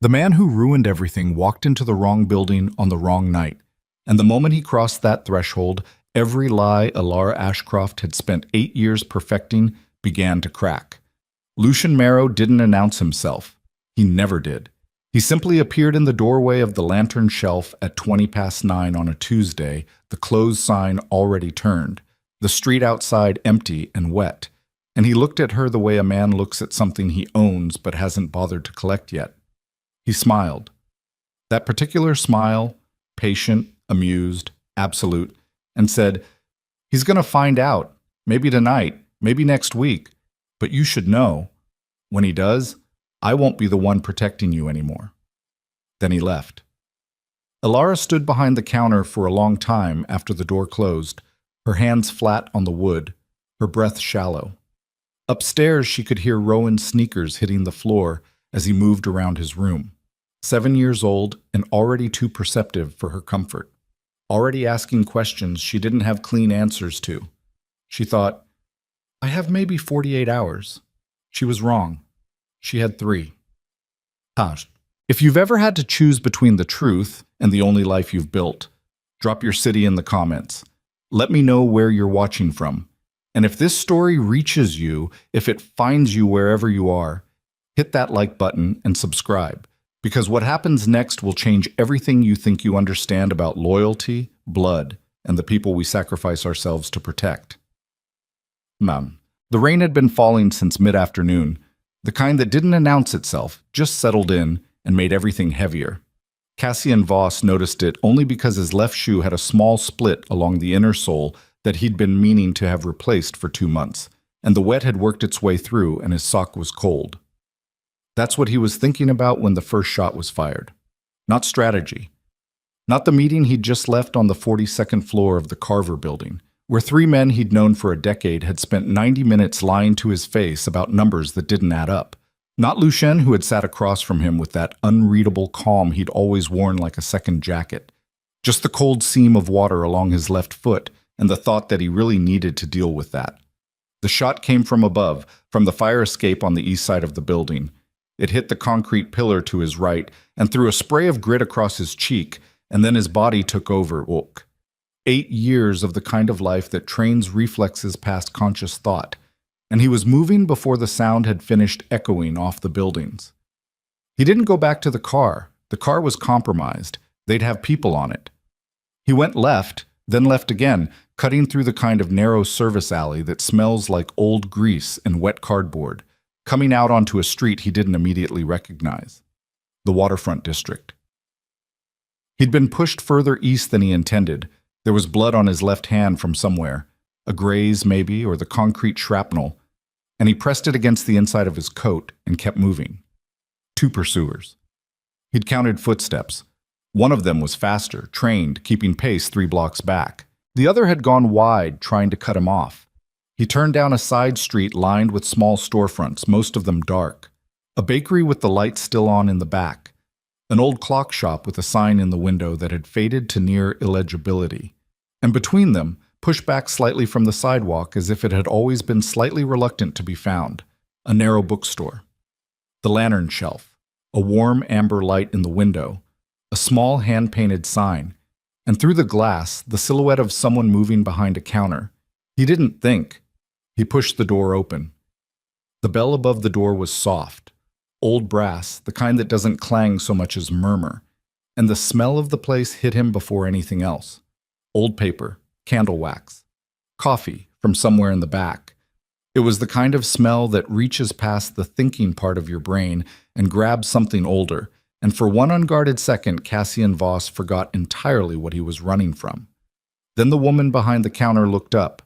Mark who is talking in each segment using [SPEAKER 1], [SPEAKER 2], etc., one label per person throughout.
[SPEAKER 1] The man who ruined everything walked into the wrong building on the wrong night, and the moment he crossed that threshold, every lie Alara Ashcroft had spent 8 years perfecting began to crack. Lucian Marrow didn't announce himself. He never did. He simply appeared in the doorway of the lantern shelf at 9:20 on a Tuesday, the closed sign already turned, the street outside empty and wet, and he looked at her the way a man looks at something he owns but hasn't bothered to collect yet. He smiled. That particular smile, patient, amused, absolute, and said, "He's going to find out, maybe tonight, maybe next week, but you should know. When he does, I won't be the one protecting you anymore." Then he left. Alara stood behind the counter for a long time after the door closed, her hands flat on the wood, her breath shallow. Upstairs, she could hear Rowan's sneakers hitting the floor as he moved around his room. 7 years old and already too perceptive for her comfort. Already asking questions she didn't have clean answers to. She thought, "I have maybe 48 hours. She was wrong. She had 3. Taj, if you've ever had to choose between the truth and the only life you've built, drop your city in the comments. Let me know where you're watching from. And if this story reaches you, if it finds you wherever you are, hit that like button and subscribe, because what happens next will change everything you think you understand about loyalty, blood, and the people we sacrifice ourselves to protect. Mom. The rain had been falling since mid-afternoon, the kind that didn't announce itself, just settled in and made everything heavier. Cassian Voss noticed it only because his left shoe had a small split along the inner sole that he'd been meaning to have replaced for 2 months, and the wet had worked its way through and his sock was cold. That's what he was thinking about when the first shot was fired. Not strategy. Not the meeting he'd just left on the 42nd floor of the Carver building, where 3 men he'd known for a decade had spent 90 minutes lying to his face about numbers that didn't add up. Not Lucien, who had sat across from him with that unreadable calm he'd always worn like a second jacket. Just the cold seam of water along his left foot, and the thought that he really needed to deal with that. The shot came from above, from the fire escape on the east side of the building. It hit the concrete pillar to his right and threw a spray of grit across his cheek, and then his body took over. 8 years of the kind of life that trains reflexes past conscious thought, and he was moving before the sound had finished echoing off the buildings. He didn't go back to the car. The car was compromised. They'd have people on it. He went left, then left again, cutting through the kind of narrow service alley that smells like old grease and wet cardboard, coming out onto a street he didn't immediately recognize. The waterfront district. He'd been pushed further east than he intended. There was blood on his left hand from somewhere, a graze maybe, or the concrete shrapnel, and he pressed it against the inside of his coat and kept moving. 2 pursuers. He'd counted footsteps. One of them was faster, trained, keeping pace 3 blocks back. The other had gone wide, trying to cut him off. He turned down a side street lined with small storefronts, most of them dark. A bakery with the lights still on in the back. An old clock shop with a sign in the window that had faded to near illegibility. And between them, pushed back slightly from the sidewalk as if it had always been slightly reluctant to be found, a narrow bookstore. The lantern shelf, a warm amber light in the window, a small hand-painted sign, and through the glass, the silhouette of someone moving behind a counter. He didn't think. He pushed the door open. The bell above the door was soft, old brass, the kind that doesn't clang so much as murmur, and the smell of the place hit him before anything else. Old paper, candle wax, coffee from somewhere in the back. It was the kind of smell that reaches past the thinking part of your brain and grabs something older, and for one unguarded second, Cassian Voss forgot entirely what he was running from. Then the woman behind the counter looked up.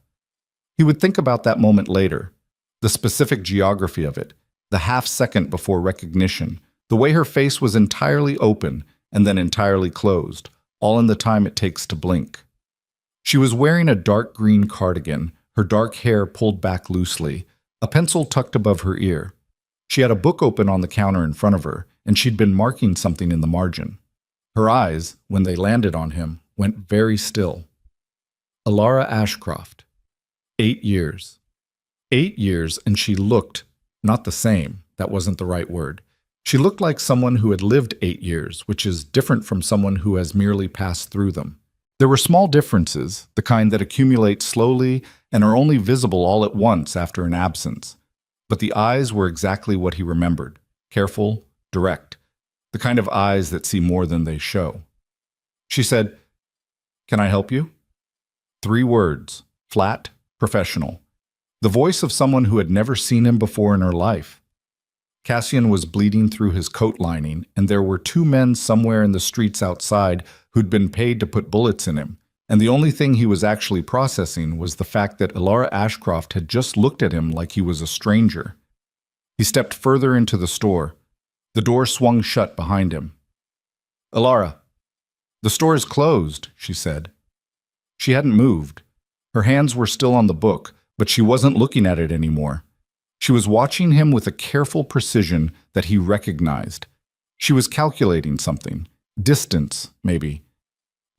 [SPEAKER 1] He would think about that moment later, the specific geography of it, the half-second before recognition, the way her face was entirely open and then entirely closed, all in the time it takes to blink. She was wearing a dark green cardigan, her dark hair pulled back loosely, a pencil tucked above her ear. She had a book open on the counter in front of her, and she'd been marking something in the margin. Her eyes, when they landed on him, went very still. Alara Ashcroft. 8 years. 8 years, and she looked, not the same, that wasn't the right word. She looked like someone who had lived 8 years, which is different from someone who has merely passed through them. There were small differences, the kind that accumulate slowly and are only visible all at once after an absence. But the eyes were exactly what he remembered, careful, direct, the kind of eyes that see more than they show. She said, "Can I help you?" 3 words, flat, professional. The voice of someone who had never seen him before in her life. Cassian was bleeding through his coat lining, and there were 2 men somewhere in the streets outside who'd been paid to put bullets in him, and the only thing he was actually processing was the fact that Elara Ashcroft had just looked at him like he was a stranger. He stepped further into the store. The door swung shut behind him. "Elara, the store is closed," she said. She hadn't moved. Her hands were still on the book, but she wasn't looking at it anymore. She was watching him with a careful precision that he recognized. She was calculating something. Distance, maybe.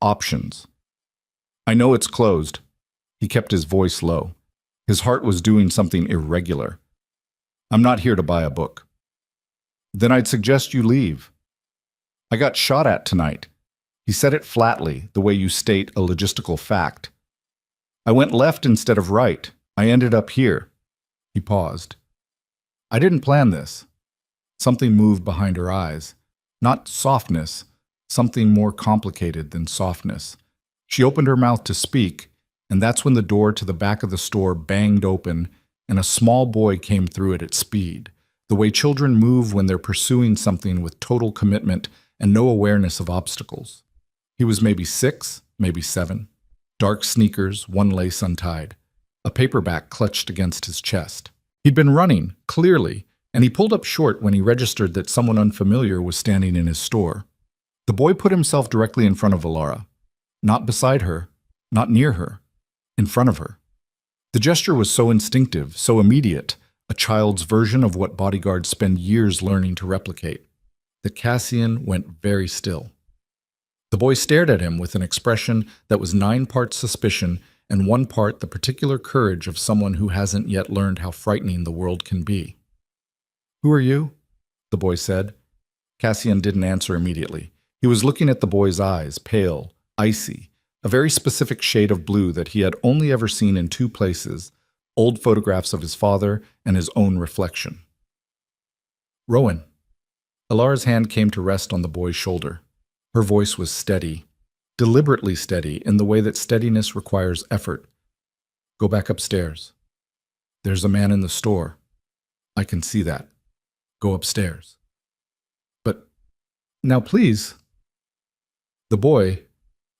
[SPEAKER 1] Options. "I know it's closed." He kept his voice low. His heart was doing something irregular. "I'm not here to buy a book." "Then I'd suggest you leave." "I got shot at tonight." He said it flatly, the way you state a logistical fact. "I went left instead of right. I ended up here." He paused. "I didn't plan this." Something moved behind her eyes. Not softness, something more complicated than softness. She opened her mouth to speak, and that's when the door to the back of the store banged open and a small boy came through it at speed, the way children move when they're pursuing something with total commitment and no awareness of obstacles. He was maybe 6, maybe 7. Dark sneakers, one lace untied. A paperback clutched against his chest. He'd been running, clearly, and he pulled up short when he registered that someone unfamiliar was standing in his store. The boy put himself directly in front of Elara. Not beside her, not near her, in front of her. The gesture was so instinctive, so immediate, a child's version of what bodyguards spend years learning to replicate, that Cassian went very still. The boy stared at him with an expression that was 9 parts suspicion and 1 part the particular courage of someone who hasn't yet learned how frightening the world can be. "Who are you?" the boy said. Cassian didn't answer immediately. He was looking at the boy's eyes, pale, icy, a very specific shade of blue that he had only ever seen in 2 places, old photographs of his father and his own reflection. "Rowan." Elara's hand came to rest on the boy's shoulder. Her voice was steady, deliberately steady in the way that steadiness requires effort. "Go back upstairs. There's a man in the store. I can see that. Go upstairs." "But now please." The boy,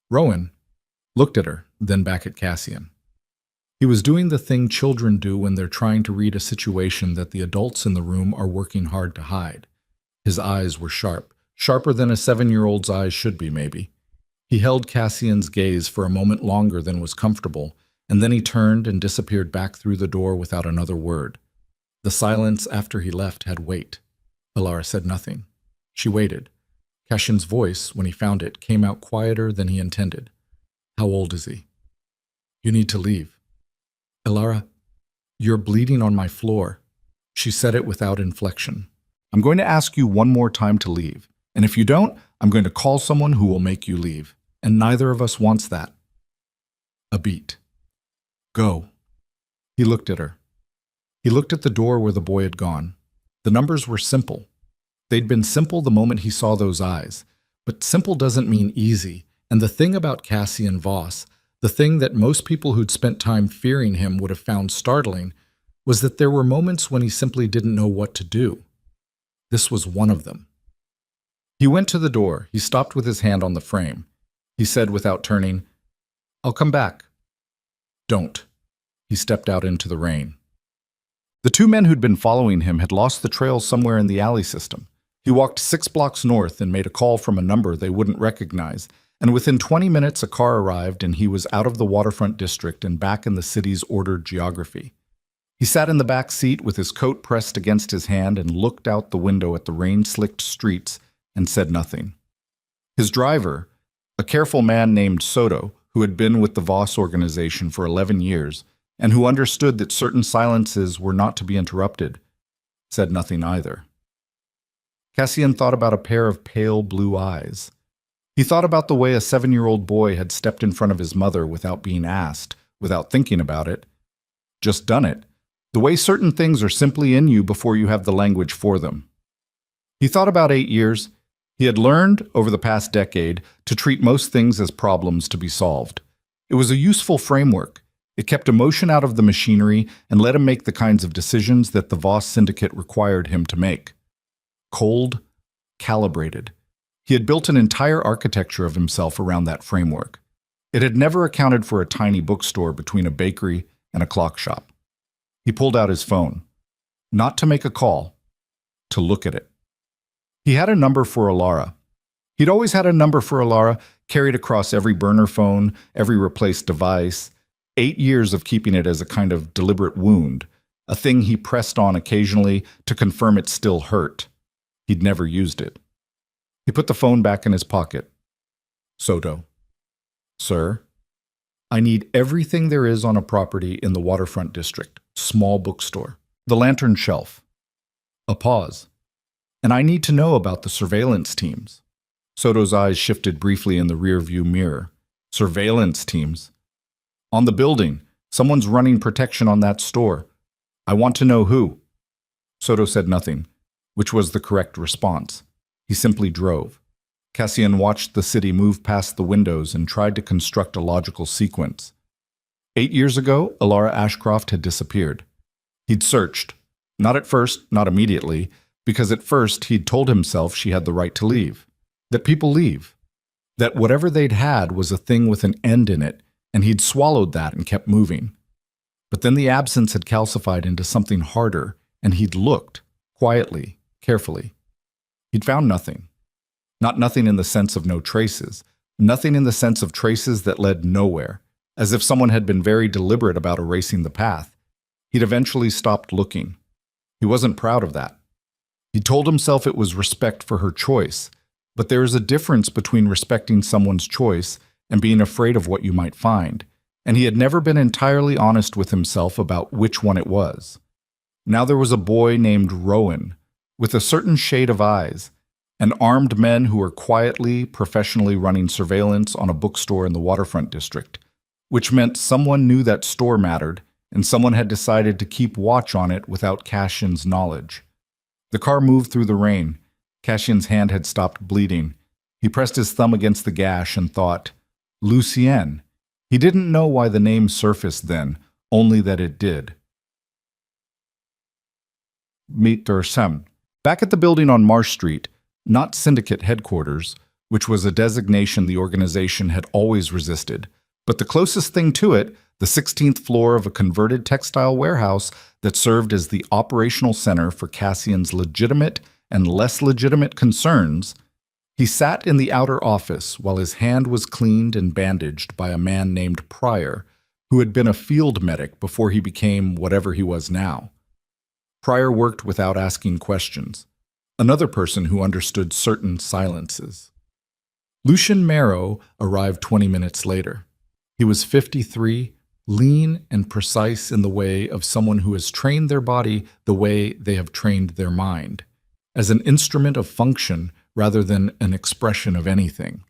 [SPEAKER 1] Rowan, looked at her, then back at Cassian. He was doing the thing children do when they're trying to read a situation that the adults in the room are working hard to hide. His eyes were sharp, sharper than a 7-year-old's eyes should be, maybe. He held Cassian's gaze for a moment longer than was comfortable, and then he turned and disappeared back through the door without another word. The silence after he left had weight. Elara said nothing. She waited. Cassian's voice, when he found it, came out quieter than he intended. "How old is he?" "You need to leave." "Elara, you're bleeding on my floor." She said it without inflection. "I'm going to ask you one more time to leave, and if you don't, I'm going to call someone who will make you leave, and neither of us wants that." A beat. "Go." He looked at her. He looked at the door where the boy had gone. The numbers were simple. They'd been simple the moment he saw those eyes, but simple doesn't mean easy, and the thing about Cassian Voss, the thing that most people who'd spent time fearing him would have found startling, was that there were moments when he simply didn't know what to do. This was one of them. He went to the door. He stopped with his hand on the frame. He said without turning, "I'll come back." "Don't." He stepped out into the rain. The 2 men who'd been following him had lost the trail somewhere in the alley system. He walked 6 blocks north and made a call from a number they wouldn't recognize, and within 20 minutes a car arrived and he was out of the waterfront district and back in the city's ordered geography. He sat in the back seat with his coat pressed against his hand and looked out the window at the rain-slicked streets and said nothing. His driver, a careful man named Soto, who had been with the Voss organization for 11 years and who understood that certain silences were not to be interrupted, said nothing either. Cassian thought about a pair of pale blue eyes. He thought about the way a 7-year-old boy had stepped in front of his mother without being asked, without thinking about it. Just done it. The way certain things are simply in you before you have the language for them. He thought about 8 years. He had learned, over the past decade, to treat most things as problems to be solved. It was a useful framework. It kept emotion out of the machinery and let him make the kinds of decisions that the Voss Syndicate required him to make. Cold, calibrated. He had built an entire architecture of himself around that framework. It had never accounted for a tiny bookstore between a bakery and a clock shop. He pulled out his phone. Not to make a call, to look at it. He had a number for Alara. He'd always had a number for Alara, carried across every burner phone, every replaced device, 8 years of keeping it as a kind of deliberate wound, a thing he pressed on occasionally to confirm it still hurt. He'd never used it. He put the phone back in his pocket. Soto. Sir, I need everything there is on a property in the waterfront district. Small bookstore. The lantern shelf. A pause. And I need to know about the surveillance teams. Soto's eyes shifted briefly in the rearview mirror. Surveillance teams. On the building. Someone's running protection on that store. I want to know who. Soto said nothing, which was the correct response. He simply drove. Cassian watched the city move past the windows and tried to construct a logical sequence. 8 years ago, Alara Ashcroft had disappeared. He'd searched. Not at first, not immediately, because at first he'd told himself she had the right to leave. That people leave. That whatever they'd had was a thing with an end in it, and he'd swallowed that and kept moving. But then the absence had calcified into something harder, and he'd looked, quietly, carefully. He'd found nothing. Not nothing in the sense of no traces. Nothing in the sense of traces that led nowhere, as if someone had been very deliberate about erasing the path. He'd eventually stopped looking. He wasn't proud of that. He told himself it was respect for her choice, but there is a difference between respecting someone's choice and being afraid of what you might find, and he had never been entirely honest with himself about which one it was. Now there was a boy named Rowan, with a certain shade of eyes, and armed men who were quietly, professionally running surveillance on a bookstore in the waterfront district, which meant someone knew that store mattered, and someone had decided to keep watch on it without Cassian's knowledge. The car moved through the rain. Cassian's hand had stopped bleeding. He pressed his thumb against the gash and thought, Lucienne. He didn't know why the name surfaced then, only that it did. Meet Sam. Back at the building on Marsh Street, not Syndicate headquarters, which was a designation the organization had always resisted, but the closest thing to it, the 16th floor of a converted textile warehouse that served as the operational center for Cassian's legitimate and less legitimate concerns, he sat in the outer office while his hand was cleaned and bandaged by a man named Pryor, who had been a field medic before he became whatever he was now. Pryor worked without asking questions, another person who understood certain silences. Lucien Marrow arrived 20 minutes later. He was 53, lean and precise in the way of someone who has trained their body the way they have trained their mind, as an instrument of function rather than an expression of anything.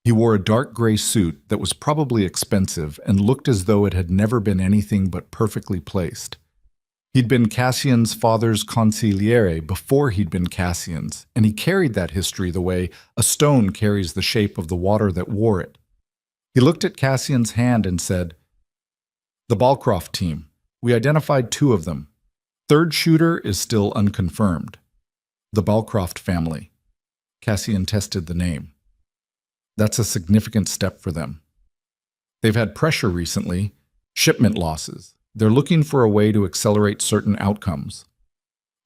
[SPEAKER 1] He wore a dark gray suit that was probably expensive and looked as though it had never been anything but perfectly placed. He'd been Cassian's father's consigliere before he'd been Cassian's, and he carried that history the way a stone carries the shape of the water that wore it. He looked at Cassian's hand and said, "The Balcroft team. We identified 2 of them. Third shooter is still unconfirmed. The Balcroft family." Cassian tested the name. That's a significant step for them. They've had pressure recently, shipment losses. They're looking for a way to accelerate certain outcomes.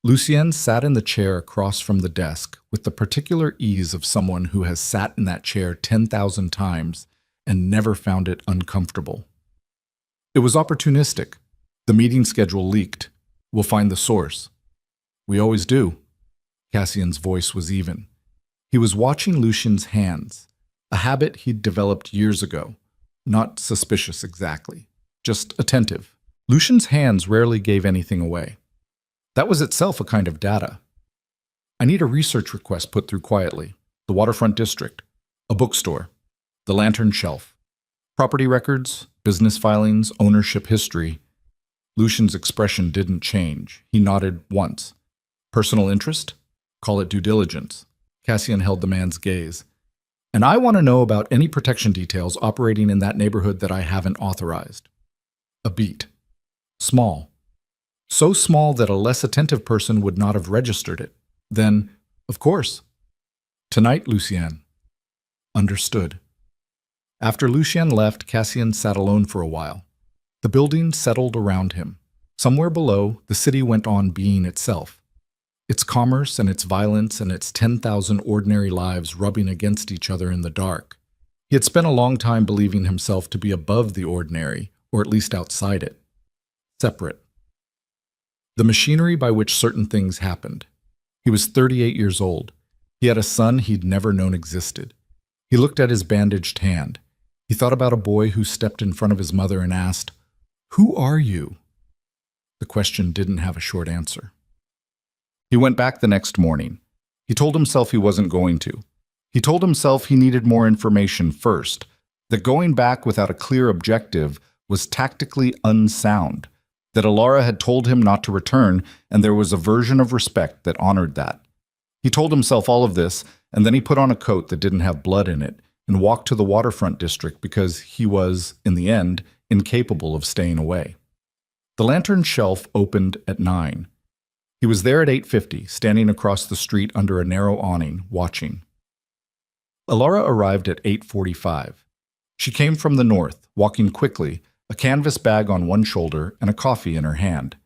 [SPEAKER 1] Lucien sat in the chair across from the desk with the particular ease of someone who has sat in that chair 10,000 times and never found it uncomfortable. It was opportunistic. The meeting schedule leaked. We'll find the source. We always do. Cassian's voice was even. He was watching Lucien's hands, a habit he'd developed years ago. Not suspicious exactly, just attentive. Lucien's hands rarely gave anything away. That was itself a kind of data. I need a research request put through quietly. The waterfront district. A bookstore. The lantern shelf. Property records, business filings, ownership history. Lucian's expression didn't change. He nodded once. Personal interest? Call it due diligence. Cassian held the man's gaze. And I want to know about any protection details operating in that neighborhood that I haven't authorized. A beat. Small. So small that a less attentive person would not have registered it. Then, of course. Tonight, Lucien. Understood. After Lucien left, Cassian sat alone for a while. The building settled around him. Somewhere below, the city went on being itself. Its commerce and its violence and its 10,000 ordinary lives rubbing against each other in the dark. He had spent a long time believing himself to be above the ordinary, or at least outside it. Separate. The machinery by which certain things happened. He was 38 years old. He had a son he'd never known existed. He looked at his bandaged hand. He thought about a boy who stepped in front of his mother and asked, "Who are you?" The question didn't have a short answer. He went back the next morning. He told himself he wasn't going to. He told himself he needed more information first, that going back without a clear objective was tactically unsound, that Alara had told him not to return, and there was a version of respect that honored that. He told himself all of this, and then he put on a coat that didn't have blood in it and walked to the waterfront district because he was, in the end, incapable of staying away. The lantern shelf opened at 9. He was there at 8:50, standing across the street under a narrow awning, watching. Alara arrived at 8:45. She came from the north, walking quickly, a canvas bag on one shoulder and a coffee in her hand.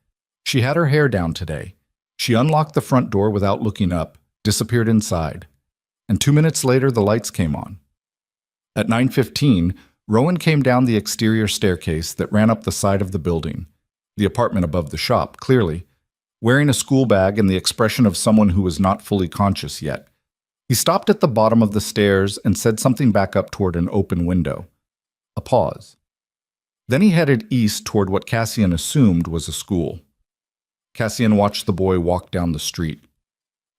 [SPEAKER 1] She had her hair down today. She unlocked the front door without looking up, disappeared inside. And 2 minutes later, the lights came on. At 9:15, Rowan came down the exterior staircase that ran up the side of the building, the apartment above the shop, clearly, wearing a school bag and the expression of someone who was not fully conscious yet. He stopped at the bottom of the stairs and said something back up toward an open window. A pause. Then he headed east toward what Cassian assumed was a school. Cassian watched the boy walk down the street.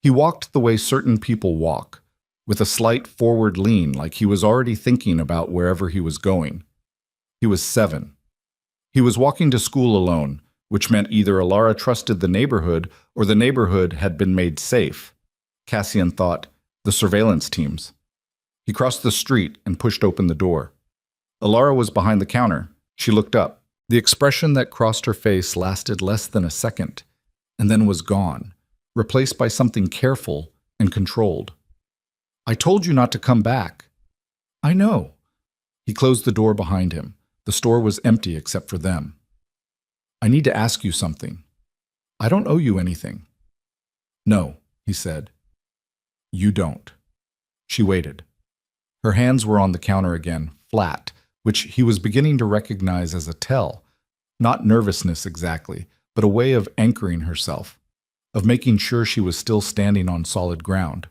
[SPEAKER 1] He walked the way certain people walk, with a slight forward lean like he was already thinking about wherever he was going. He was 7. He was walking to school alone, which meant either Alara trusted the neighborhood or the neighborhood had been made safe. Cassian thought, the surveillance teams. He crossed the street and pushed open the door. Alara was behind the counter. She looked up. The expression that crossed her face lasted less than a second, and then was gone, replaced by something careful and controlled. "I told you not to come back." "I know." He closed the door behind him. The store was empty except for them. "I need to ask you something." "I don't owe you anything." "No," he said. "You don't." She waited. Her hands were on the counter again, flat, which he was beginning to recognize as a tell. Not nervousness exactly, but a way of anchoring herself, of making sure she was still standing on solid ground.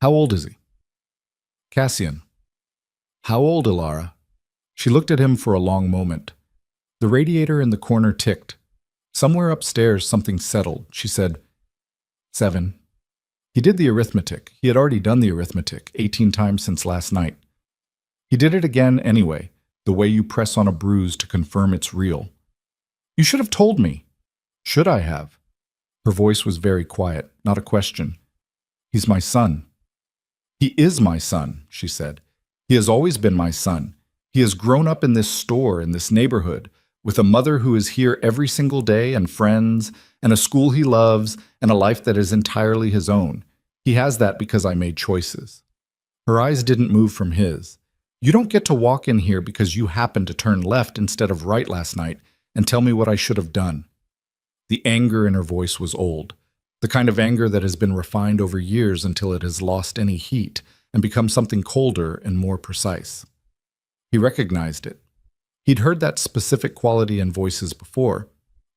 [SPEAKER 1] "How old is he?" "Cassian." "How old, Alara?" She looked at him for a long moment. The radiator in the corner ticked. Somewhere upstairs something settled. She said, 7. He did the arithmetic. He had already done the arithmetic 18 times since last night. He did it again anyway, the way you press on a bruise to confirm it's real. "You should have told me." "Should I have?" Her voice was very quiet, not a question. "He's my son." "He is my son," she said. "He has always been my son. He has grown up in this store, in this neighborhood, with a mother who is here every single day and friends, and a school he loves, and a life that is entirely his own. He has that because I made choices." Her eyes didn't move from his. "You don't get to walk in here because you happened to turn left instead of right last night and tell me what I should have done." The anger in her voice was old, the kind of anger that has been refined over years until it has lost any heat and become something colder and more precise. He recognized it. He'd heard that specific quality in voices before,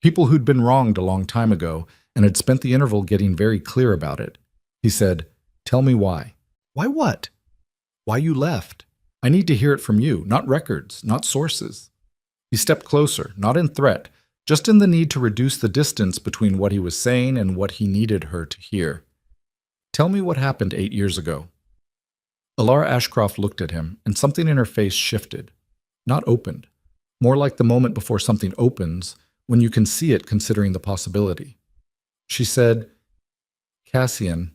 [SPEAKER 1] people who'd been wronged a long time ago and had spent the interval getting very clear about it. He said, "Tell me why." "Why what?" "Why you left. I need to hear it from you, not records, not sources." He stepped closer, not in threat, just in the need to reduce the distance between what he was saying and what he needed her to hear. Tell me what happened 8 years ago. Alara Ashcroft looked at him, and something in her face shifted. Not opened. More like the moment before something opens, when you can see it considering the possibility. She said, Cassian,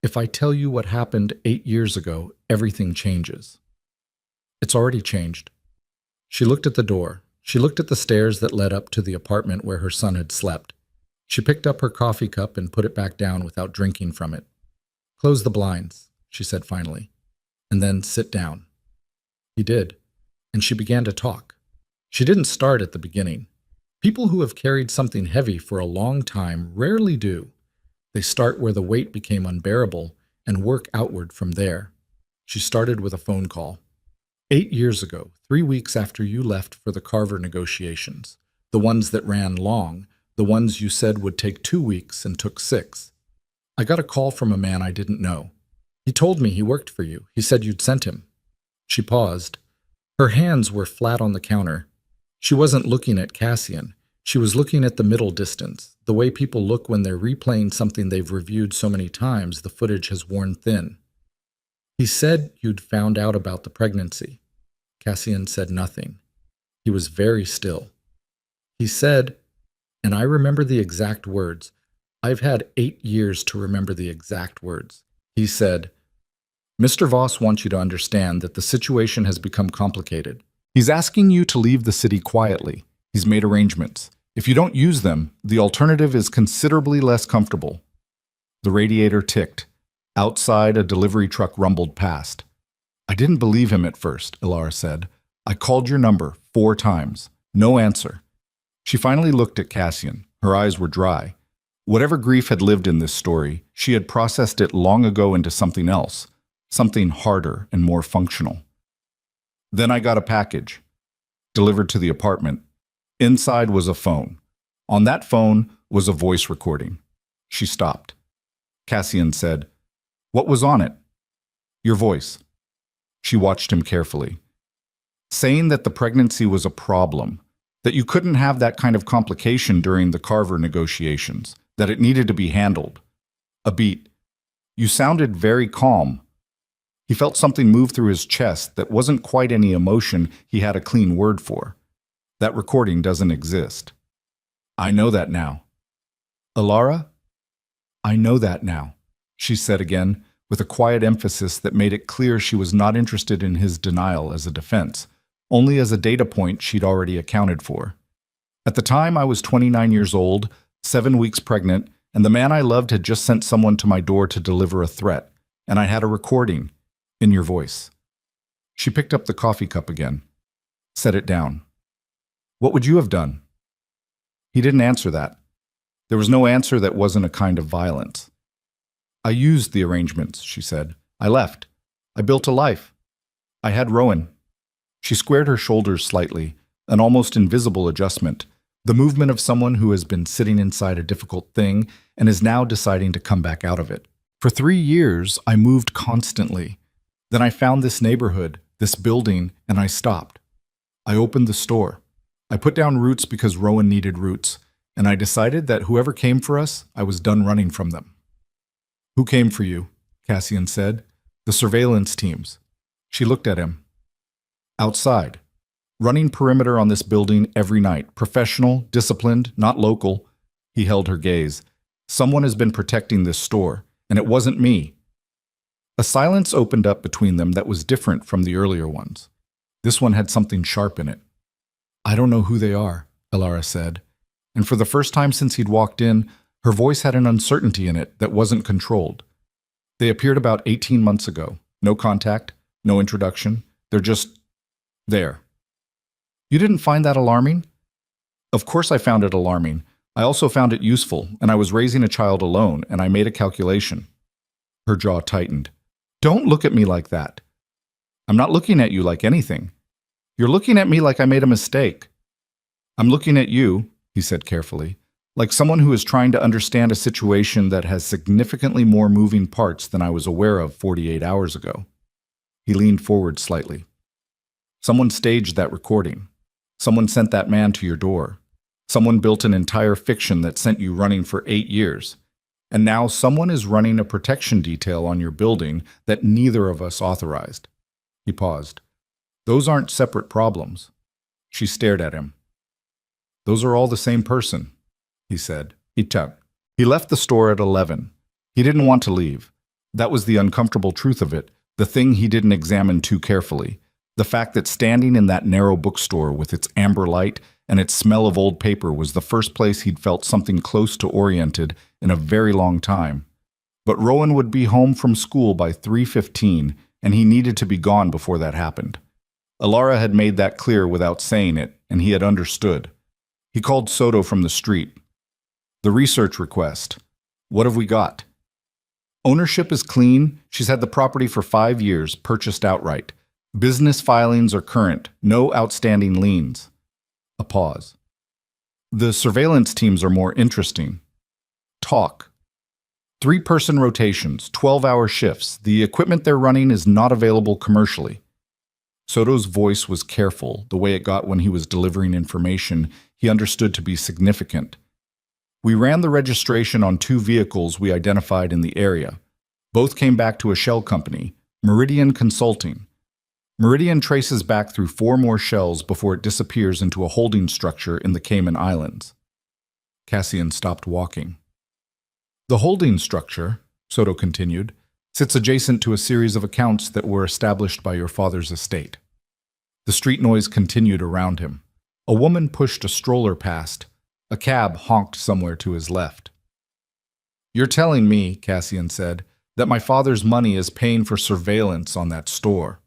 [SPEAKER 1] if I tell you what happened 8 years ago, everything changes. It's already changed. She looked at the door. She looked at the stairs that led up to the apartment where her son had slept. She picked up her coffee cup and put it back down without drinking from it. Close the blinds, she said finally, and then sit down. He did, and she began to talk. She didn't start at the beginning. People who have carried something heavy for a long time rarely do. They start where the weight became unbearable and work outward from there. She started with a phone call. 8 years ago, 3 weeks after you left for the Carver negotiations, the ones that ran long, the ones you said would take 2 weeks and took 6. I got a call from a man I didn't know. He told me he worked for you. He said you'd sent him. She paused. Her hands were flat on the counter. She wasn't looking at Cassian. She was looking at the middle distance, the way people look when they're replaying something they've reviewed so many times the footage has worn thin. He said you'd found out about the pregnancy. Cassian said nothing. He was very still. He said, and I remember the exact words. I've had 8 years to remember the exact words. He said, Mr. Voss wants you to understand that the situation has become complicated. He's asking you to leave the city quietly. He's made arrangements. If you don't use them, the alternative is considerably less comfortable. The radiator ticked. Outside, a delivery truck rumbled past. I didn't believe him at first, Alara said. I called your number 4 times. No answer. She finally looked at Cassian. Her eyes were dry. Whatever grief had lived in this story, she had processed it long ago into something else, something harder and more functional. Then I got a package, delivered to the apartment. Inside was a phone. On that phone was a voice recording. She stopped. Cassian said, What was on it? Your voice. She watched him carefully. Saying that the pregnancy was a problem, that you couldn't have that kind of complication during the Carver negotiations, that it needed to be handled. A beat. You sounded very calm. He felt something move through his chest that wasn't quite any emotion he had a clean word for. That recording doesn't exist. I know that now. Alara? I know that now, she said again, with a quiet emphasis that made it clear she was not interested in his denial as a defense, only as a data point she'd already accounted for. At the time, I was 29 years old, 7 weeks pregnant, and the man I loved had just sent someone to my door to deliver a threat, and I had a recording, in your voice. She picked up the coffee cup again, set it down. What would you have done? He didn't answer that. There was no answer that wasn't a kind of violence. I used the arrangements, she said. I left. I built a life. I had Rowan. She squared her shoulders slightly, an almost invisible adjustment, the movement of someone who has been sitting inside a difficult thing and is now deciding to come back out of it. For 3 years, I moved constantly. Then I found this neighborhood, this building, and I stopped. I opened the store. I put down roots because Rowan needed roots, and I decided that whoever came for us, I was done running from them. Who came for you? Cassian said. The surveillance teams. She looked at him. Outside. Running perimeter on this building every night. Professional, disciplined, not local. He held her gaze. Someone has been protecting this store, and it wasn't me. A silence opened up between them that was different from the earlier ones. This one had something sharp in it. I don't know who they are, Alara said, and for the first time since he'd walked in, her voice had an uncertainty in it that wasn't controlled. They appeared about 18 months ago. No contact, no introduction. They're just there. You didn't find that alarming? Of course I found it alarming. I also found it useful, and I was raising a child alone, and I made a calculation. Her jaw tightened. Don't look at me like that. I'm not looking at you like anything. You're looking at me like I made a mistake. I'm looking at you, he said carefully, like someone who is trying to understand a situation that has significantly more moving parts than I was aware of 48 hours ago. He leaned forward slightly. Someone staged that recording. Someone sent that man to your door. Someone built an entire fiction that sent you running for 8 years. And now someone is running a protection detail on your building that neither of us authorized. He paused. Those aren't separate problems. She stared at him. Those are all the same person, he said. He left the store at 11. He didn't want to leave. That was the uncomfortable truth of it, the thing he didn't examine too carefully. The fact that standing in that narrow bookstore with its amber light and its smell of old paper was the first place he'd felt something close to oriented in a very long time. But Rowan would be home from school by 3:15, and he needed to be gone before that happened. Alara had made that clear without saying it, and he had understood. He called Soto from the street. The research request. What have we got? Ownership is clean. She's had the property for 5 years, purchased outright. Business filings are current, no outstanding liens. A pause. The surveillance teams are more interesting. Talk. 3-person rotations, 12-hour shifts. The equipment they're running is not available commercially. Soto's voice was careful, the way it got when he was delivering information he understood to be significant. We ran the registration on 2 vehicles we identified in the area. Both came back to a shell company, Meridian Consulting. Meridian traces back through 4 more shells before it disappears into a holding structure in the Cayman Islands. Cassian stopped walking. The holding structure, Soto continued, sits adjacent to a series of accounts that were established by your father's estate. The street noise continued around him. A woman pushed a stroller past. A cab honked somewhere to his left. You're telling me, Cassian said, that my father's money is paying for surveillance on that store.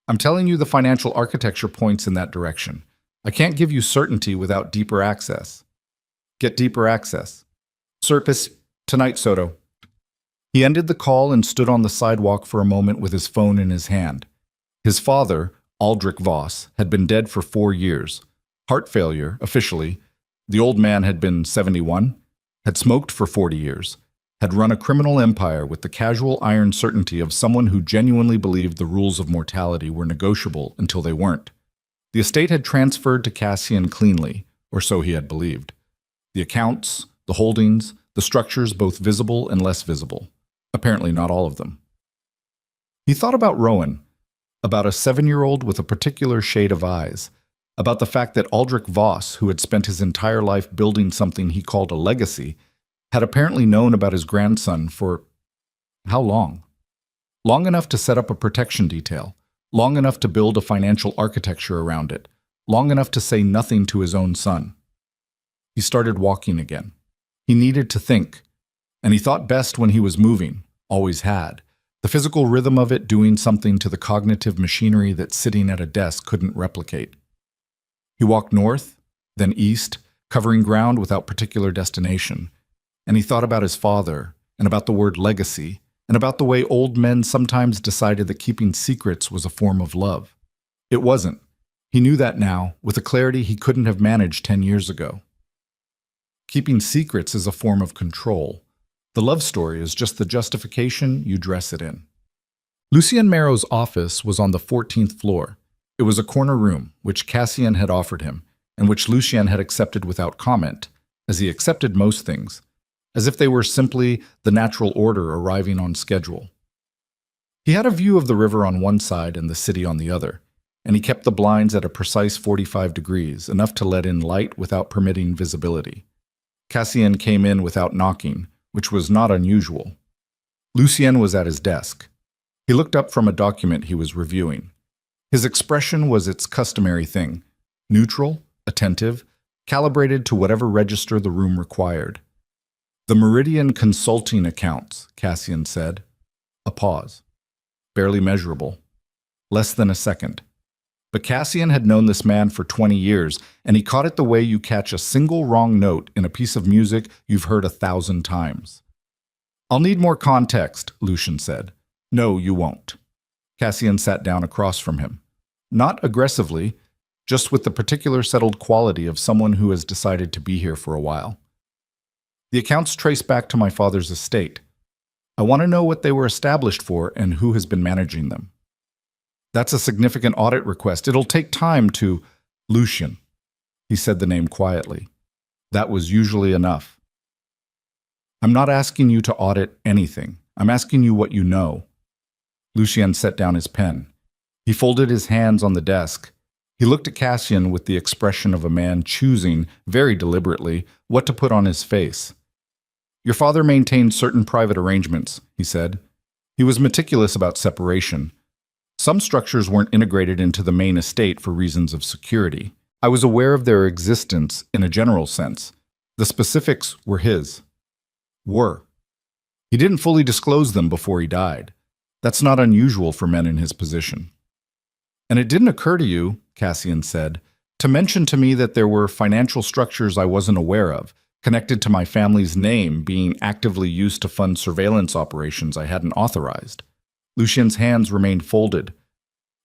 [SPEAKER 1] I'm telling you the financial architecture points in that direction. I can't give you certainty without deeper access. Get deeper access. Surface, tonight, Soto. He ended the call and stood on the sidewalk for a moment with his phone in his hand. His father, Aldrich Voss, had been dead for 4 years. Heart failure, officially. The old man had been 71, had smoked for 40 years, had run a criminal empire with the casual iron certainty of someone who genuinely believed the rules of mortality were negotiable until they weren't. The estate had transferred to Cassian cleanly, or so he had believed. The accounts, the holdings, the structures both visible and less visible. Apparently not all of them. He thought about Rowan, about a 7-year-old with a particular shade of eyes, about the fact that Aldrich Voss, who had spent his entire life building something he called a legacy, had apparently known about his grandson for how long? Long enough to set up a protection detail, long enough to build a financial architecture around it, long enough to say nothing to his own son. He started walking again. He needed to think, and he thought best when he was moving, always had, the physical rhythm of it doing something to the cognitive machinery that sitting at a desk couldn't replicate. He walked north, then east, covering ground without particular destination, and he thought about his father, and about the word legacy, and about the way old men sometimes decided that keeping secrets was a form of love. It wasn't. He knew that now, with a clarity he couldn't have managed 10 years ago. Keeping secrets is a form of control. The love story is just the justification you dress it in. Lucien Marrow's office was on the 14th floor. It was a corner room, which Cassian had offered him, and which Lucien had accepted without comment, as he accepted most things, as if they were simply the natural order arriving on schedule. He had a view of the river on one side and the city on the other, and he kept the blinds at a precise 45 degrees, enough to let in light without permitting visibility. Cassian came in without knocking, which was not unusual. Lucien was at his desk. He looked up from a document he was reviewing. His expression was its customary thing, neutral, attentive, calibrated to whatever register the room required. The Meridian Consulting accounts, Cassian said. A pause. Barely measurable. Less than a second. But Cassian had known this man for 20 years, and he caught it the way you catch a single wrong note in a piece of music you've heard 1,000 times. I'll need more context, Lucien said. No, you won't. Cassian sat down across from him. Not aggressively, just with the particular settled quality of someone who has decided to be here for a while. The accounts trace back to my father's estate. I want to know what they were established for and who has been managing them. That's a significant audit request. It'll take time to... Lucien. He said the name quietly. That was usually enough. I'm not asking you to audit anything. I'm asking you what you know. Lucien set down his pen. He folded his hands on the desk. He looked at Cassian with the expression of a man choosing, very deliberately, what to put on his face. Your father maintained certain private arrangements, he said. He was meticulous about separation. Some structures weren't integrated into the main estate for reasons of security. I was aware of their existence in a general sense. The specifics were his. He didn't fully disclose them before he died. That's not unusual for men in his position. And it didn't occur to you, Cassian said, to mention to me that there were financial structures I wasn't aware of, connected to my family's name being actively used to fund surveillance operations I hadn't authorized. Lucien's hands remained folded.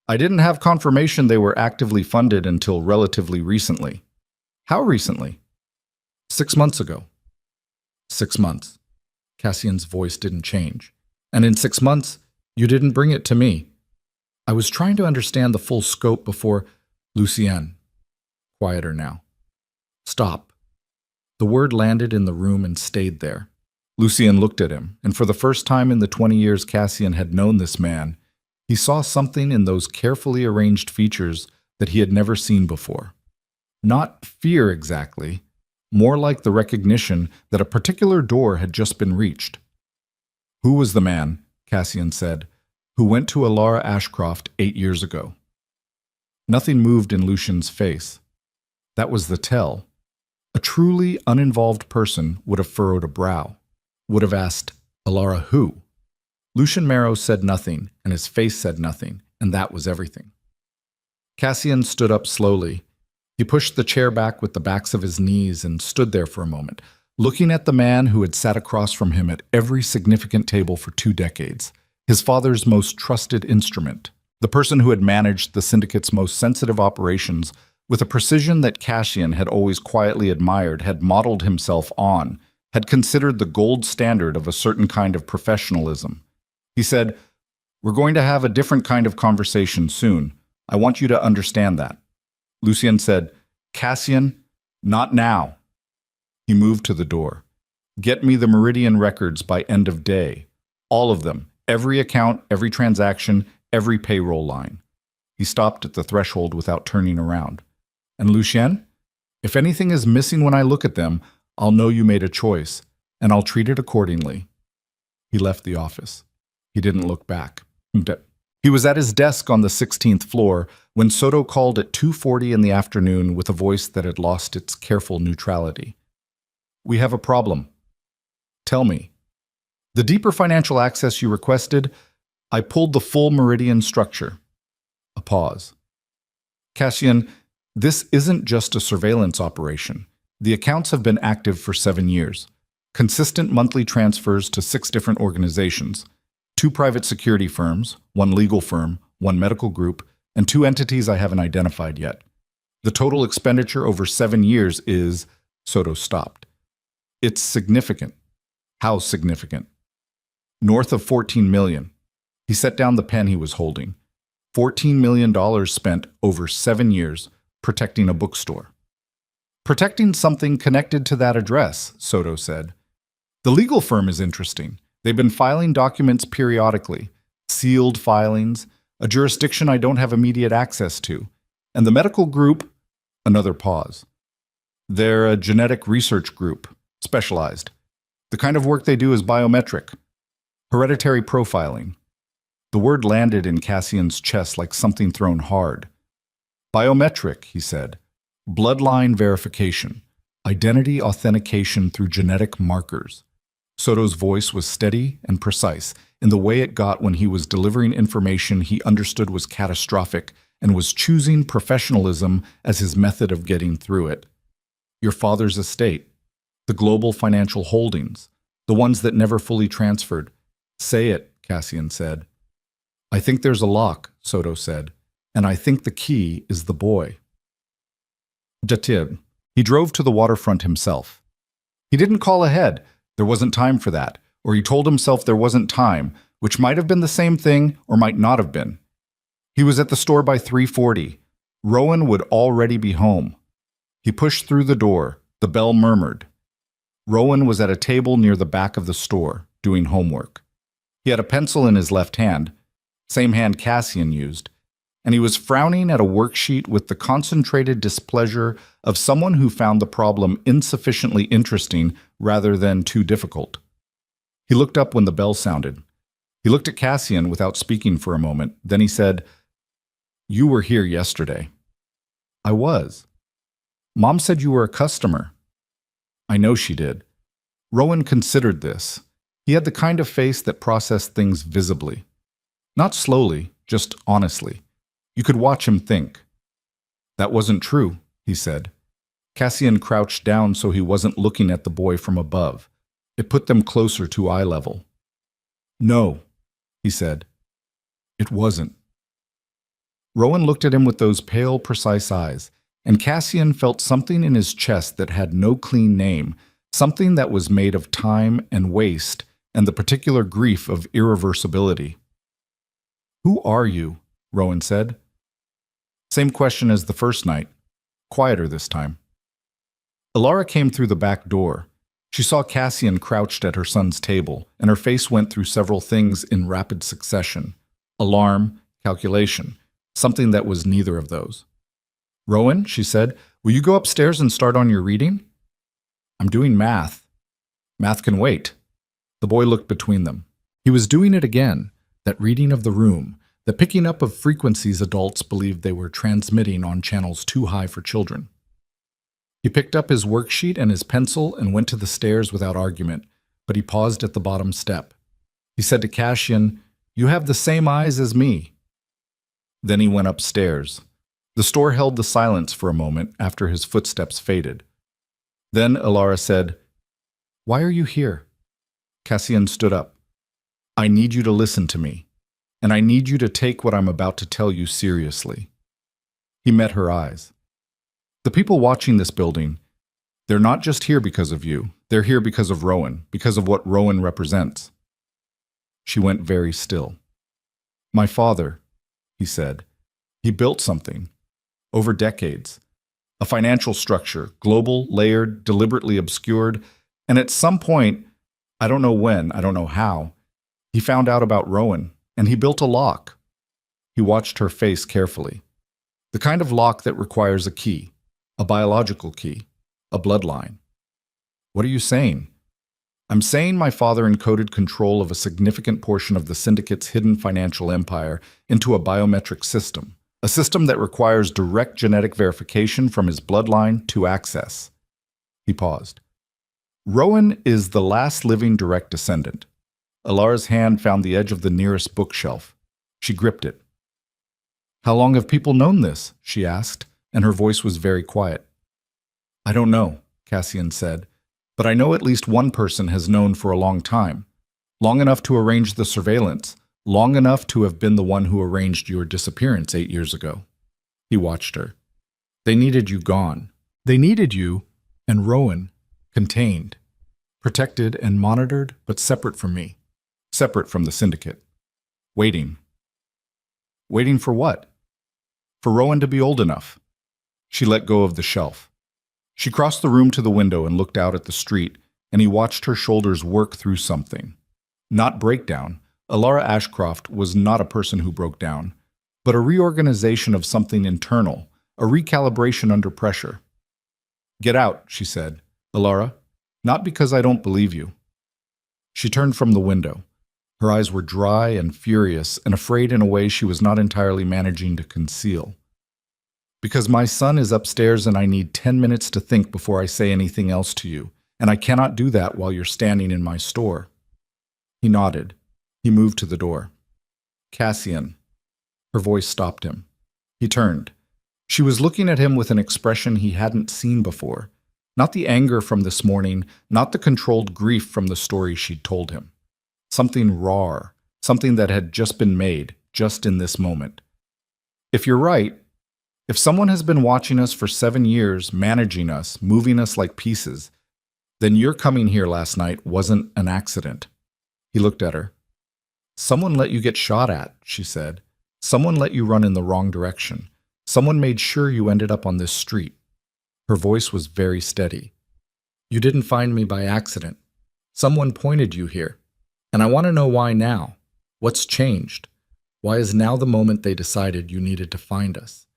[SPEAKER 1] I didn't have confirmation they were actively funded until relatively recently. How recently? 6 months ago. 6 months. Cassian's voice didn't change. And in 6 months, you didn't bring it to me. I was trying to understand the full scope before... Lucien. Quieter now. Stop. The word landed in the room and stayed there. Lucien looked at him, and for the first time in the 20 years Cassian had known this man, he saw something in those carefully arranged features that he had never seen before. Not fear exactly, more like the recognition that a particular door had just been reached. Who was the man, Cassian said, who went to Alara Ashcroft 8 years ago? Nothing moved in Lucien's face. That was the tell. A truly uninvolved person would have furrowed a brow, would have asked, Alara who? Lucien Marrow said nothing, and his face said nothing, and that was everything. Cassian stood up slowly. He pushed the chair back with the backs of his knees and stood there for a moment, looking at the man who had sat across from him at every significant table for 2 decades, his father's most trusted instrument, the person who had managed the syndicate's most sensitive operations with a precision that Cassian had always quietly admired, had modeled himself on, had considered the gold standard of a certain kind of professionalism. He said, "We're going to have a different kind of conversation soon. I want you to understand that." Lucien said, "Cassian, not now." He moved to the door. "Get me the Meridian records by end of day. All of them. Every account, every transaction, every payroll line." He stopped at the threshold without turning around. "And Lucien, if anything is missing when I look at them, I'll know you made a choice, and I'll treat it accordingly." He left the office. He didn't look back. He was at his desk on the 16th floor when Soto called at 2:40 in the afternoon with a voice that had lost its careful neutrality. "We have a problem." "Tell me." "The deeper financial access you requested, I pulled the full Meridian structure." A pause. "Cassian, this isn't just a surveillance operation. The accounts have been active for 7 years. Consistent monthly transfers to 6 different organizations. 2 private security firms, 1 legal firm, 1 medical group, and 2 entities I haven't identified yet. The total expenditure over 7 years is..." Soto stopped. "It's significant." "How significant?" "North of $14 million. He set down the pen he was holding. $14 million spent over 7 years protecting a bookstore. "Protecting something connected to that address," Soto said. "The legal firm is interesting. They've been filing documents periodically, sealed filings, a jurisdiction I don't have immediate access to. And the medical group..." Another pause. "They're a genetic research group, specialized. The kind of work they do is biometric, hereditary profiling." The word landed in Cassian's chest like something thrown hard. "Biometric," he said. "Bloodline verification, identity authentication through genetic markers." Soto's voice was steady and precise in the way it got when he was delivering information he understood was catastrophic and was choosing professionalism as his method of getting through it. "Your father's estate, the global financial holdings, the ones that never fully transferred." "Say it," Cassian said. "I think there's a lock," Soto said, "and I think the key is the boy." Jatib. He drove to the waterfront himself. He didn't call ahead. There wasn't time for that, or he told himself there wasn't time, which might have been the same thing or might not have been. He was at the store by 3:40. Rowan would already be home. He pushed through the door. The bell murmured. Rowan was at a table near the back of the store, doing homework. He had a pencil in his left hand, same hand Cassian used, and he was frowning at a worksheet with the concentrated displeasure of someone who found the problem insufficiently interesting rather than too difficult. He looked up when the bell sounded. He looked at Cassian without speaking for a moment. Then he said, "You were here yesterday." "I was." "Mom said you were a customer." "I know she did." Rowan considered this. He had the kind of face that processed things visibly. Not slowly, just honestly. You could watch him think. "That wasn't true," he said. Cassian crouched down so he wasn't looking at the boy from above. It put them closer to eye level. "No," he said. "It wasn't." Rowan looked at him with those pale, precise eyes, and Cassian felt something in his chest that had no clean name, something that was made of time and waste and the particular grief of irreversibility. "Who are you?" Rowan said. Same question as the first night, quieter this time. Alara came through the back door. She saw Cassian crouched at her son's table, and her face went through several things in rapid succession. Alarm, calculation, something that was neither of those. "Rowan," she said, "will you go upstairs and start on your reading?" "I'm doing math." "Math can wait." The boy looked between them. He was doing it again, that reading of the room, the picking up of frequencies adults believed they were transmitting on channels too high for children. He picked up his worksheet and his pencil and went to the stairs without argument, but he paused at the bottom step. He said to Cassian, "You have the same eyes as me." Then he went upstairs. The store held the silence for a moment after his footsteps faded. Then Alara said, "Why are you here?" Cassian stood up. "I need you to listen to me, and I need you to take what I'm about to tell you seriously." He met her eyes. "The people watching this building, they're not just here because of you. They're here because of Rowan, because of what Rowan represents." She went very still. "My father," he said, "he built something. Over decades. A financial structure, global, layered, deliberately obscured, and at some point, I don't know when, I don't know how, he found out about Rowan, and he built a lock." He watched her face carefully. "The kind of lock that requires a key. A biological key. A bloodline." "What are you saying?" "I'm saying my father encoded control of a significant portion of the syndicate's hidden financial empire into a biometric system. A system that requires direct genetic verification from his bloodline to access." He paused. "Rowan is the last living direct descendant." Alara's hand found the edge of the nearest bookshelf. She gripped it. "How long have people known this?" she asked, and her voice was very quiet. "I don't know," Cassian said, "but I know at least one person has known for a long time. Long enough to arrange the surveillance, long enough to have been the one who arranged your disappearance 8 years ago." He watched her. "They needed you gone. They needed you and Rowan contained, protected and monitored, but separate from me, separate from the syndicate. Waiting." "Waiting for what?" "For Rowan to be old enough." She let go of the shelf. She crossed the room to the window and looked out at the street, and he watched her shoulders work through something. Not breakdown. Alara Ashcroft was not a person who broke down, but a reorganization of something internal, a recalibration under pressure. "Get out," she said. "Alara, not because I don't believe you." She turned from the window. Her eyes were dry and furious and afraid in a way she was not entirely managing to conceal. "Because my son is upstairs and I need 10 minutes to think before I say anything else to you, and I cannot do that while you're standing in my store." He nodded. He moved to the door. "Cassian." Her voice stopped him. He turned. She was looking at him with an expression he hadn't seen before. Not the anger from this morning, not the controlled grief from the story she'd told him. Something raw, something that had just been made, just in this moment. "If you're right, if someone has been watching us for 7 years, managing us, moving us like pieces, then your coming here last night wasn't an accident." He looked at her. "Someone let you get shot at," she said. "Someone let you run in the wrong direction. Someone made sure you ended up on this street." Her voice was very steady. You didn't find me by accident. Someone pointed you here. And I want to know why now. What's changed? Why is now the moment they decided you needed to find us?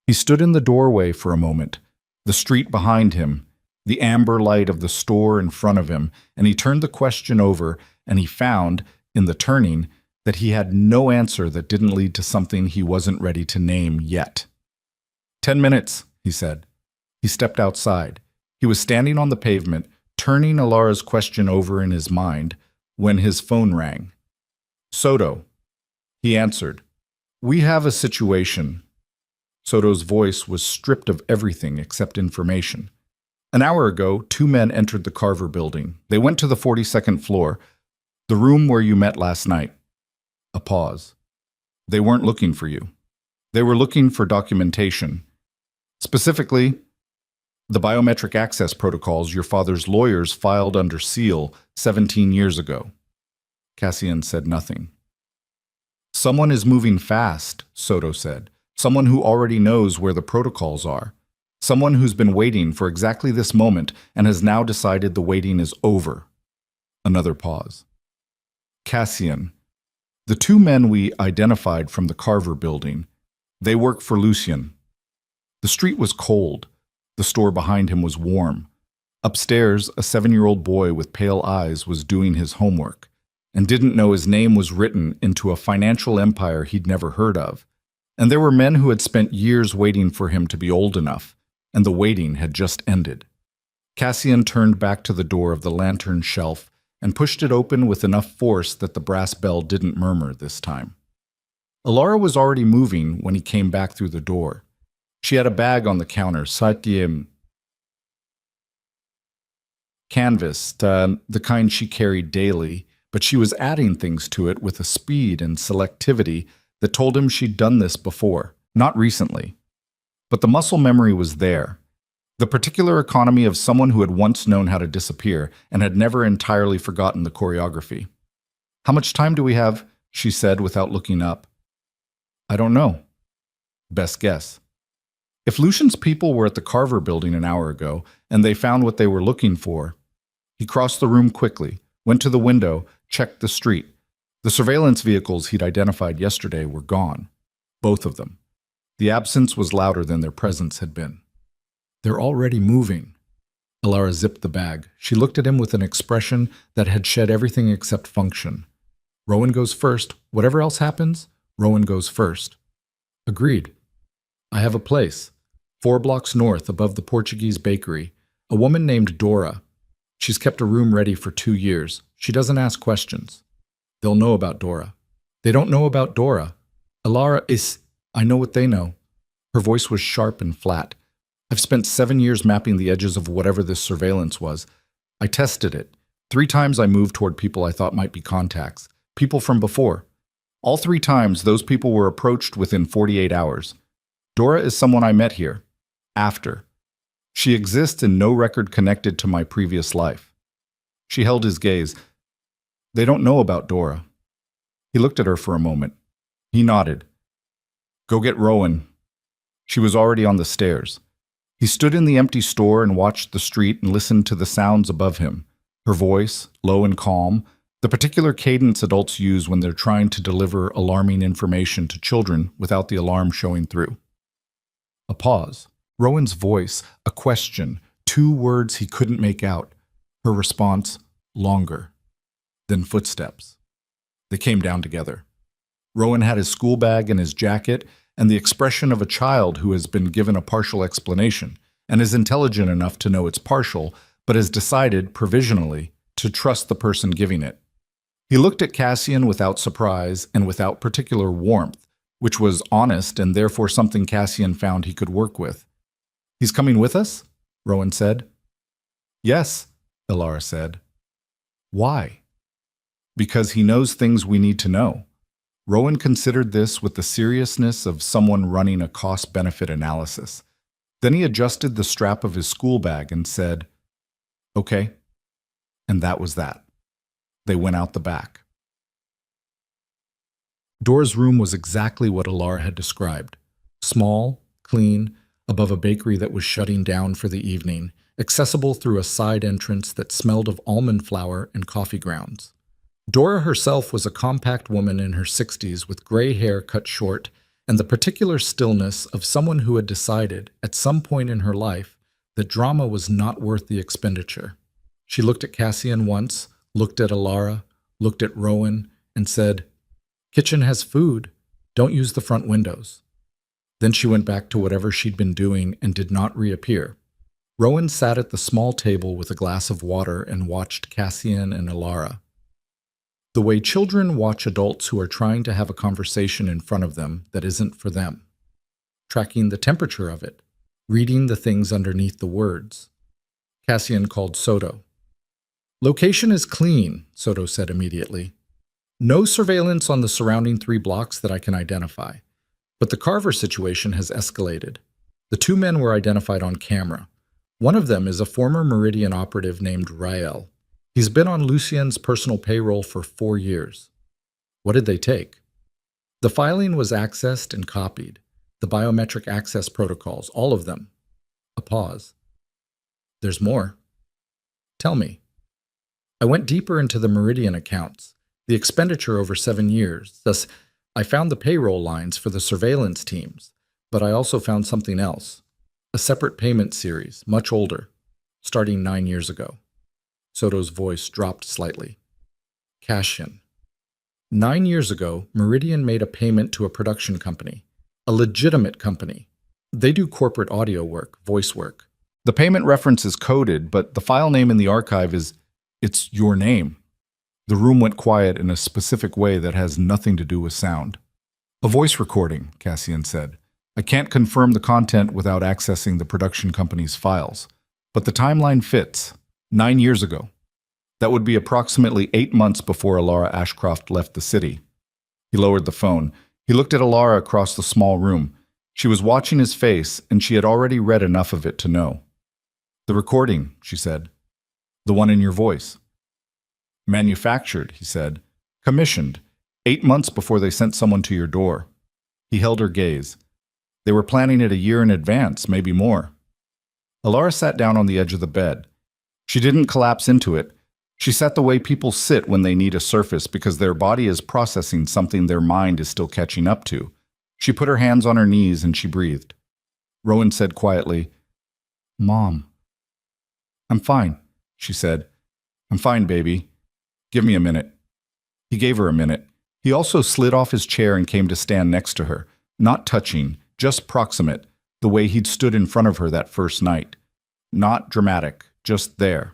[SPEAKER 1] He stood in the doorway for a moment, the street behind him, the amber light of the store in front of him, and he turned the question over, and he found, in the turning, that he had no answer that didn't lead to something he wasn't ready to name yet. 10 minutes, he said. He stepped outside. He was standing on the pavement, turning Alara's question over in his mind, when his phone rang. Soto. He answered. We have a situation. Soto's voice was stripped of everything except information. An hour ago, 2 men entered the Carver building. They went to the 42nd floor, the room where you met last night. A pause. They weren't looking for you. They were looking for documentation. Specifically, the biometric access protocols your father's lawyers filed under seal 17 years ago. Cassian said nothing. Someone is moving fast, Soto said. Someone who already knows where the protocols are. Someone who's been waiting for exactly this moment and has now decided the waiting is over. Another pause. Cassian. The 2 men we identified from the Carver building, they work for Lucien. The street was cold. The store behind him was warm. Upstairs, a 7-year-old boy with pale eyes was doing his homework and didn't know his name was written into a financial empire he'd never heard of. And there were men who had spent years waiting for him to be old enough, and the waiting had just ended. Cassian turned back to the door of the lantern shelf and pushed it open with enough force that the brass bell didn't murmur this time. Alara was already moving when he came back through the door. She had a bag on the counter, Satyam canvas, the kind she carried daily, but she was adding things to it with a speed and selectivity that told him she'd done this before, not recently. But the muscle memory was there, the particular economy of someone who had once known how to disappear and had never entirely forgotten the choreography. How much time do we have? She said without looking up. I don't know. Best guess. If Lucian's people were at the Carver building an hour ago and they found what they were looking for, he crossed the room quickly, went to the window, checked the street. The surveillance vehicles he'd identified yesterday were gone. Both of them. The absence was louder than their presence had been. They're already moving. Alara zipped the bag. She looked at him with an expression that had shed everything except function. Rowan goes first. Whatever else happens, Rowan goes first. Agreed. I have a place. 4 blocks north, above the Portuguese bakery. A woman named Dora. She's kept a room ready for 2 years. She doesn't ask questions. They'll know about Dora. They don't know about Dora. Alara is... I know what they know. Her voice was sharp and flat. I've spent 7 years mapping the edges of whatever this surveillance was. I tested it. 3 times I moved toward people I thought might be contacts. People from before. All 3 times, those people were approached within 48 hours. Dora is someone I met here. After. She exists in no record connected to my previous life. She held his gaze. They don't know about Dora. He looked at her for a moment. He nodded. Go get Rowan. She was already on the stairs. He stood in the empty store and watched the street and listened to the sounds above him. Her voice, low and calm, the particular cadence adults use when they're trying to deliver alarming information to children without the alarm showing through. A pause. Rowan's voice, a question, 2 words he couldn't make out. Her response, longer. Then footsteps. They came down together. Rowan had his school bag and his jacket, and the expression of a child who has been given a partial explanation and is intelligent enough to know it's partial, but has decided, provisionally, to trust the person giving it. He looked at Cassian without surprise and without particular warmth, which was honest and therefore something Cassian found he could work with. He's coming with us? Rowan said. Yes, Alara said. Why? Because he knows things we need to know. Rowan considered this with the seriousness of someone running a cost-benefit analysis. Then he adjusted the strap of his school bag and said, Okay. And that was that. They went out the back. Dora's room was exactly what Alara had described. Small, clean, above a bakery that was shutting down for the evening, accessible through a side entrance that smelled of almond flour and coffee grounds. Dora herself was a compact woman in her 60s with gray hair cut short and the particular stillness of someone who had decided, at some point in her life, that drama was not worth the expenditure. She looked at Cassian once, looked at Alara, looked at Rowan, and said, "Kitchen has food. Don't use the front windows." Then she went back to whatever she'd been doing and did not reappear. Rowan sat at the small table with a glass of water and watched Cassian and Alara. The way children watch adults who are trying to have a conversation in front of them that isn't for them. Tracking the temperature of it, reading the things underneath the words. Cassian called Soto. "Location is clean," Soto said immediately. "No surveillance on the surrounding 3 blocks that I can identify. But the Carver situation has escalated. The 2 men were identified on camera. One of them is a former Meridian operative named Rael. He's been on Lucien's personal payroll for 4 years. What did they take? The filing was accessed and copied. The biometric access protocols, all of them." A pause. "There's more. Tell me." "I went deeper into the Meridian accounts, the expenditure over 7 years. Thus, I found the payroll lines for the surveillance teams, but I also found something else. A separate payment series, much older, starting 9 years ago." Soto's voice dropped slightly. "Cash-in. 9 years ago, Meridian made a payment to a production company, a legitimate company. They do corporate audio work, voice work. The payment reference is coded, but the file name in the archive it's your name." The room went quiet in a specific way that has nothing to do with sound. "A voice recording," Cassian said. "I can't confirm the content without accessing the production company's files. But the timeline fits. 9 years ago. That would be approximately 8 months before Alara Ashcroft left the city." He lowered the phone. He looked at Alara across the small room. She was watching his face, and she had already read enough of it to know. "The recording," she said. "The one in your voice." "Manufactured," he said. "Commissioned. 8 months before they sent someone to your door." He held her gaze. "They were planning it a year in advance, maybe more." Alara sat down on the edge of the bed. She didn't collapse into it. She sat the way people sit when they need a surface because their body is processing something their mind is still catching up to. She put her hands on her knees and she breathed. Rowan said quietly, "Mom." "I'm fine," she said. "I'm fine, baby. Give me a minute." He gave her a minute. He also slid off his chair and came to stand next to her, not touching, just proximate, the way he'd stood in front of her that first night. Not dramatic, just there.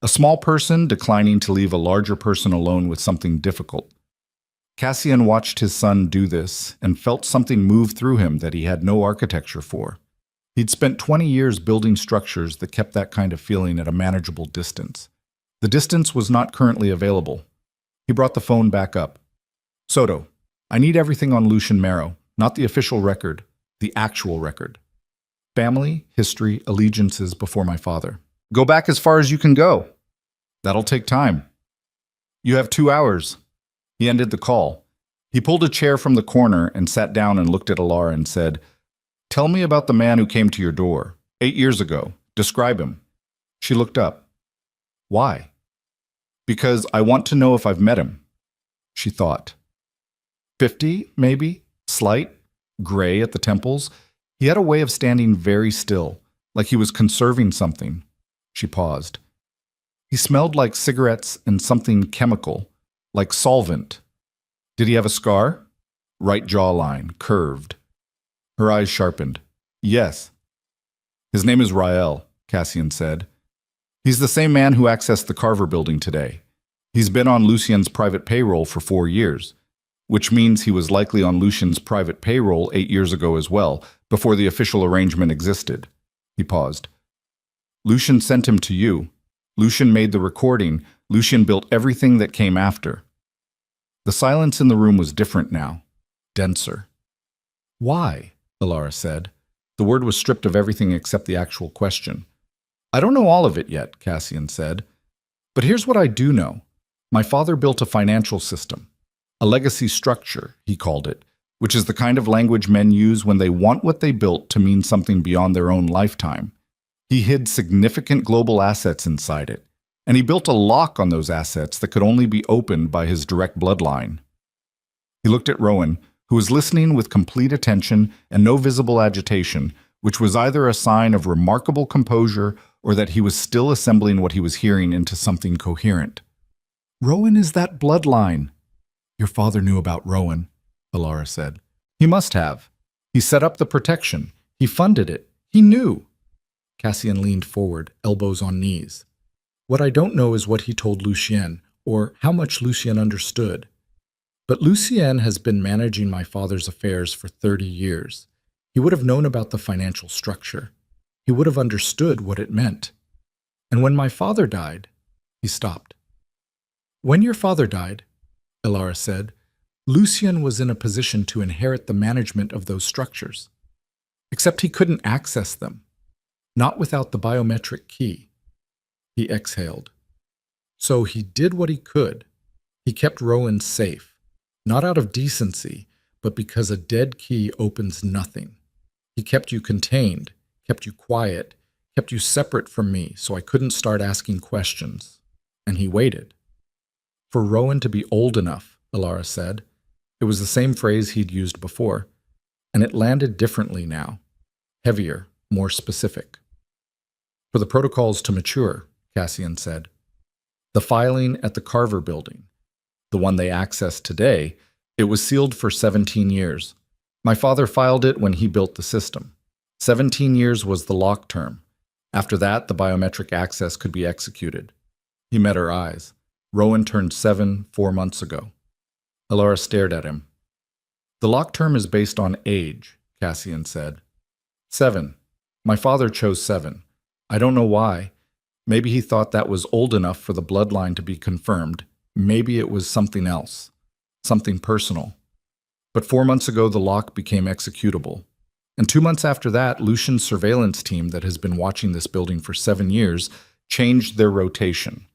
[SPEAKER 1] A small person declining to leave a larger person alone with something difficult. Cassian watched his son do this and felt something move through him that he had no architecture for. He'd spent 20 years building structures that kept that kind of feeling at a manageable distance. The distance was not currently available. He brought the phone back up. "Soto, I need everything on Lucian Marrow, not the official record, the actual record. Family, history, allegiances before my father. Go back as far as you can go. That'll take time. You have 2 hours." He ended the call. He pulled a chair from the corner and sat down and looked at Alara and said, "Tell me about the man who came to your door 8 years ago. Describe him." She looked up. "Why?" "Because I want to know if I've met him." She thought. 50, maybe, slight, gray at the temples. He had a way of standing very still, like he was conserving something. She paused. He smelled like cigarettes and something chemical, like solvent. Did he have a scar? Right jawline, curved. Her eyes sharpened. "Yes." "His name is Rael," Cassian said. "He's the same man who accessed the Carver building today. He's been on Lucien's private payroll for 4 years, which means he was likely on Lucien's private payroll 8 years ago as well, before the official arrangement existed." He paused. "Lucian sent him to you. Lucian made the recording. Lucian built everything that came after." The silence in the room was different now, denser. "Why?" Alara said. The word was stripped of everything except the actual question. "I don't know all of it yet," Cassian said. "But here's what I do know. My father built a financial system. A legacy structure, he called it, which is the kind of language men use when they want what they built to mean something beyond their own lifetime. He hid significant global assets inside it, and he built a lock on those assets that could only be opened by his direct bloodline. He looked at Rowan, who was listening with complete attention and no visible agitation, which was either a sign of remarkable composure or that he was still assembling what he was hearing into something coherent. "Rowan is that bloodline." "Your father knew about Rowan," Alara said. "He must have. He set up the protection. He funded it. He knew." Cassian leaned forward, elbows on knees. "What I don't know is what he told Lucien, or how much Lucien understood. But Lucien has been managing my father's affairs for 30 years. He would have known about the financial structure. He would have understood what it meant. And when my father died," he stopped. "When your father died," Alara said, "Lucien was in a position to inherit the management of those structures. Except he couldn't access them. Not without the biometric key." He exhaled. "So he did what he could. He kept Rowan safe. Not out of decency, but because a dead key opens nothing. He kept you contained, kept you quiet, kept you separate from me so I couldn't start asking questions. And he waited. For Rowan to be old enough," Alara said. It was the same phrase he'd used before, and it landed differently now. Heavier, more specific. "For the protocols to mature," Cassian said. "The filing at the Carver building, the one they access today, it was sealed for 17 years. My father filed it when he built the system. 17 years was the lock term. After that, the biometric access could be executed." He met her eyes. "Rowan turned 7 4 months ago." Alara stared at him. "The lock term is based on age," Cassian said. 7. My father chose 7. I don't know why. Maybe he thought that was old enough for the bloodline to be confirmed. Maybe it was something else. Something personal. But 4 months ago, the lock became executable. And 2 months after that, Lucian's surveillance team that has been watching this building for 7 years changed their rotation.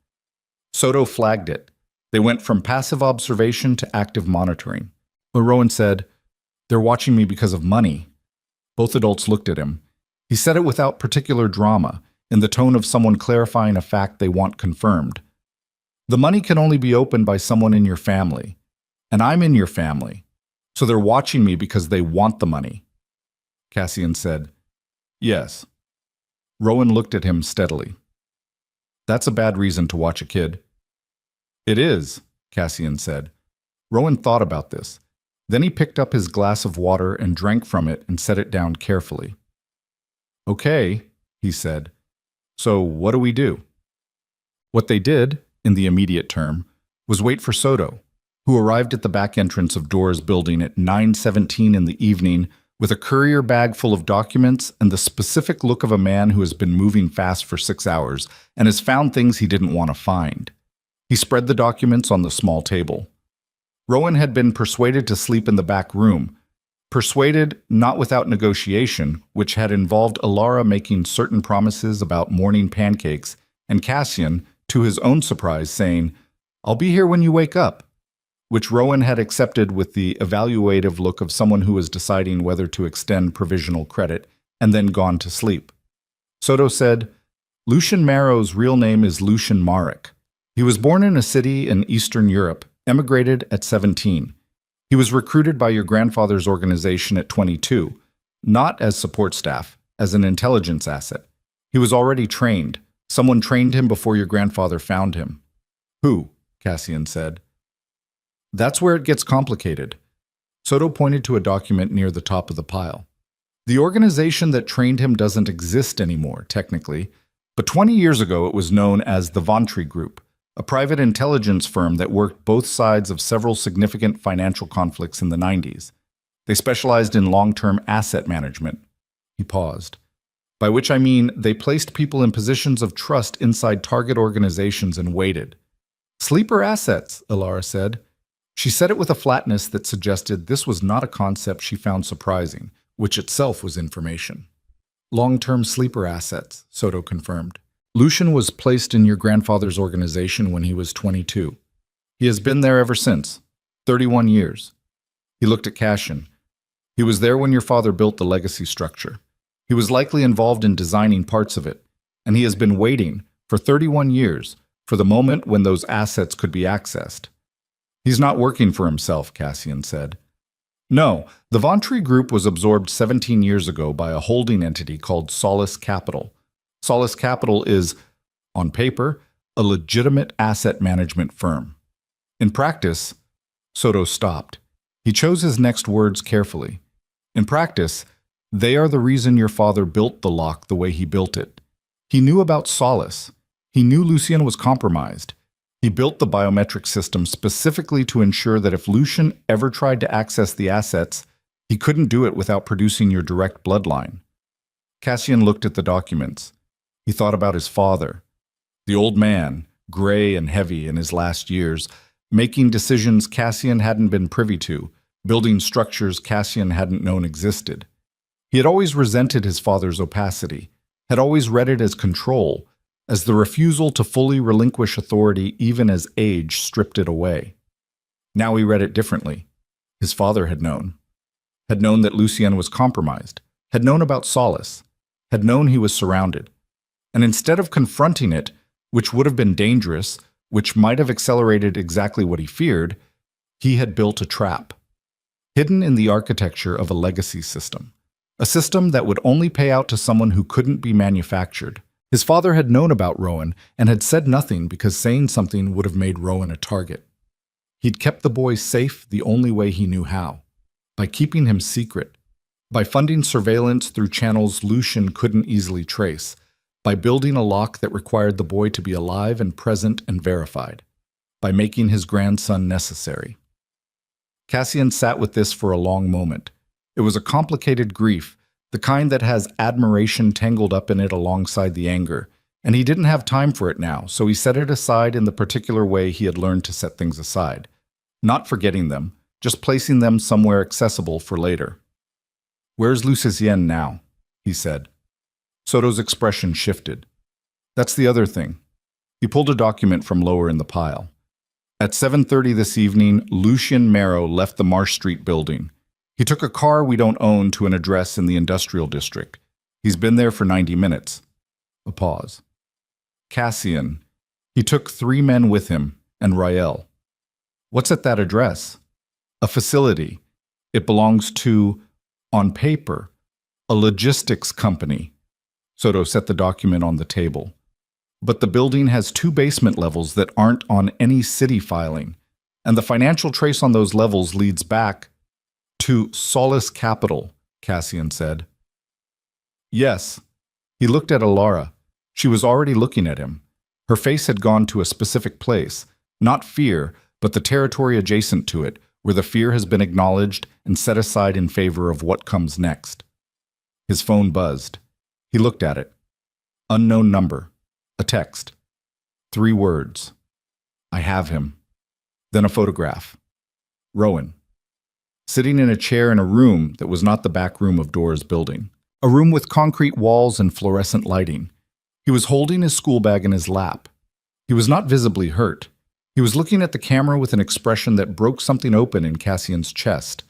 [SPEAKER 1] Soto flagged it. They went from passive observation to active monitoring. But Rowan said, "They're watching me because of money." Both adults looked at him. He said it without particular drama, in the tone of someone clarifying a fact they want confirmed. "The money can only be opened by someone in your family. And I'm in your family. So they're watching me because they want the money." Cassian said, "Yes." Rowan looked at him steadily. "That's a bad reason to watch a kid." "It is," Cassian said. Rowan thought about this. Then he picked up his glass of water and drank from it and set it down carefully. "Okay," he said. "So what do we do?" What they did, in the immediate term, was wait for Soto, who arrived at the back entrance of Dora's building at 9:17 in the evening with a courier bag full of documents and the specific look of a man who has been moving fast for 6 hours and has found things he didn't want to find. He spread the documents on the small table. Rowan had been persuaded to sleep in the back room, persuaded not without negotiation, which had involved Alara making certain promises about morning pancakes, and Cassian, to his own surprise, saying, "I'll be here when you wake up," which Rowan had accepted with the evaluative look of someone who was deciding whether to extend provisional credit, and then gone to sleep. Soto said, "Lucian Marrow's real name is Lucian Marek. He was born in a city in Eastern Europe, emigrated at 17. He was recruited by your grandfather's organization at 22, not as support staff, as an intelligence asset. He was already trained. Someone trained him before your grandfather found him." "Who?" Cassian said. "That's where it gets complicated." Soto pointed to a document near the top of the pile. "The organization that trained him doesn't exist anymore, technically, but 20 years ago it was known as the Ventry Group, a private intelligence firm that worked both sides of several significant financial conflicts in the 90s. They specialized in long-term asset management." He paused. "By which I mean they placed people in positions of trust inside target organizations and waited." "Sleeper assets," Alara said. She said it with a flatness that suggested this was not a concept she found surprising, which itself was information. "Long-term sleeper assets," Soto confirmed. "Lucian was placed in your grandfather's organization when he was 22. He has been there ever since, 31 years. He looked at Cassian. "He was there when your father built the legacy structure. He was likely involved in designing parts of it, and he has been waiting for 31 years for the moment when those assets could be accessed. He's not working for himself, Cassian said. No, the Vauntry Group was absorbed 17 years ago by a holding entity called Solace Capital. Solace Capital is, on paper, a legitimate asset management firm. In practice, Soto stopped. He chose his next words carefully. In practice, they are the reason your father built the lock the way he built it. He knew about Solace. He knew Lucien was compromised. He built the biometric system specifically to ensure that if Lucien ever tried to access the assets, he couldn't do it without producing your direct bloodline. Cassian looked at the documents. He thought about his father. The old man, gray and heavy in his last years, making decisions Cassian hadn't been privy to, building structures Cassian hadn't known existed. He had always resented his father's opacity, had always read it as control, as the refusal to fully relinquish authority even as age stripped it away. Now he read it differently. His father had known that Lucien was compromised, had known about Solace, had known he was surrounded. And instead of confronting it, which would have been dangerous, which might have accelerated exactly what he feared, he had built a trap, hidden in the architecture of a legacy system, a system that would only pay out to someone who couldn't be manufactured. His father had known about Rowan and had said nothing because saying something would have made Rowan a target. He'd kept the boy safe the only way he knew how, by keeping him secret, by funding surveillance through channels Lucien couldn't easily trace, by building a lock that required the boy to be alive and present and verified, by making his grandson necessary. Cassian sat with this for a long moment. It was a complicated grief, the kind that has admiration tangled up in it alongside the anger, and he didn't have time for it now, so he set it aside in the particular way he had learned to set things aside. Not forgetting them, just placing them somewhere accessible for later. "Where's Lucien now?" he said. Soto's expression shifted. "That's the other thing." He pulled a document from lower in the pile. At 7:30 this evening, Lucien Marrow left the Marsh Street building. He took a car we don't own to an address in the industrial district. He's been there for 90 minutes. A pause. Cassian. He took 3 men with him, and Rael. What's at that address? A facility. It belongs to, on paper, a logistics company. Soto set the document on the table. But the building has 2 basement levels that aren't on any city filing, and the financial trace on those levels leads back to Solace Capital, Cassian said. Yes. He looked at Alara. She was already looking at him. Her face had gone to a specific place, not fear, but the territory adjacent to it, where the fear has been acknowledged and set aside in favor of what comes next. His phone buzzed. He looked at it. Unknown number. A text. 3 words. I have him. Then a photograph. Rowan. Sitting in a chair in a room that was not the back room of Dora's building. A room with concrete walls and fluorescent lighting. He was holding his school bag in his lap. He was not visibly hurt. He was looking at the camera with an expression that broke something open in Cassian's chest.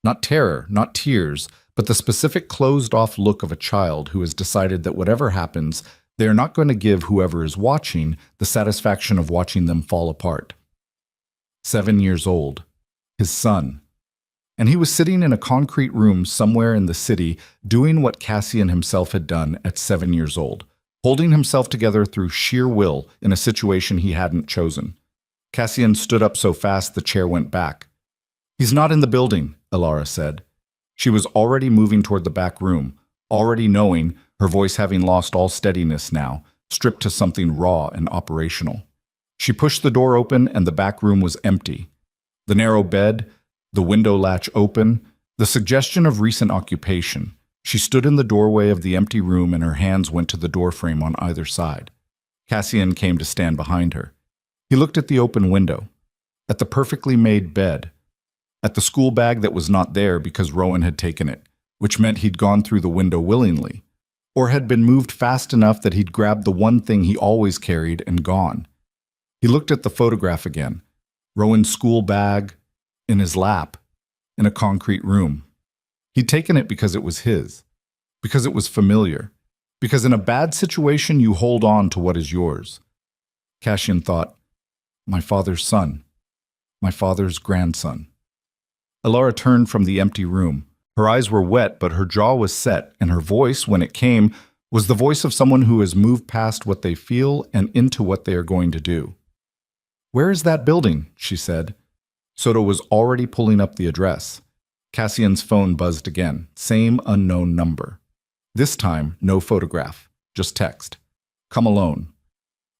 [SPEAKER 1] Not terror, not tears, but the specific closed-off look of a child who has decided that whatever happens, they are not going to give whoever is watching the satisfaction of watching them fall apart. 7 years old. His son. And he was sitting in a concrete room somewhere in the city doing what Cassian himself had done at 7 years old, holding himself together through sheer will in a situation he hadn't chosen. Cassian stood up so fast the chair went back. He's not in the building, Alara said. She was already moving toward the back room, already knowing, her voice having lost all steadiness now, stripped to something raw and operational. She pushed the door open and the back room was empty. The narrow bed, the window latch open, the suggestion of recent occupation. She stood in the doorway of the empty room and her hands went to the doorframe on either side. Cassian came to stand behind her. He looked at the open window, at the perfectly made bed, at the school bag that was not there because Rowan had taken it, which meant he'd gone through the window willingly, or had been moved fast enough that he'd grabbed the one thing he always carried and gone. He looked at the photograph again, Rowan's school bag, in his lap, in a concrete room. He'd taken it because it was his, because it was familiar, Because in a bad situation, you hold on to what is yours. Cassian thought, my father's son, my father's grandson. Elara turned from the empty room. Her eyes were wet, but her jaw was set, and her voice, when it came, was the voice of someone who has moved past what they feel and into what they are going to do. Where is that building? She said. Soto was already pulling up the address. Cassian's phone buzzed again. Same unknown number. This time, no photograph, just text. Come alone.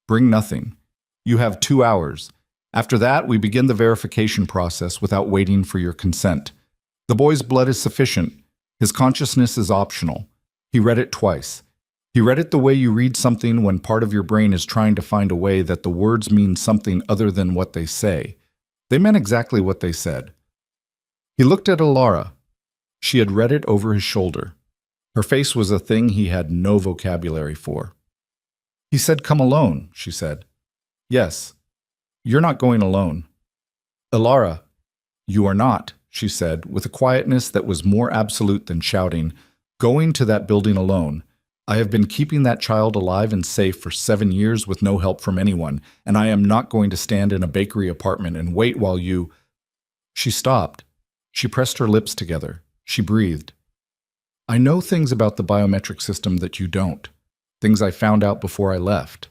[SPEAKER 1] Bring nothing. You have 2 hours. After that, we begin the verification process without waiting for your consent. The boy's blood is sufficient. His consciousness is optional. He read it twice. He read it the way you read something when part of your brain is trying to find a way that the words mean something other than what they say. They meant exactly what they said. He looked at Elara. She had read it over his shoulder. Her face was a thing he had no vocabulary for. He said, come alone, she said. Yes. You're not going alone. Elara, you are not, she said, with a quietness that was more absolute than shouting, going to that building alone. I have been keeping that child alive and safe for 7 years with no help from anyone, and I am not going to stand in a bakery apartment and wait while you... She stopped. She pressed her lips together. She breathed. I know things about the biometric system that you don't. Things I found out before I left.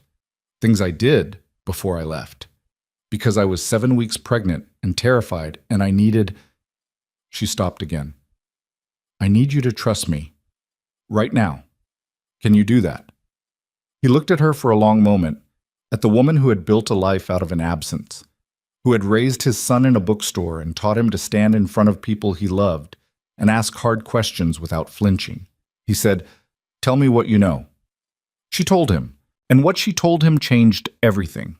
[SPEAKER 1] Things I did before I left. Because I was 7 weeks pregnant and terrified, and I needed... She stopped again. I need you to trust me. Right now. Can you do that? He looked at her for a long moment, at the woman who had built a life out of an absence, who had raised his son in a bookstore and taught him to stand in front of people he loved and ask hard questions without flinching. He said, tell me what you know. She told him, and what she told him changed everything.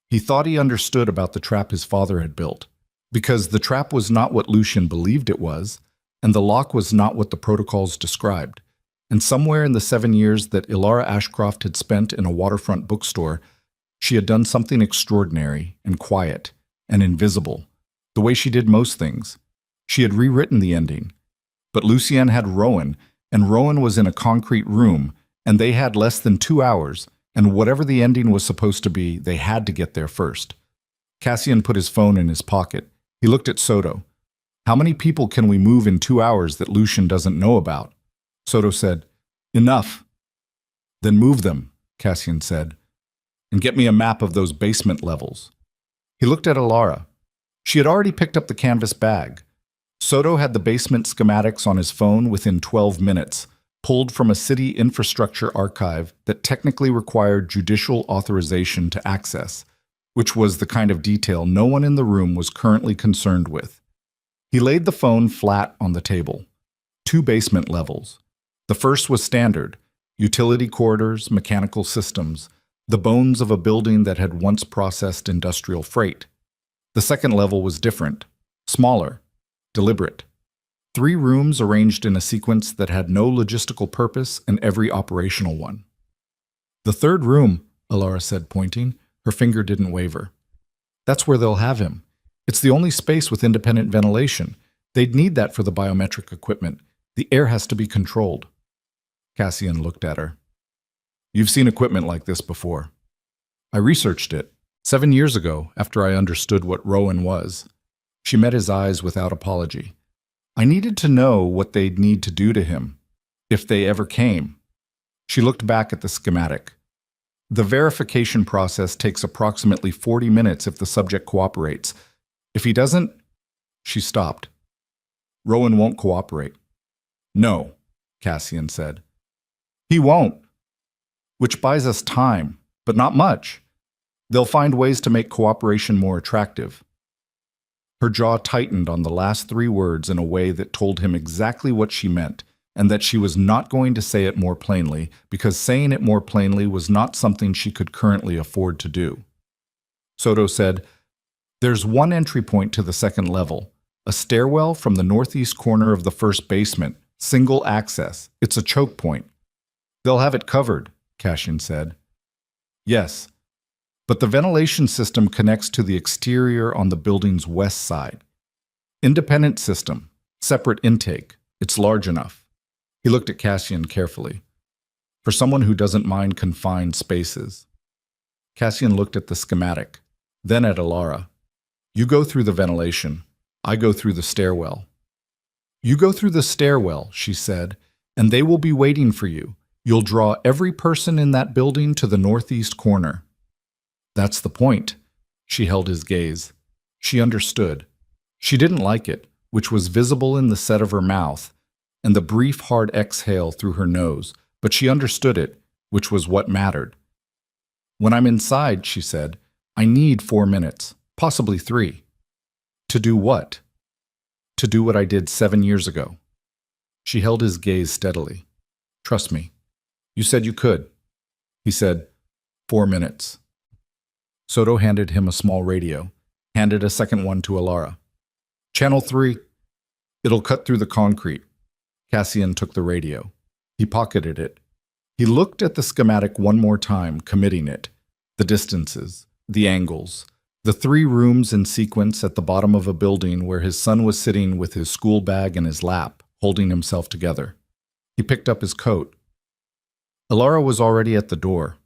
[SPEAKER 1] He thought he understood about the trap his father had built, because the trap was not what Lucian believed it was, and the lock was not what the protocols described. And somewhere in the 7 years that Elara Ashcroft had spent in a waterfront bookstore, she had done something extraordinary and quiet and invisible, the way she did most things. She had rewritten the ending. But Lucien had Rowan, and Rowan was in a concrete room, and they had less than 2 hours, and whatever the ending was supposed to be, they had to get there first. Cassian put his phone in his pocket. He looked at Soto. How many people can we move in 2 hours that Lucian doesn't know about? Soto said, enough. Then move them, Cassian said, and get me a map of those basement levels. He looked at Elara. She had already picked up the canvas bag. Soto had the basement schematics on his phone within 12 minutes, pulled from a city infrastructure archive that technically required judicial authorization to access, which was the kind of detail no one in the room was currently concerned with. He laid the phone flat on the table. 2 basement levels. The first was standard, utility corridors, mechanical systems, the bones of a building that had once processed industrial freight. The second level was different, smaller, deliberate. 3 rooms arranged in a sequence that had no logistical purpose and every operational one. The third room, Elara said, pointing. Her finger didn't waver. That's where they'll have him. It's the only space with independent ventilation. They'd need that for the biometric equipment. The air has to be controlled. Cassian looked at her. You've seen equipment like this before. I researched it 7 years ago after I understood what Rowan was. She met his eyes without apology. I needed to know what they'd need to do to him, if they ever came. She looked back at the schematic. The verification process takes approximately 40 minutes if the subject cooperates. If he doesn't, she stopped. Rowan won't cooperate. No, Cassian said. He won't. Which buys us time, but not much. They'll find ways to make cooperation more attractive. Her jaw tightened on the last 3 words in a way that told him exactly what she meant, and that she was not going to say it more plainly, because saying it more plainly was not something she could currently afford to do. Soto said, There's one entry point to the second level, a stairwell from the northeast corner of the first basement, single access. It's a choke point. They'll have it covered, Cassian said. Yes, but the ventilation system connects to the exterior on the building's west side. Independent system, separate intake. It's large enough. He looked at Cassian carefully. for someone who doesn't mind confined spaces. Cassian looked at the schematic, then at Alara. You go through the ventilation. I go through the stairwell. You go through the stairwell, she said, and they will be waiting for you. You'll draw every person in that building to the northeast corner. That's the point. She held his gaze. She understood. She didn't like it, which was visible in the set of her mouth, and the brief, hard exhale through her nose, but she understood it, which was what mattered. When I'm inside, she said, I need 4 minutes, possibly 3. To do what? To do what I did 7 years ago. She held his gaze steadily. Trust me. You said you could. He said, 4 minutes. Soto handed him a small radio, handed a second one to Alara. Channel 3. It'll cut through the concrete. Cassian took the radio. He pocketed it. He looked at the schematic one more time, committing it. The distances, the angles, the 3 rooms in sequence at the bottom of a building where his son was sitting with his school bag in his lap, holding himself together. He picked up his coat. Alara was already at the door.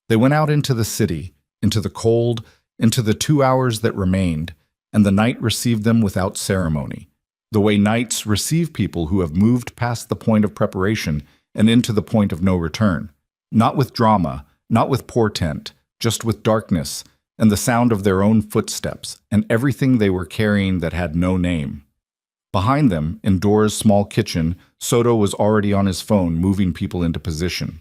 [SPEAKER 1] They went out into the city, into the cold, into the 2 hours that remained, and the night received them without ceremony, the way nights receive people who have moved past the point of preparation and into the point of no return, not with drama, not with portent, just with darkness and the sound of their own footsteps and everything they were carrying that had no name. Behind them, in Dora's small kitchen, Soto was already on his phone moving people into position.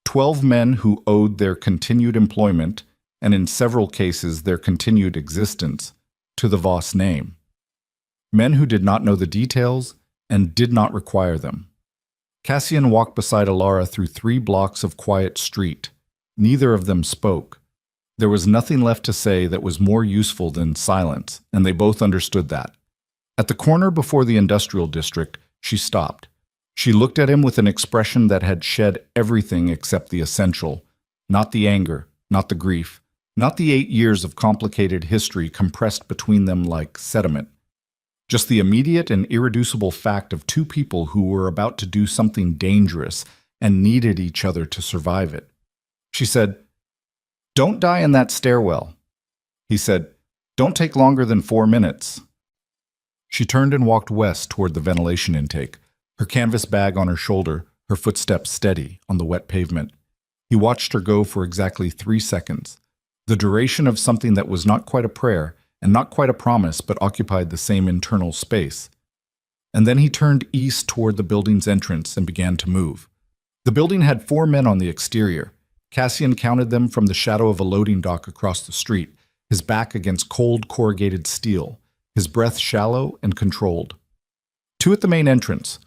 [SPEAKER 1] 12 men who owed their continued employment, and in several cases their continued existence, to the Voss name. Men who did not know the details and did not require them. Cassian walked beside Alara through 3 blocks of quiet street. Neither of them spoke. There was nothing left to say that was more useful than silence, and they both understood that. At the corner before the industrial district, she stopped. She looked at him with an expression that had shed everything except the essential, not the anger, not the grief, not the 8 years of complicated history compressed between them like sediment. Just the immediate and irreducible fact of 2 people who were about to do something dangerous and needed each other to survive it. She said, Don't die in that stairwell. He said, Don't take longer than 4 minutes. She turned and walked west toward the ventilation intake, her canvas bag on her shoulder, her footsteps steady on the wet pavement. He watched her go for exactly 3 seconds, the duration of something that was not quite a prayer and not quite a promise but occupied the same internal space. And then he turned east toward the building's entrance and began to move. The building had 4 men on the exterior. Cassian counted them from the shadow of a loading dock across the street, his back against cold corrugated steel, his breath shallow and controlled. 2 at the main entrance,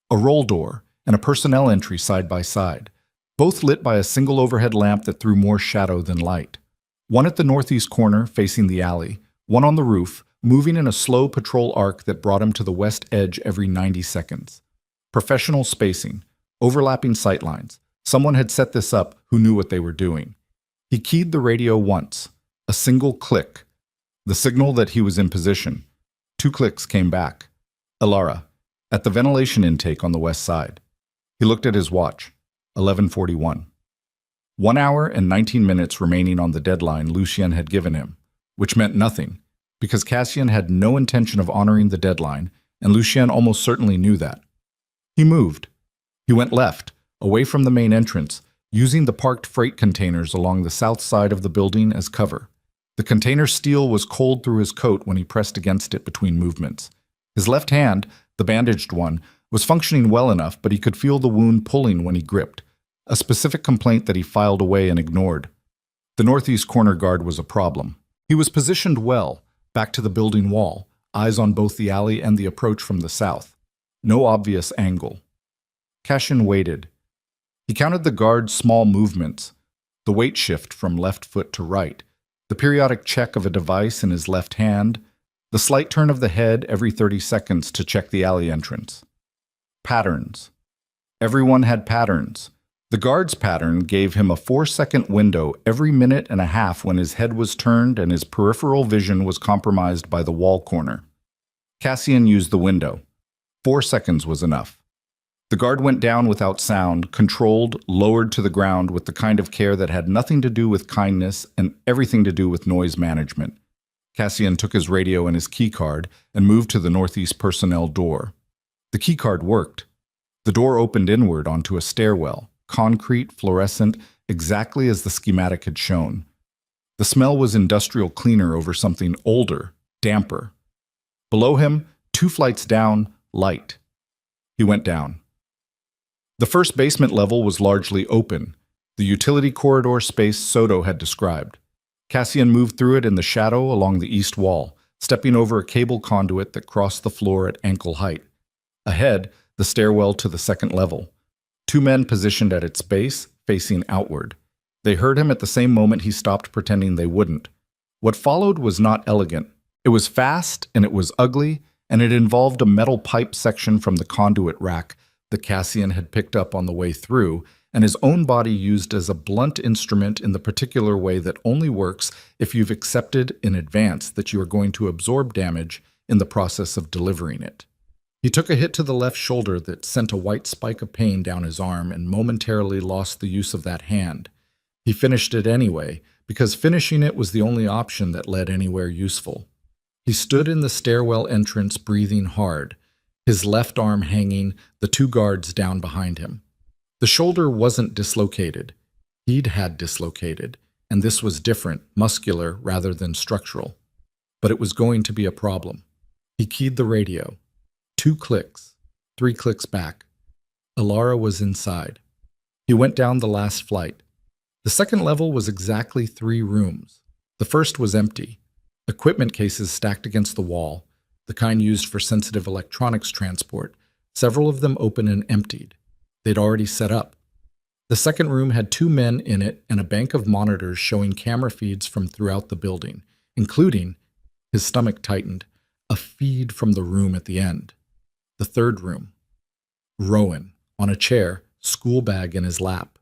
[SPEAKER 1] a roll door, and a personnel entry side by side, both lit by a single overhead lamp that threw more shadow than light. 1 at the northeast corner, facing the alley, 1 on the roof, moving in a slow patrol arc that brought him to the west edge every 90 seconds. Professional spacing, overlapping sightlines. Someone had set this up who knew what they were doing. He keyed the radio once, a single click, the signal that he was in position. 2 clicks came back. Alara, at the ventilation intake on the west side. He looked at his watch, 11:41. 1 hour and 19 minutes remaining on the deadline Lucien had given him, which meant nothing, because Cassian had no intention of honoring the deadline, and Lucien almost certainly knew that. He moved. He went left, away from the main entrance, using the parked freight containers along the south side of the building as cover. The container steel was cold through his coat when he pressed against it between movements. His left hand, the bandaged one, was functioning well enough, but he could feel the wound pulling when he gripped, a specific complaint that he filed away and ignored. The northeast corner guard was a problem. He was positioned well, back to the building wall, eyes on both the alley and the approach from the south. No obvious angle. Cassian waited. He counted the guard's small movements, the weight shift from left foot to right, the periodic check of a device in his left hand, the slight turn of the head every 30 seconds to check the alley entrance. Patterns. Everyone had patterns. The guard's pattern gave him a 4-second window every minute and a half when his head was turned and his peripheral vision was compromised by the wall corner. Cassian used the window. 4 seconds was enough. The guard went down without sound, controlled, lowered to the ground with the kind of care that had nothing to do with kindness and everything to do with noise management. Cassian took his radio and his keycard and moved to the northeast personnel door. The keycard worked. The door opened inward onto a stairwell, concrete, fluorescent, exactly as the schematic had shown. The smell was industrial cleaner over something older, damper. Below him, 2 flights down, light. He went down. The first basement level was largely open, the utility corridor space Soto had described. Cassian moved through it in the shadow along the east wall, stepping over a cable conduit that crossed the floor at ankle height. Ahead, the stairwell to the second level. 2 men positioned at its base, facing outward. They heard him at the same moment he stopped pretending they wouldn't. What followed was not elegant. It was fast, and it was ugly, and it involved a metal pipe section from the conduit rack that Cassian had picked up on the way through, and his own body used as a blunt instrument in the particular way that only works if you've accepted in advance that you are going to absorb damage in the process of delivering it. He took a hit to the left shoulder that sent a white spike of pain down his arm and momentarily lost the use of that hand. He finished it anyway, because finishing it was the only option that led anywhere useful. He stood in the stairwell entrance breathing hard, his left arm hanging, the 2 guards down behind him. The shoulder wasn't dislocated. He'd had dislocated, and this was different, muscular rather than structural. But it was going to be a problem. He keyed the radio. 2 clicks, 3 clicks back. Alara was inside. He went down the last flight. The second level was exactly 3 rooms. The first was empty. Equipment cases stacked against the wall, the kind used for sensitive electronics transport, several of them open and emptied. They'd already set up. The second room had 2 men in it and a bank of monitors showing camera feeds from throughout the building, including, his stomach tightened, a feed from the room at the end. The third room. Rowan, on a chair, school bag in his lap.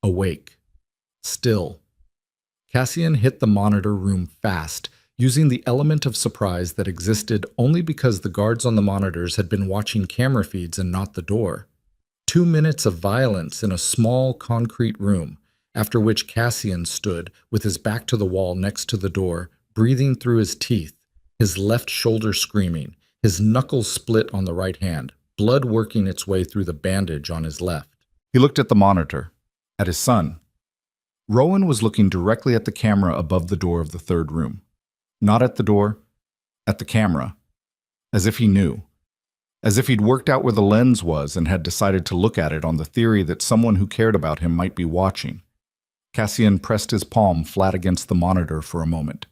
[SPEAKER 1] Awake. Still. Cassian hit the monitor room fast, using the element of surprise that existed only because the guards on the monitors had been watching camera feeds and not the door. 2 minutes of violence in a small concrete room, after which Cassian stood with his back to the wall next to the door, breathing through his teeth, his left shoulder screaming, his knuckles split on the right hand, blood working its way through the bandage on his left. He looked at the monitor, at his son. Rowan was looking directly at the camera above the door of the third room. Not at the door, at the camera, as if he knew. As if he'd worked out where the lens was and had decided to look at it on the theory that someone who cared about him might be watching. Cassian pressed his palm flat against the monitor for a moment.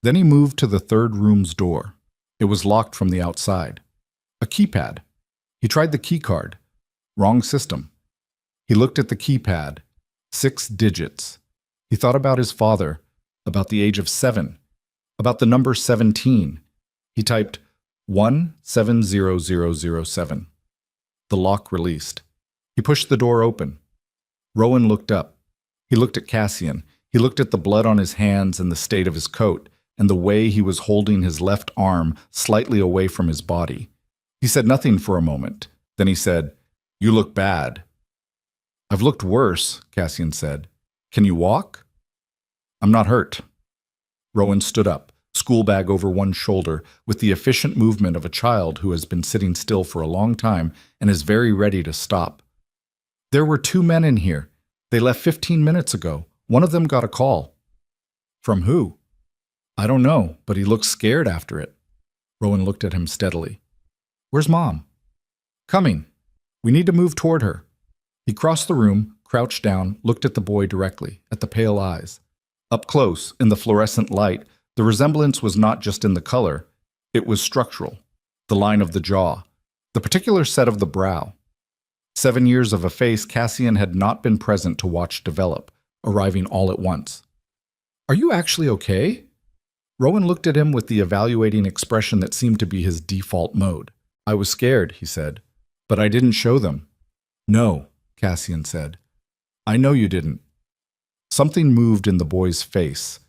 [SPEAKER 1] Then he moved to the third room's door. It was locked from the outside. A keypad. He tried the keycard. Wrong system. He looked at the keypad. 6 digits. He thought about his father, about the age of 7, about the number 17. He typed 170007. The lock released. He pushed the door open. Rowan looked up. He looked at Cassian. He looked at the blood on his hands and the state of his coat, and the way he was holding his left arm slightly away from his body. He said nothing for a moment. Then he said, "You look bad." "I've looked worse," Cassian said. "Can you walk?" "I'm not hurt." Rowan stood up, school bag over one shoulder, with the efficient movement of a child who has been sitting still for a long time and is very ready to stop. "There were 2 men in here. They left 15 minutes ago. One of them got a call." "From who?" "I don't know, but he looked scared after it." Rowan looked at him steadily. "Where's Mom?" "Coming. We need to move toward her." He crossed the room, crouched down, looked at the boy directly, at the pale eyes. Up close, in the fluorescent light, the resemblance was not just in the color. It was structural. The line of the jaw. The particular set of the brow. 7 years of a face Cassian had not been present to watch develop, arriving all at once. "Are you actually okay?" Rowan looked at him with the evaluating expression that seemed to be his default mode. "I was scared," he said, "but I didn't show them." "No," Cassian said. "I know you didn't." Something moved in the boy's face.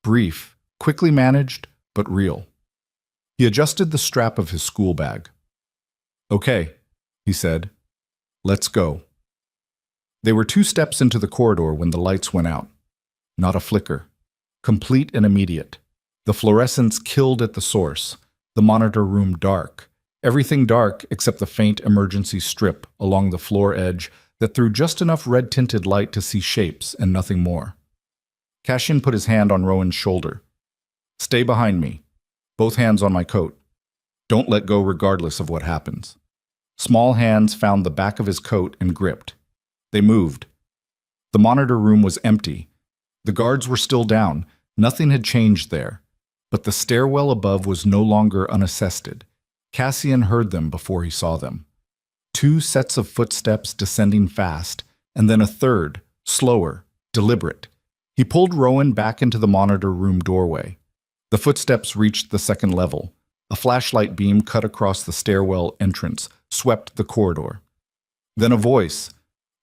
[SPEAKER 1] Brief, quickly managed, but real. He adjusted the strap of his school bag. "Okay," he said. Let's go. They were 2 steps into the corridor when the lights went out. Not a flicker. Complete and immediate. The fluorescence killed at the source. The monitor room dark. Everything dark except the faint emergency strip along the floor edge that threw just enough red-tinted light to see shapes and nothing more. Cassian put his hand on Rowan's shoulder. Stay behind me. Both hands on my coat. Don't let go regardless of what happens. Small hands found the back of his coat and gripped. They moved. The monitor room was empty. The guards were still down. Nothing had changed there. But the stairwell above was no longer unassisted. Cassian heard them before he saw them. 2 sets of footsteps descending fast, and then a third, slower, deliberate. He pulled Rowan back into the monitor room doorway. The footsteps reached the 2nd level. A flashlight beam cut across the stairwell entrance, swept the corridor. Then a voice.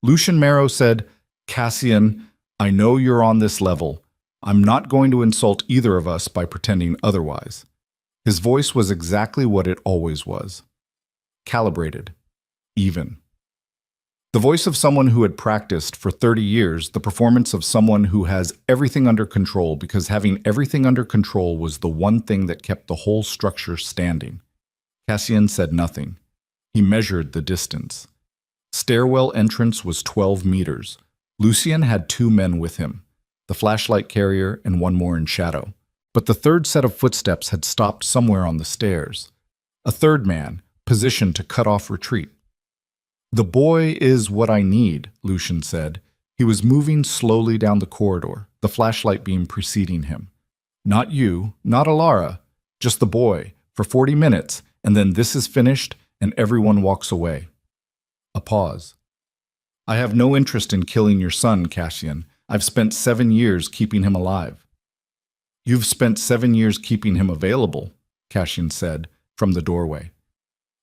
[SPEAKER 1] Lucian Marrow said, Cassian, I know you're on this level. I'm not going to insult either of us by pretending otherwise. His voice was exactly what it always was. Calibrated. Even. The voice of someone who had practiced for 30 years, the performance of someone who has everything under control because having everything under control was the one thing that kept the whole structure standing. Cassian said nothing. He measured the distance. Stairwell entrance was 12 meters. Lucian had 2 men with him, the flashlight carrier and 1 more in shadow. But the 3rd set of footsteps had stopped somewhere on the stairs. A 3rd man, positioned to cut off retreat. The boy is what I need, Lucian said. He was moving slowly down the corridor, the flashlight beam preceding him. Not you, not Alara, just the boy, for 40 minutes, and then this is finished and everyone walks away. A pause. I have no interest in killing your son, Cassian. I've spent 7 years keeping him alive. You've spent 7 years keeping him available, Cassian said, from the doorway.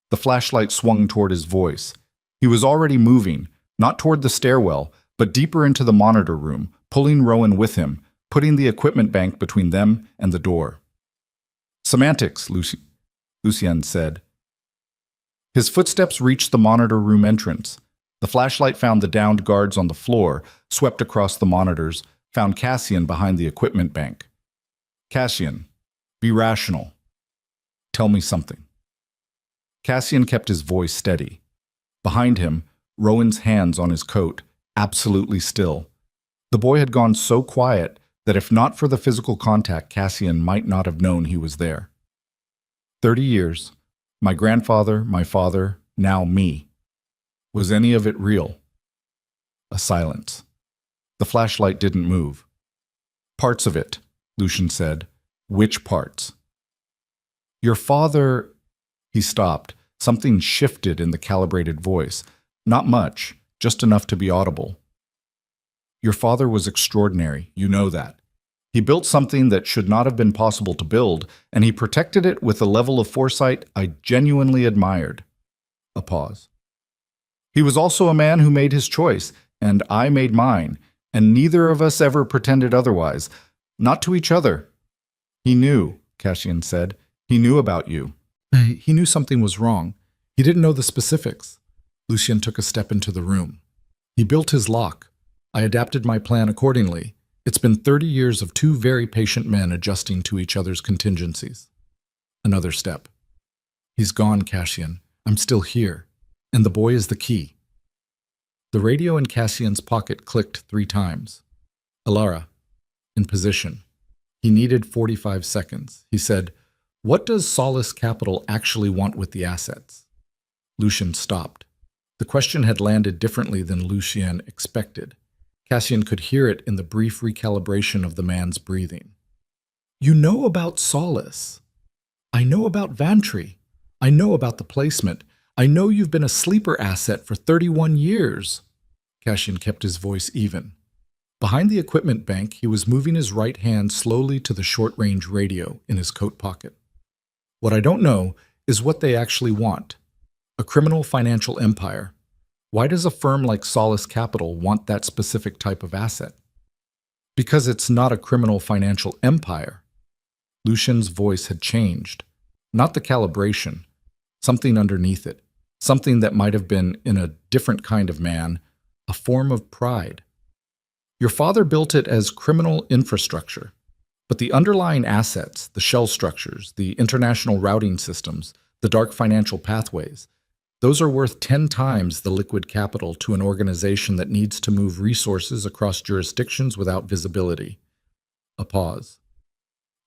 [SPEAKER 1] The flashlight swung toward his voice. He was already moving, not toward the stairwell, but deeper into the monitor room, pulling Rowan with him, putting the equipment bank between them and the door. Semantics, Lucian said. His footsteps reached the monitor room entrance. The flashlight found the downed guards on the floor, swept across the monitors, found Cassian behind the equipment bank. Cassian, be rational. Tell me something. Cassian kept his voice steady. Behind him, Rowan's hands on his coat, absolutely still. The boy had gone so quiet that if not for the physical contact, Cassian might not have known he was there. 30 years. My grandfather, my father, now me. Was any of it real? A silence. The flashlight didn't move. Parts of it, Lucian said. Which parts? Your father... He stopped. Something shifted in the calibrated voice. Not much, just enough to be audible. Your father was extraordinary, you know that. He built something that should not have been possible to build, and he protected it with a level of foresight I genuinely admired. A pause. He was also a man who made his choice, and I made mine, and neither of us ever pretended otherwise. Not to each other. He knew, Cassian said. He knew about you. He knew something was wrong. He didn't know the specifics. Lucian took a step into the room. He built his lock. I adapted my plan accordingly. It's been 30 years of 2 very patient men adjusting to each other's contingencies. Another step. He's gone, Cassian. I'm still here. And the boy is the key. The radio in Cassian's pocket clicked 3 times. Alara, in position. He needed 45 seconds. He said, What does Solace Capital actually want with the assets? Lucian stopped. The question had landed differently than Lucian expected. Cassian could hear it in the brief recalibration of the man's breathing. You know about Solace. I know about Vantry. I know about the placement. I know you've been a sleeper asset for 31 years. Cassian kept his voice even. Behind the equipment bank, he was moving his right hand slowly to the short-range radio in his coat pocket. What I don't know is what they actually want. A criminal financial empire. Why does a firm like Solace Capital want that specific type of asset? Because it's not a criminal financial empire. Lucian's voice had changed. Not the calibration. Something underneath it. something that might have been in a different kind of man, a form of pride. Your father built it as criminal infrastructure, but the underlying assets, the shell structures, the international routing systems, the dark financial pathways, those are worth 10 times the liquid capital to an organization that needs to move resources across jurisdictions without visibility. A pause.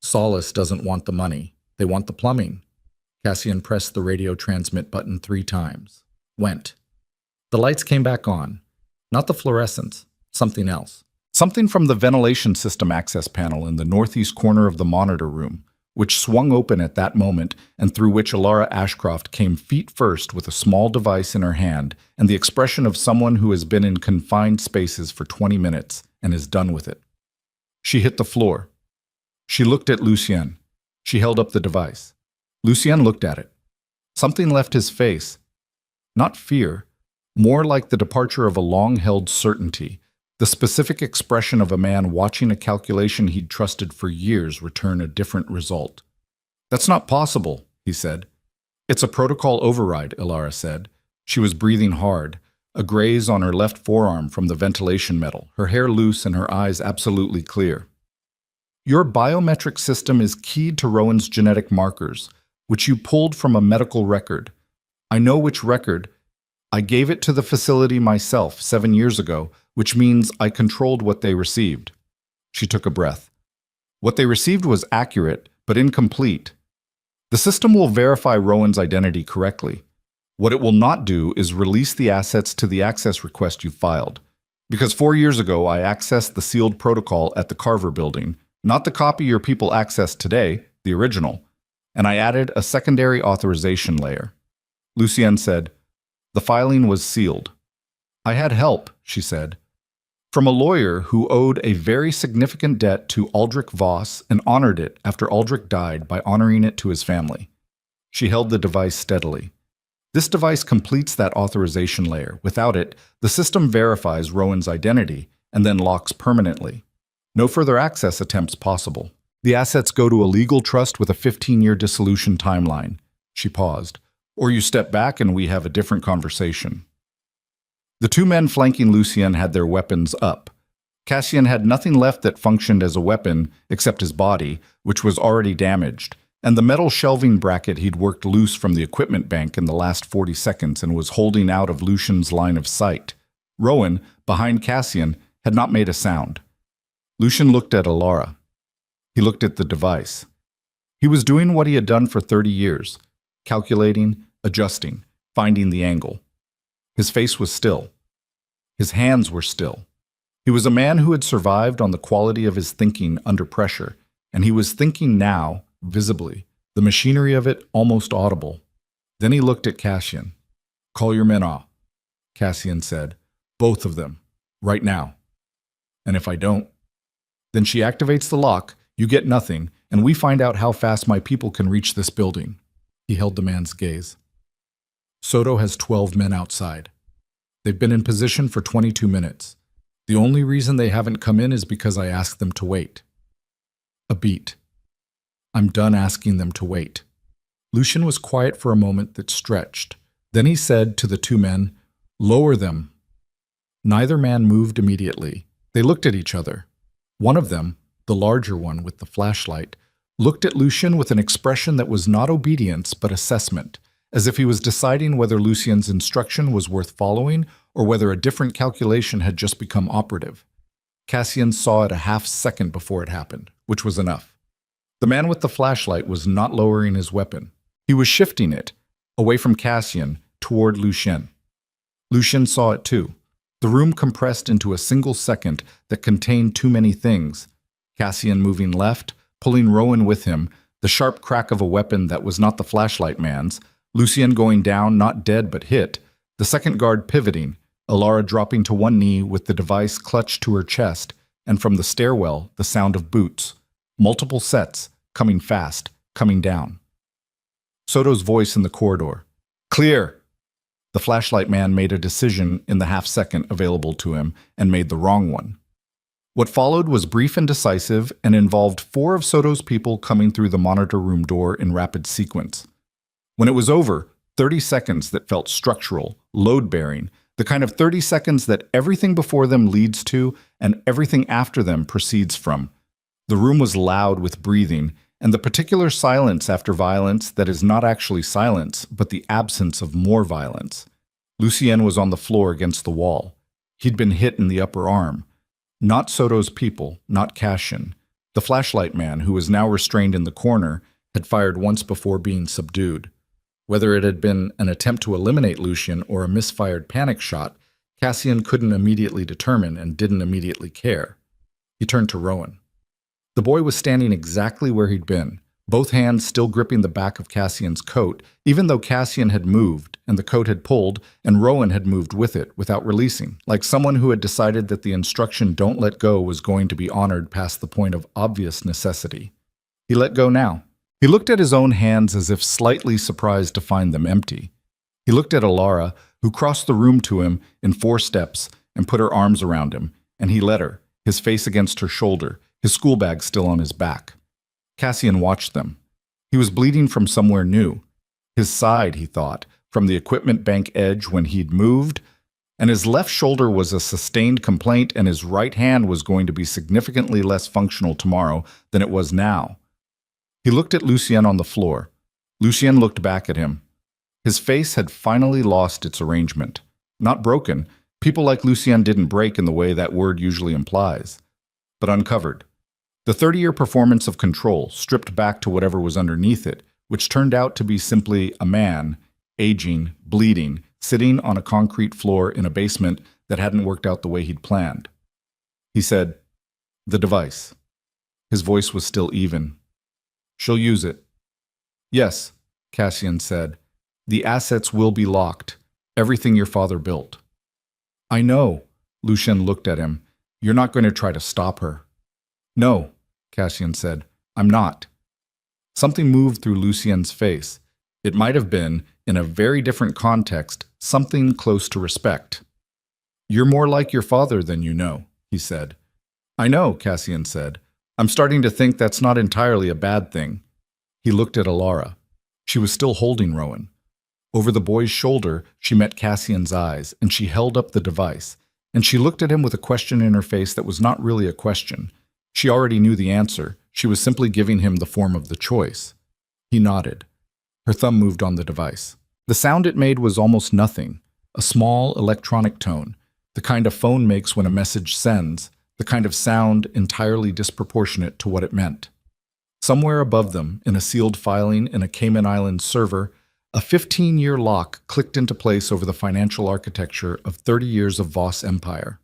[SPEAKER 1] Solace doesn't want the money. They want the plumbing. Cassian pressed the radio transmit button 3 times. Went. The lights came back on. Not the fluorescence, something else. Something from the ventilation system access panel in the northeast corner of the monitor room, which swung open at that moment and through which Alara Ashcroft came feet first with a small device in her hand and the expression of someone who has been in confined spaces for 20 minutes and is done with it. She hit the floor. She looked at Lucien. She held up the device. Lucien looked at it. Something left his face. Not fear, more like the departure of a long-held certainty, the specific expression of a man watching a calculation he'd trusted for years return a different result. "That's not possible," he said. "It's a protocol override," Alara said. She was breathing hard, a graze on her left forearm from the ventilation metal, her hair loose and her eyes absolutely clear. "Your biometric system is keyed to Rowan's genetic markers, which you pulled from a medical record. I know which record. I gave it to the facility myself 7 years ago, which means I controlled what they received." She took a breath. "What they received was accurate, but incomplete. The system will verify Rowan's identity correctly. What it will not do is release the assets to the access request you filed. Because 4 years ago I accessed the sealed protocol at the Carver building, not the copy your people accessed today, the original, and I added a secondary authorization layer." Lucien said, "The filing was sealed." "I had help," she said, "from a lawyer who owed a very significant debt to Aldrich Voss and honored it after Aldrich died by honoring it to his family." She held the device steadily. "This device completes that authorization layer. Without it, the system verifies Rowan's identity and then locks permanently. No further access attempts possible. The assets go to a legal trust with a 15-year dissolution timeline." She paused. "Or you step back and we have a different conversation." The 2 men flanking Lucien had their weapons up. Cassian had nothing left that functioned as a weapon except his body, which was already damaged, and the metal shelving bracket he'd worked loose from the equipment bank in the last 40 seconds and was holding out of Lucien's line of sight. Rowan, behind Cassian, had not made a sound. Lucien looked at Alara. He looked at the device. He was doing what he had done for 30 years, calculating, adjusting, finding the angle. His face was still. His hands were still. He was a man who had survived on the quality of his thinking under pressure, and he was thinking now, visibly, the machinery of it almost audible. Then he looked at Cassian. "Call your men off," Cassian said. "Both of them. Right now. And if I don't?" "Then she activates the lock, you get nothing, and we find out how fast my people can reach this building." He held the man's gaze. "Soto has 12 men outside. They've been in position for 22 minutes. The only reason they haven't come in is because I asked them to wait." A beat. "I'm done asking them to wait." Lucien was quiet for a moment that stretched. Then he said to the 2 men, "Lower them." Neither man moved immediately. They looked at each other. One of them, the larger one with the flashlight, looked at Lucien with an expression that was not obedience but assessment, as if he was deciding whether Lucien's instruction was worth following or whether a different calculation had just become operative. Cassian saw it a half-second before it happened, which was enough. The man with the flashlight was not lowering his weapon. He was shifting it, away from Cassian, toward Lucien. Lucien saw it too. The room compressed into a single second that contained too many things. Cassian moving left, pulling Rowan with him, the sharp crack of a weapon that was not the flashlight man's, Lucien going down, not dead but hit, the second guard pivoting, Alara dropping to one knee with the device clutched to her chest, and from the stairwell, the sound of boots. Multiple sets, coming fast, coming down. Soto's voice in the corridor. "Clear!" The flashlight man made a decision in the half-second available to him and made the wrong one. What followed was brief and decisive and involved 4 of Soto's people coming through the monitor room door in rapid sequence. When it was over, 30 seconds that felt structural, load-bearing, the kind of 30 seconds that everything before them leads to and everything after them proceeds from. The room was loud with breathing, and the particular silence after violence that is not actually silence, but the absence of more violence. Lucien was on the floor against the wall. He'd been hit in the upper arm. Not Soto's people, not Cassian. The flashlight man, who was now restrained in the corner, had fired once before being subdued. Whether it had been an attempt to eliminate Lucien or a misfired panic shot, Cassian couldn't immediately determine and didn't immediately care. He turned to Rowan. The boy was standing exactly where he'd been, both hands still gripping the back of Cassian's coat, even though Cassian had moved and the coat had pulled and Rowan had moved with it without releasing, like someone who had decided that the instruction "don't let go" was going to be honored past the point of obvious necessity. He let go now. He looked at his own hands as if slightly surprised to find them empty. He looked at Alara, who crossed the room to him in 4 steps and put her arms around him, and he let her, his face against her shoulder, his school bag still on his back. Cassian watched them. He was bleeding from somewhere new. His side, he thought, from the equipment bank edge when he'd moved, and his left shoulder was a sustained complaint, and his right hand was going to be significantly less functional tomorrow than it was now. He looked at Lucien on the floor. Lucien looked back at him. His face had finally lost its arrangement. Not broken. People like Lucien didn't break in the way that word usually implies. But uncovered. The 30-year performance of control, stripped back to whatever was underneath it, which turned out to be simply a man, aging, bleeding, sitting on a concrete floor in a basement that hadn't worked out the way he'd planned. He said, "The device." His voice was still even. "She'll use it." "Yes," Cassian said. "The assets will be locked. Everything your father built." "I know." Lucien looked at him. "You're not going to try to stop her." "No," Cassian said. "I'm not." Something moved through Lucien's face. It might have been, in a very different context, something close to respect. "You're more like your father than you know," he said. "I know," Cassian said. "I'm starting to think that's not entirely a bad thing." He looked at Alara. She was still holding Rowan. Over the boy's shoulder, she met Cassian's eyes, and she held up the device, and she looked at him with a question in her face that was not really a question. She already knew the answer. She was simply giving him the form of the choice. He nodded. Her thumb moved on the device. The sound it made was almost nothing, a small electronic tone, the kind a phone makes when a message sends, the kind of sound entirely disproportionate to what it meant. Somewhere above them, in a sealed filing in a Cayman Islands server, a 15-year lock clicked into place over the financial architecture of 30 years of Voss Empire.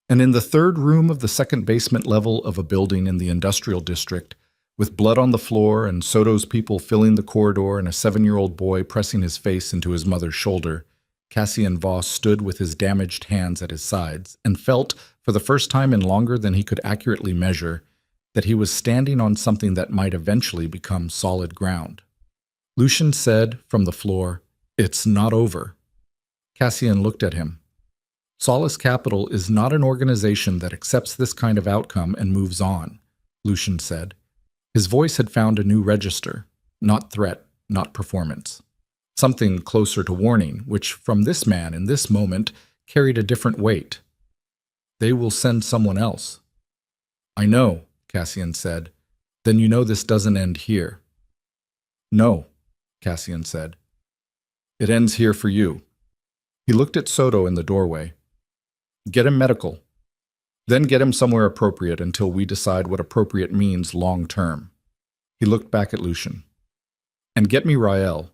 [SPEAKER 1] And in the 3rd room of the 2nd basement level of a building in the industrial district, with blood on the floor and Soto's people filling the corridor and a 7-year-old boy pressing his face into his mother's shoulder, Cassian Voss stood with his damaged hands at his sides and felt, for the first time in longer than he could accurately measure, that he was standing on something that might eventually become solid ground. Lucien said from the floor, "It's not over." Cassian looked at him. "Solace Capital is not an organization that accepts this kind of outcome and moves on," Lucien said. His voice had found a new register, not threat, not performance. Something closer to warning, which from this man in this moment carried a different weight. "They will send someone else." "I know," Cassian said. "Then you know this doesn't end here." "No," Cassian said. "It ends here for you." He looked at Soto in the doorway. "Get him medical. Then get him somewhere appropriate until we decide what appropriate means long term." He looked back at Lucien. "And get me Rael.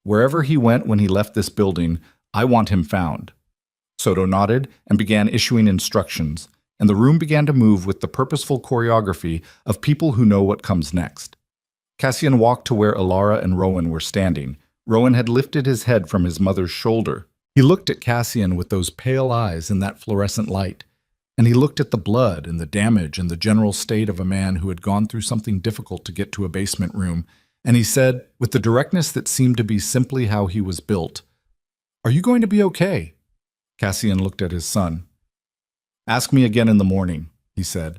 [SPEAKER 1] Wherever he went when he left this building, I want him found." Soto nodded and began issuing instructions, and the room began to move with the purposeful choreography of people who know what comes next. Cassian walked to where Alara and Rowan were standing. Rowan had lifted his head from his mother's shoulder. He looked at Cassian with those pale eyes in that fluorescent light, and he looked at the blood and the damage and the general state of a man who had gone through something difficult to get to a basement room, and he said, with the directness that seemed to be simply how he was built, "Are you going to be okay?" Cassian looked at his son. "Ask me again in the morning," he said.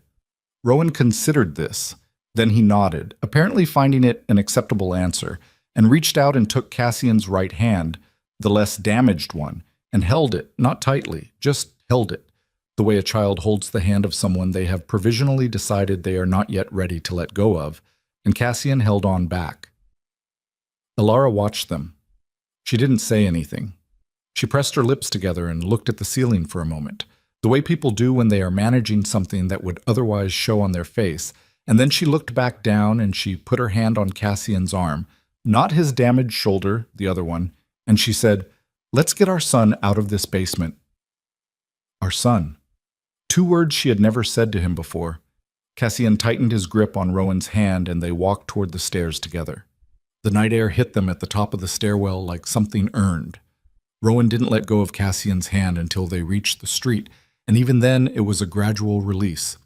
[SPEAKER 1] Rowan considered this. Then he nodded, apparently finding it an acceptable answer, and reached out and took Cassian's right hand, the less damaged one, and held it, not tightly, just held it, the way a child holds the hand of someone they have provisionally decided they are not yet ready to let go of, and Cassian held on back. Elara watched them. She didn't say anything. She pressed her lips together and looked at the ceiling for a moment, the way people do when they are managing something that would otherwise show on their face, and then she looked back down and she put her hand on Cassian's arm, not his damaged shoulder, the other one, and she said, "Let's get our son out of this basement." Our son. 2 words she had never said to him before. Cassian tightened his grip on Rowan's hand and they walked toward the stairs together. The night air hit them at the top of the stairwell like something earned. Rowan didn't let go of Cassian's hand until they reached the street, and even then it was a gradual release,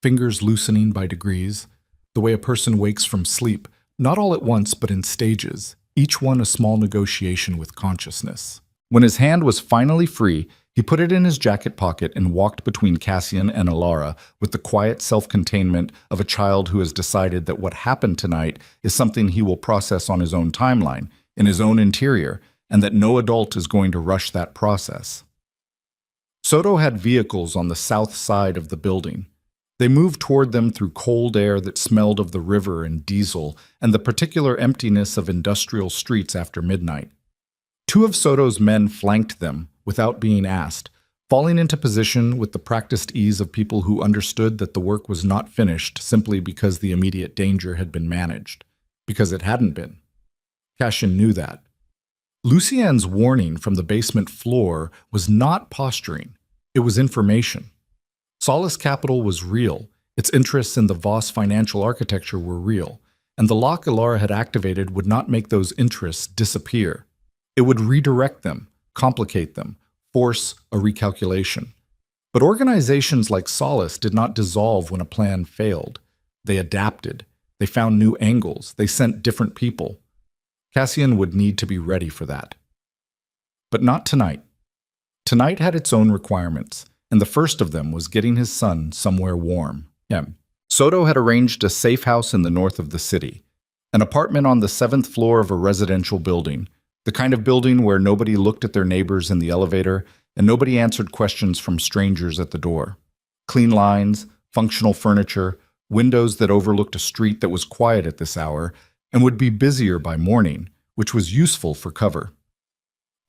[SPEAKER 1] fingers loosening by degrees, the way a person wakes from sleep, not all at once but in stages, each one a small negotiation with consciousness. When his hand was finally free, he put it in his jacket pocket and walked between Cassian and Elara with the quiet self-containment of a child who has decided that what happened tonight is something he will process on his own timeline, in his own interior, and that no adult is going to rush that process. Soto had vehicles on the south side of the building. They moved toward them through cold air that smelled of the river and diesel and the particular emptiness of industrial streets after midnight. 2 of Soto's men flanked them without being asked, falling into position with the practiced ease of people who understood that the work was not finished simply because the immediate danger had been managed, because it hadn't been. Cassian knew that. Lucien's warning from the basement floor was not posturing. It was information. Solace Capital was real. Its interests in the Voss financial architecture were real, and the lock Elara had activated would not make those interests disappear. It would redirect them, complicate them, force a recalculation. But organizations like Solace did not dissolve when a plan failed. They adapted. They found new angles. They sent different people. Cassian would need to be ready for that. But not tonight. Tonight had its own requirements, and the first of them was getting his son somewhere warm. Soto had arranged a safe house in the north of the city, an apartment on the 7th floor of a residential building, the kind of building where nobody looked at their neighbors in the elevator and nobody answered questions from strangers at the door. Clean lines, functional furniture, windows that overlooked a street that was quiet at this hour and would be busier by morning, which was useful for cover.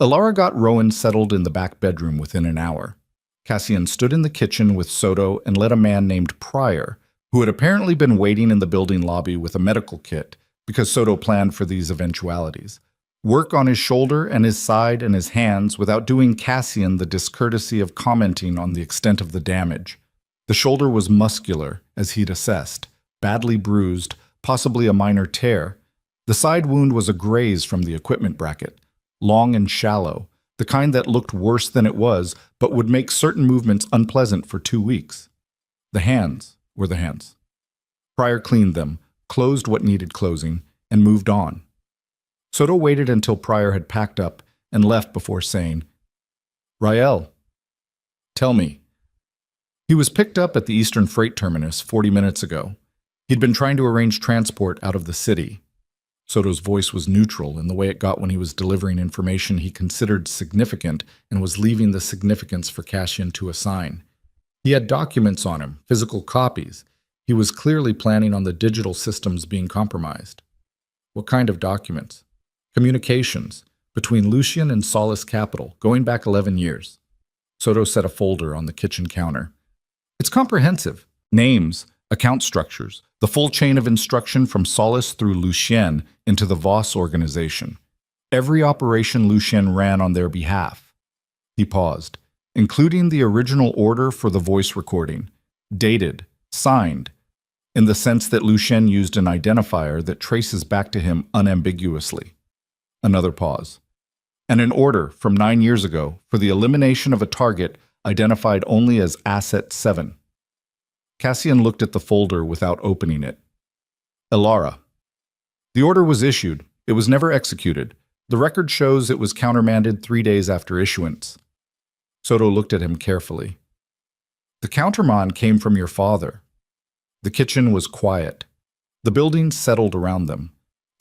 [SPEAKER 1] Elara got Rowan settled in the back bedroom within an hour. Cassian stood in the kitchen with Soto and let a man named Pryor, who had apparently been waiting in the building lobby with a medical kit because Soto planned for these eventualities, work on his shoulder and his side and his hands without doing Cassian the discourtesy of commenting on the extent of the damage. The shoulder was muscular, as he'd assessed, badly bruised, possibly a minor tear. The side wound was a graze from the equipment bracket, long and shallow, the kind that looked worse than it was, but would make certain movements unpleasant for 2 weeks. The hands were the hands. Pryor cleaned them, closed what needed closing, and moved on. Soto waited until Pryor had packed up and left before saying, "Rael, tell me." He was picked up at the Eastern Freight Terminus 40 minutes ago. He'd been trying to arrange transport out of the city. Soto's voice was neutral in the way it got when he was delivering information he considered significant and was leaving the significance for Cassian to assign. He had documents on him, physical copies. He was clearly planning on the digital systems being compromised. What kind of documents? Communications between Lucien and Solace Capital, going back 11 years. Soto set a folder on the kitchen counter. It's comprehensive. Names, account structures, the full chain of instruction from Solace through Lucien into the Voss organization. Every operation Lucien ran on their behalf. He paused, including the original order for the voice recording, dated, signed, in the sense that Lucien used an identifier that traces back to him unambiguously. Another pause. And an order from 9 years ago for the elimination of a target identified only as Asset 7. Cassian looked at the folder without opening it. Elara. The order was issued. It was never executed. The record shows it was countermanded 3 days after issuance. Soto looked at him carefully. The countermand came from your father. The kitchen was quiet. The building settled around them.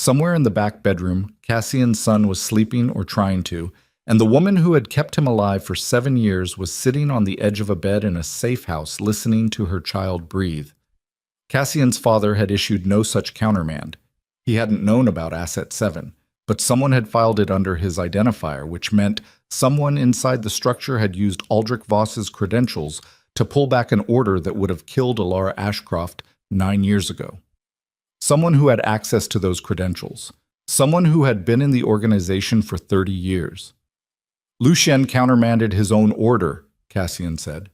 [SPEAKER 1] Somewhere in the back bedroom, Cassian's son was sleeping or trying to, and the woman who had kept him alive for 7 years was sitting on the edge of a bed in a safe house listening to her child breathe. Cassian's father had issued no such countermand. He hadn't known about Asset 7, but someone had filed it under his identifier, which meant someone inside the structure had used Aldrich Voss's credentials to pull back an order that would have killed Alara Ashcroft 9 years ago. Someone who had access to those credentials. Someone who had been in the organization for 30 years. Lucien countermanded his own order, Cassian said.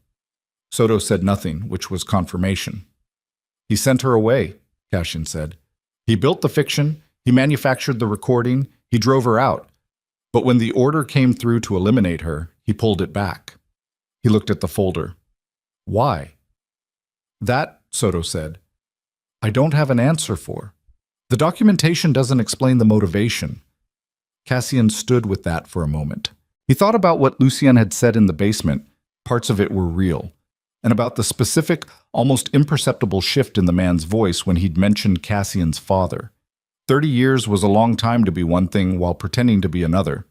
[SPEAKER 1] Soto said nothing, which was confirmation. He sent her away, Cassian said. He built the fiction, he manufactured the recording, he drove her out. But when the order came through to eliminate her, he pulled it back. He looked at the folder. Why? That, Soto said, I don't have an answer for. The documentation doesn't explain the motivation. Cassian stood with that for a moment. He thought about what Lucien had said in the basement. Parts of it were real. And about the specific, almost imperceptible shift in the man's voice when he'd mentioned Cassian's father. 30 years was a long time to be one thing while pretending to be another.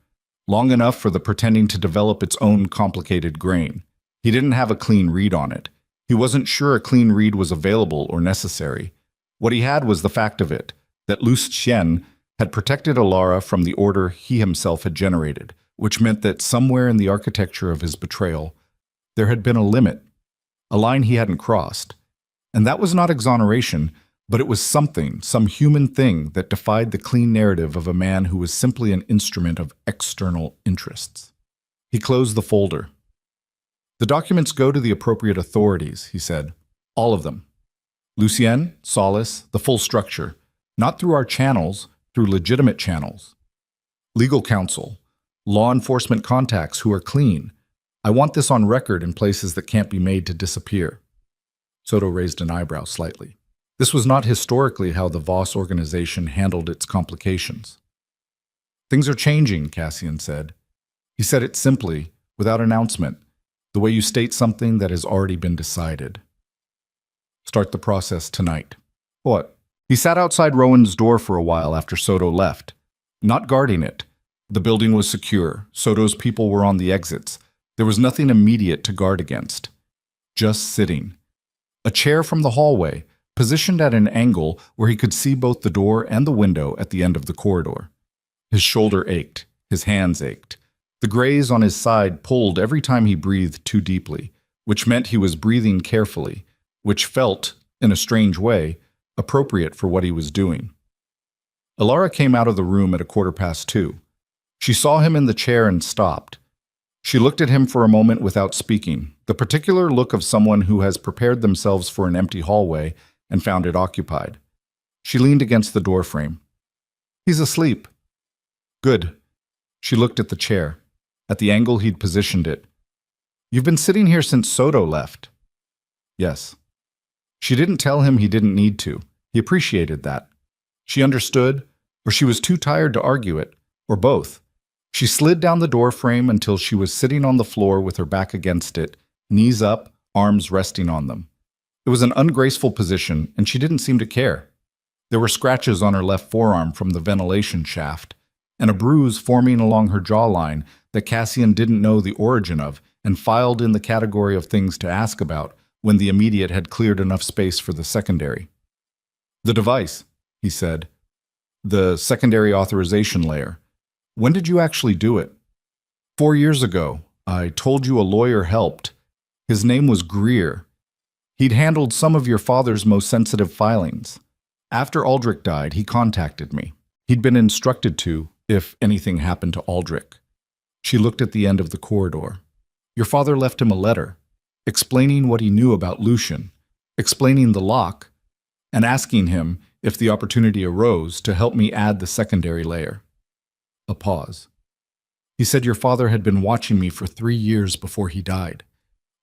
[SPEAKER 1] Long enough for the pretending to develop its own complicated grain. He didn't have a clean read on it. He wasn't sure a clean read was available or necessary. What he had was the fact of it, that Lucien had protected Alara from the order he himself had generated, which meant that somewhere in the architecture of his betrayal, there had been a limit, a line he hadn't crossed. And that was not exoneration, but it was something, some human thing that defied the clean narrative of a man who was simply an instrument of external interests. He closed the folder. The documents go to the appropriate authorities, he said. All of them. Lucien, Solace, the full structure. Not through our channels, through legitimate channels. Legal counsel. Law enforcement contacts who are clean. I want this on record in places that can't be made to disappear. Soto raised an eyebrow slightly. This was not historically how the Voss organization handled its complications. Things are changing, Cassian said. He said it simply, without announcement, the way you state something that has already been decided. Start the process tonight. What? He sat outside Rowan's door for a while after Soto left, not guarding it. The building was secure. Soto's people were on the exits. There was nothing immediate to guard against. Just sitting. A chair from the hallway, positioned at an angle where he could see both the door and the window at the end of the corridor. His shoulder ached. His hands ached. The graze on his side pulled every time he breathed too deeply, which meant he was breathing carefully, which felt, in a strange way, appropriate for what he was doing. Alara came out of the room at 2:15. She saw him in the chair and stopped. She looked at him for a moment without speaking, the particular look of someone who has prepared themselves for an empty hallway and found it occupied. She leaned against the doorframe. He's asleep. Good. She looked at the chair, at the angle he'd positioned it. You've been sitting here since Soto left. Yes. She didn't tell him he didn't need to. He appreciated that. She understood, or she was too tired to argue it, or both. She slid down the door frame until she was sitting on the floor with her back against it, knees up, arms resting on them. It was an ungraceful position, and she didn't seem to care. There were scratches on her left forearm from the ventilation shaft, and a bruise forming along her jawline that Cassian didn't know the origin of and filed in the category of things to ask about when the immediate had cleared enough space for the secondary. The device, he said. The secondary authorization layer. When did you actually do it? 4 years ago. I told you a lawyer helped. His name was Greer. He'd handled some of your father's most sensitive filings. After Aldrich died, he contacted me. He'd been instructed to, if anything happened to Aldrich. She looked at the end of the corridor. Your father left him a letter, explaining what he knew about Lucien, explaining the lock, and asking him, if the opportunity arose, to help me add the secondary layer. A pause. He said your father had been watching me for 3 years before he died.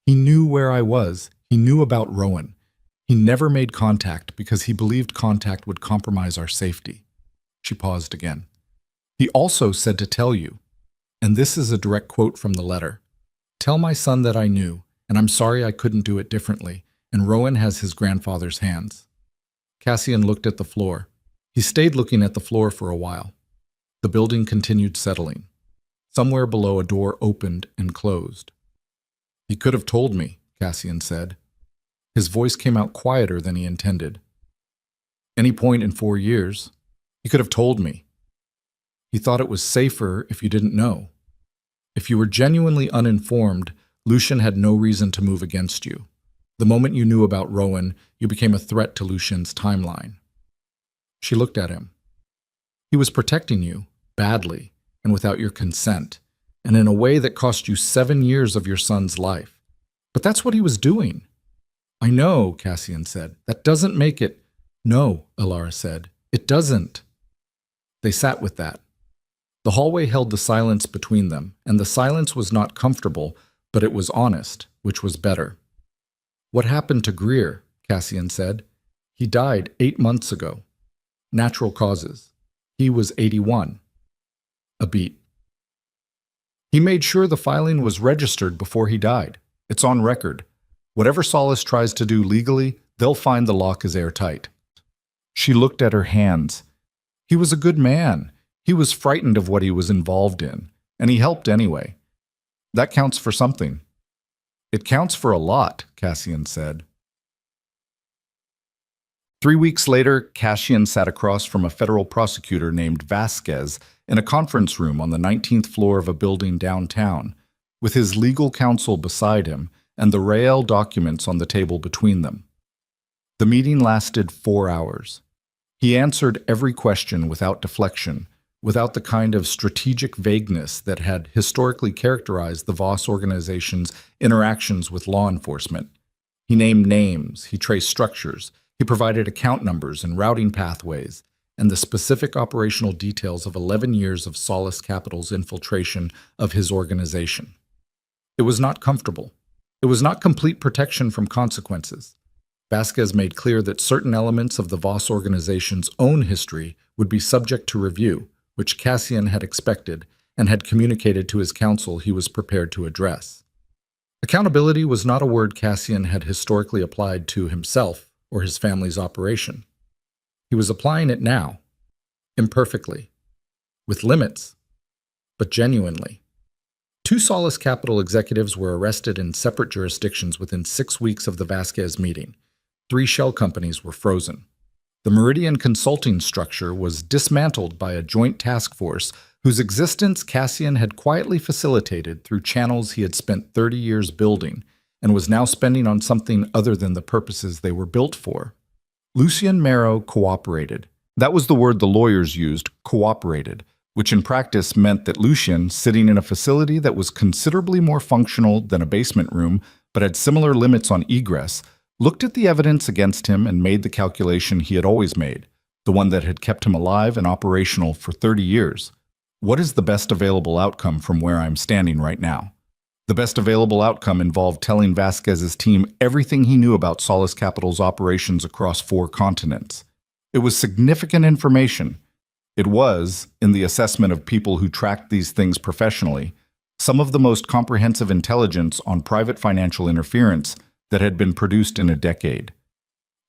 [SPEAKER 1] He knew where I was. He knew about Rowan. He never made contact because he believed contact would compromise our safety. She paused again. He also said to tell you, and this is a direct quote from the letter, tell my son that I knew, and I'm sorry I couldn't do it differently, and Rowan has his grandfather's hands. Cassian looked at the floor. He stayed looking at the floor for a while. The building continued settling. Somewhere below, a door opened and closed. "He could have told me," Cassian said. His voice came out quieter than he intended. "Any point in 4 years. He could have told me. He thought it was safer if you didn't know. If you were genuinely uninformed, Lucian had no reason to move against you. The moment you knew about Rowan, you became a threat to Lucian's timeline." She looked at him. "He was protecting you, badly, and without your consent, and in a way that cost you 7 years of your son's life. But that's what he was doing." "I know," Cassian said. "That doesn't make it—" "No," Alara said. "It doesn't." They sat with that. The hallway held the silence between them, and the silence was not comfortable, but it was honest, which was better. "What happened to Greer?" Cassian said. "He died 8 months ago. Natural causes. He was 81. A beat. "He made sure the filing was registered before he died. It's on record. Whatever Solace tries to do legally, they'll find the lock is airtight." She looked at her hands. "He was a good man. He was frightened of what he was involved in, and he helped anyway. That counts for something." "It counts for a lot," Cassian said. 3 weeks later, Cassian sat across from a federal prosecutor named Vasquez in a conference room on the 19th floor of a building downtown, with his legal counsel beside him and the Rael documents on the table between them. The meeting lasted 4 hours. He answered every question without deflection, without the kind of strategic vagueness that had historically characterized the Voss organization's interactions with law enforcement. He named names, he traced structures, he provided account numbers and routing pathways, and the specific operational details of 11 years of Solace Capital's infiltration of his organization. It was not comfortable. It was not complete protection from consequences. Vasquez made clear that certain elements of the Voss organization's own history would be subject to review, which Cassian had expected and had communicated to his counsel he was prepared to address. Accountability was not a word Cassian had historically applied to himself or his family's operation. He was applying it now, imperfectly, with limits, but genuinely. 2 Solace Capital executives were arrested in separate jurisdictions within 6 weeks of the Vasquez meeting. 3 shell companies were frozen. The Meridian consulting structure was dismantled by a joint task force whose existence Cassian had quietly facilitated through channels he had spent 30 years building and was now spending on something other than the purposes they were built for. Lucian Marrow cooperated. That was the word the lawyers used, cooperated, which in practice meant that Lucian, sitting in a facility that was considerably more functional than a basement room but had similar limits on egress, looked at the evidence against him and made the calculation he had always made, the one that had kept him alive and operational for 30 years. What is the best available outcome from where I'm standing right now? The best available outcome involved telling Vasquez's team everything he knew about Solace Capital's operations across 4 continents. It was significant information. It was, in the assessment of people who tracked these things professionally, some of the most comprehensive intelligence on private financial interference that had been produced in a decade.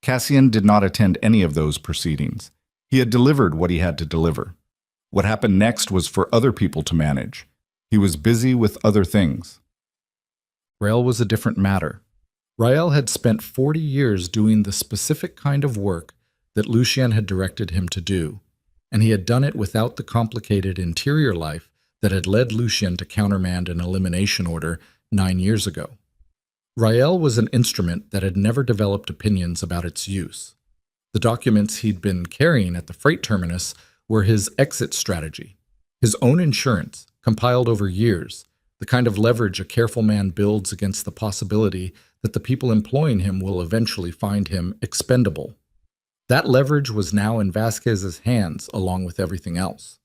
[SPEAKER 1] Cassian did not attend any of those proceedings. He had delivered what he had to deliver. What happened next was for other people to manage. He was busy with other things. Rael was a different matter. Rael had spent 40 years doing the specific kind of work that Lucian had directed him to do, and he had done it without the complicated interior life that had led Lucian to countermand an elimination order 9 years ago. Rael was an instrument that had never developed opinions about its use. The documents he'd been carrying at the freight terminus were his exit strategy, his own insurance, compiled over years, the kind of leverage a careful man builds against the possibility that the people employing him will eventually find him expendable. That leverage was now in Vasquez's hands along with everything else.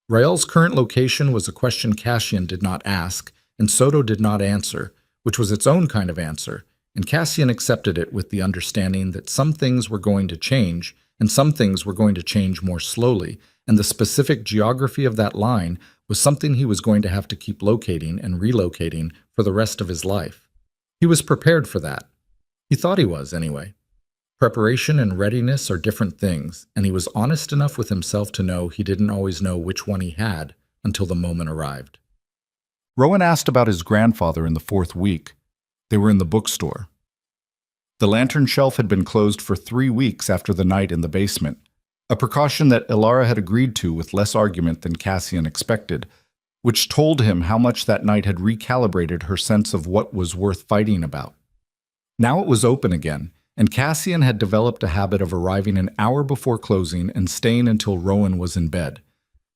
[SPEAKER 1] Rael's current location was a question Cassian did not ask, and Soto did not answer, which was its own kind of answer, and Cassian accepted it with the understanding that some things were going to change, and some things were going to change more slowly, and the specific geography of that line was something he was going to have to keep locating and relocating for the rest of his life. He was prepared for that. He thought he was, anyway. Preparation and readiness are different things, and he was honest enough with himself to know he didn't always know which one he had until the moment arrived. Rowan asked about his grandfather in the fourth week. They were in the bookstore. The lantern shelf had been closed for 3 weeks after the night in the basement, a precaution that Ilara had agreed to with less argument than Cassian expected, which told him how much that night had recalibrated her sense of what was worth fighting about. Now it was open again, and Cassian had developed a habit of arriving an hour before closing and staying until Rowan was in bed.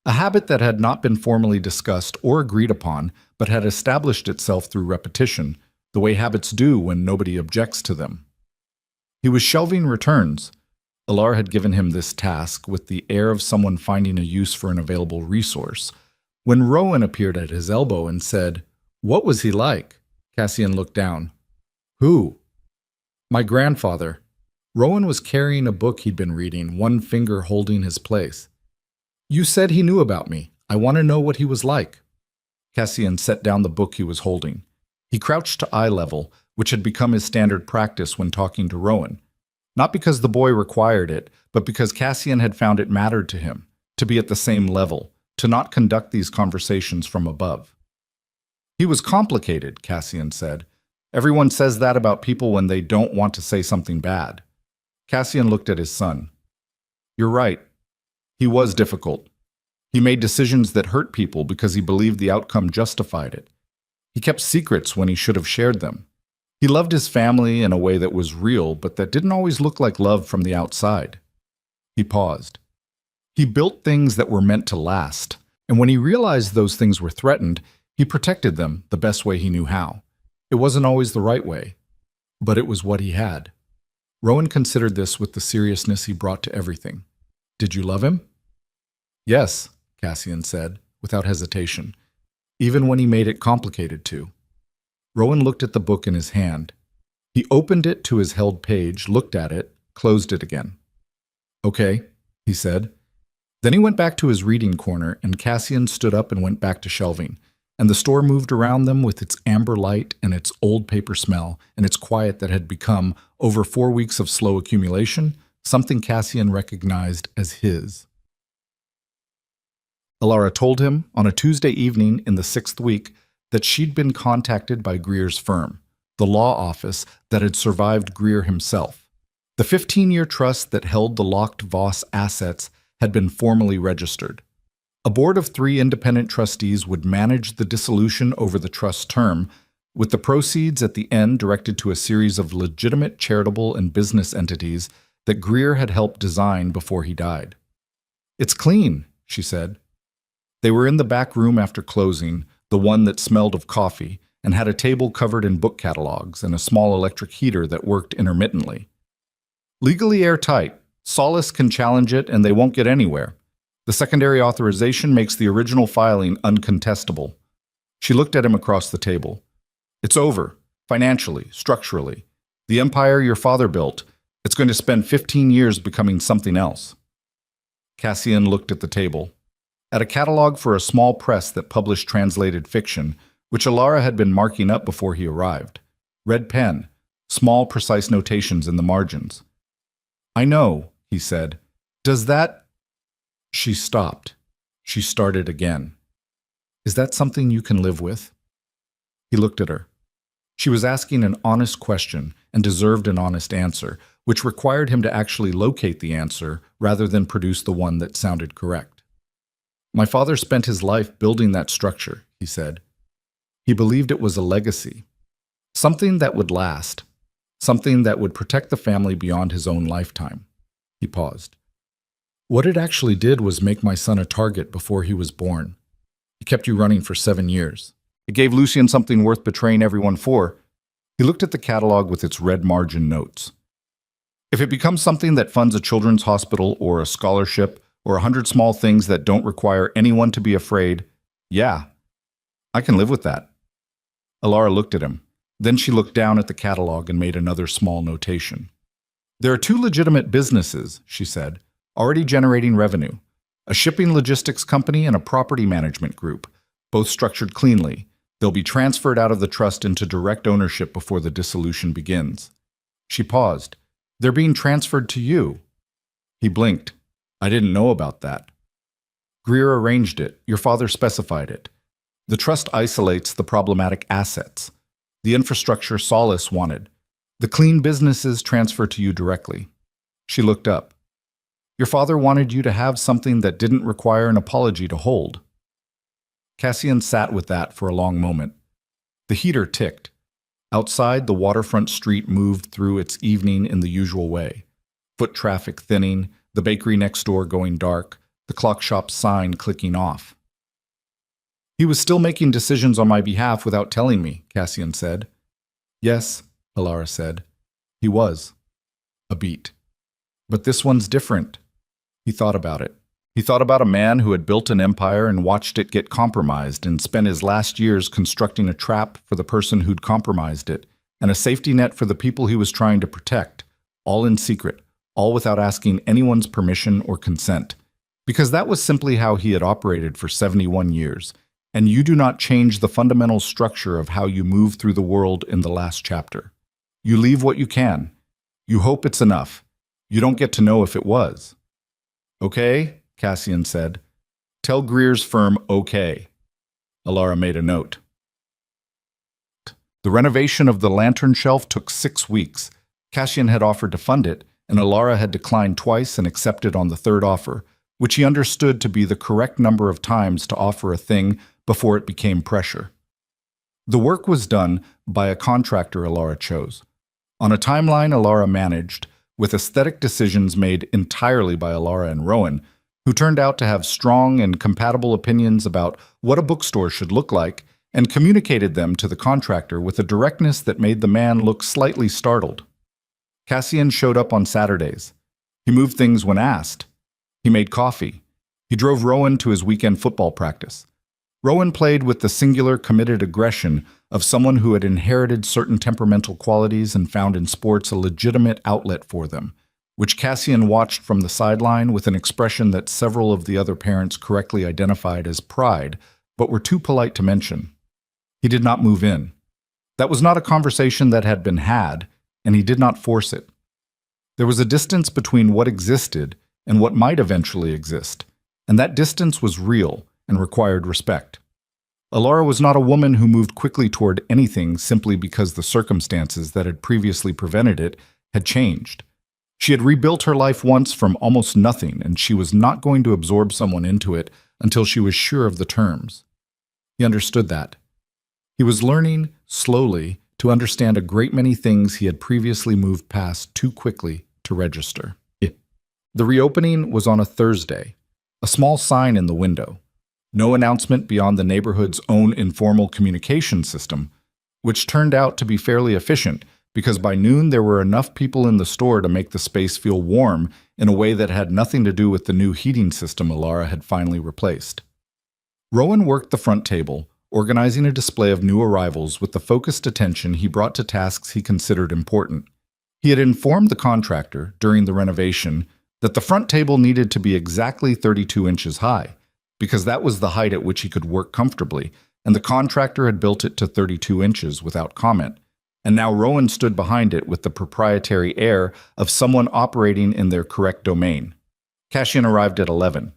[SPEAKER 1] A habit that had not been formally discussed or agreed upon, but had established itself through repetition, the way habits do when nobody objects to them. He was shelving returns. Ilar had given him this task with the air of someone finding a use for an available resource. When Rowan appeared at his elbow and said, "What was he like?" Cassian looked down. "Who?" "My grandfather." Rowan was carrying a book he'd been reading, one finger holding his place. "You said he knew about me. I want to know what he was like." Cassian set down the book he was holding. He crouched to eye level, which had become his standard practice when talking to Rowan. Not because the boy required it, but because Cassian had found it mattered to him, to be at the same level, to not conduct these conversations from above. "He was complicated," Cassian said. "Everyone says that about people when they don't want to say something bad." Cassian looked at his son. "You're right. He was difficult. He made decisions that hurt people because he believed the outcome justified it. He kept secrets when he should have shared them. He loved his family in a way that was real, but that didn't always look like love from the outside." He paused. He built things that were meant to last, and when he realized those things were threatened, he protected them the best way he knew how. It wasn't always the right way, but it was what he had. Rowan considered this with the seriousness he brought to everything. "Did you love him?" "Yes," Cassian said, without hesitation, even when he made it complicated too. Rowan looked at the book in his hand. He opened it to his held page, looked at it, closed it again. "Okay," he said. Then he went back to his reading corner, and Cassian stood up and went back to shelving, and the store moved around them with its amber light and its old paper smell and its quiet that had become, over 4 weeks of slow accumulation, something Cassian recognized as his. Ilara told him, on a Tuesday evening in the 6th week, that she'd been contacted by Greer's firm, the law office that had survived Greer himself. The 15-year trust that held the locked Voss assets had been formally registered. A board of 3 independent trustees would manage the dissolution over the trust term, with the proceeds at the end directed to a series of legitimate charitable and business entities that Greer had helped design before he died. "It's clean," she said. They were in the back room after closing, the one that smelled of coffee, and had a table covered in book catalogs and a small electric heater that worked intermittently. "Legally airtight. Solace can challenge it and they won't get anywhere. The secondary authorization makes the original filing uncontestable." She looked at him across the table. "It's over, financially, structurally. The empire your father built, it's going to spend 15 years becoming something else." Cassian looked at the table. At a catalog for a small press that published translated fiction, which Ilara had been marking up before he arrived. Red pen, small precise notations in the margins. "I know," he said. "Does that—" She stopped. She started again. "Is that something you can live with?" He looked at her. She was asking an honest question and deserved an honest answer, which required him to actually locate the answer rather than produce the one that sounded correct. "My father spent his life building that structure," he said. "He believed it was a legacy. Something that would last. Something that would protect the family beyond his own lifetime." He paused. "What it actually did was make my son a target before he was born. It kept you running for 7 years. It gave Lucien something worth betraying everyone for." He looked at the catalog with its red margin notes. "If it becomes something that funds a children's hospital or a scholarship or 100 small things that don't require anyone to be afraid, yeah, I can live with that." Ilara looked at him. Then she looked down at the catalog and made another small notation. "There are 2 legitimate businesses," she said, "already generating revenue. A shipping logistics company and a property management group, both structured cleanly. They'll be transferred out of the trust into direct ownership before the dissolution begins." She paused. They're being transferred to you. He blinked. I didn't know about that. Greer arranged it. Your father specified it. The trust isolates the problematic assets. The infrastructure Solace wanted. The clean businesses transfer to you directly. She looked up. Your father wanted you to have something that didn't require an apology to hold. Cassian sat with that for a long moment. The heater ticked. Outside, the waterfront street moved through its evening in the usual way. Foot traffic thinning, the bakery next door going dark, the clock shop's sign clicking off. He was still making decisions on my behalf without telling me, Cassian said. Yes, Alara said. He was. A beat. But this one's different. He thought about it. He thought about a man who had built an empire and watched it get compromised and spent his last years constructing a trap for the person who'd compromised it and a safety net for the people he was trying to protect, all in secret, all without asking anyone's permission or consent. Because that was simply how he had operated for 71 years, and you do not change the fundamental structure of how you move through the world in the last chapter. You leave what you can. You hope it's enough. You don't get to know if it was. Okay, Cassian said. Tell Greer's firm okay. Alara made a note. The renovation of the lantern shelf took 6 weeks. Cassian had offered to fund it, and Alara had declined twice and accepted on the third offer, which he understood to be the correct number of times to offer a thing before it became pressure. The work was done by a contractor Alara chose. On a timeline Alara managed, with aesthetic decisions made entirely by Alara and Rowan, who turned out to have strong and compatible opinions about what a bookstore should look like, and communicated them to the contractor with a directness that made the man look slightly startled. Cassian showed up on Saturdays. He moved things when asked. He made coffee. He drove Rowan to his weekend football practice. Rowan played with the singular committed aggression of someone who had inherited certain temperamental qualities and found in sports a legitimate outlet for them, which Cassian watched from the sideline with an expression that several of the other parents correctly identified as pride, but were too polite to mention. He did not move in. That was not a conversation that had been had, and he did not force it. There was a distance between what existed and what might eventually exist, and that distance was real and required respect. Alara was not a woman who moved quickly toward anything simply because the circumstances that had previously prevented it had changed. She had rebuilt her life once from almost nothing, and she was not going to absorb someone into it until she was sure of the terms. He understood that. He was learning, slowly, to understand a great many things he had previously moved past too quickly to register. The reopening was on a Thursday, a small sign in the window. No announcement beyond the neighborhood's own informal communication system, which turned out to be fairly efficient because by noon there were enough people in the store to make the space feel warm in a way that had nothing to do with the new heating system Alara had finally replaced. Rowan worked the front table, organizing a display of new arrivals with the focused attention he brought to tasks he considered important. He had informed the contractor, during the renovation, that the front table needed to be exactly 32 inches high, because that was the height at which he could work comfortably, and the contractor had built it to 32 inches without comment. And now Rowan stood behind it with the proprietary air of someone operating in their correct domain. Cassian arrived at 11.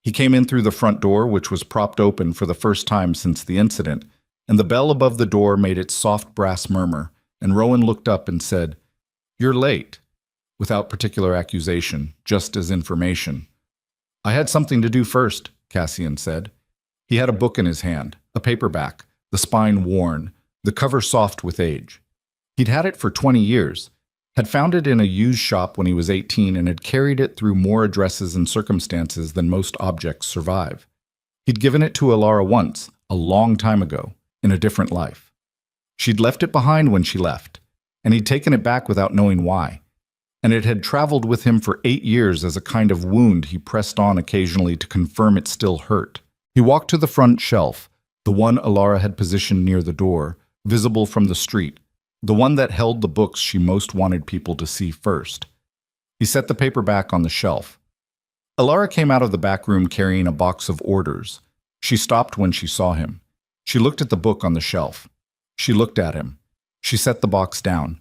[SPEAKER 1] He came in through the front door, which was propped open for the first time since the incident, and the bell above the door made its soft brass murmur, and Rowan looked up and said, "You're late," without particular accusation, just as information. "I had something to do first," Cassian said. He had a book in his hand, a paperback, the spine worn, the cover soft with age. He'd had it for 20 years, had found it in a used shop when he was 18 and had carried it through more addresses and circumstances than most objects survive. He'd given it to Alara once, a long time ago, in a different life. She'd left it behind when she left, and he'd taken it back without knowing why. And it had traveled with him for 8 years as a kind of wound he pressed on occasionally to confirm it still hurt. He walked to the front shelf, the one Alara had positioned near the door, visible from the street, the one that held the books she most wanted people to see first. He set the paperback on the shelf. Alara came out of the back room carrying a box of orders. She stopped when she saw him. She looked at the book on the shelf. She looked at him. She set the box down.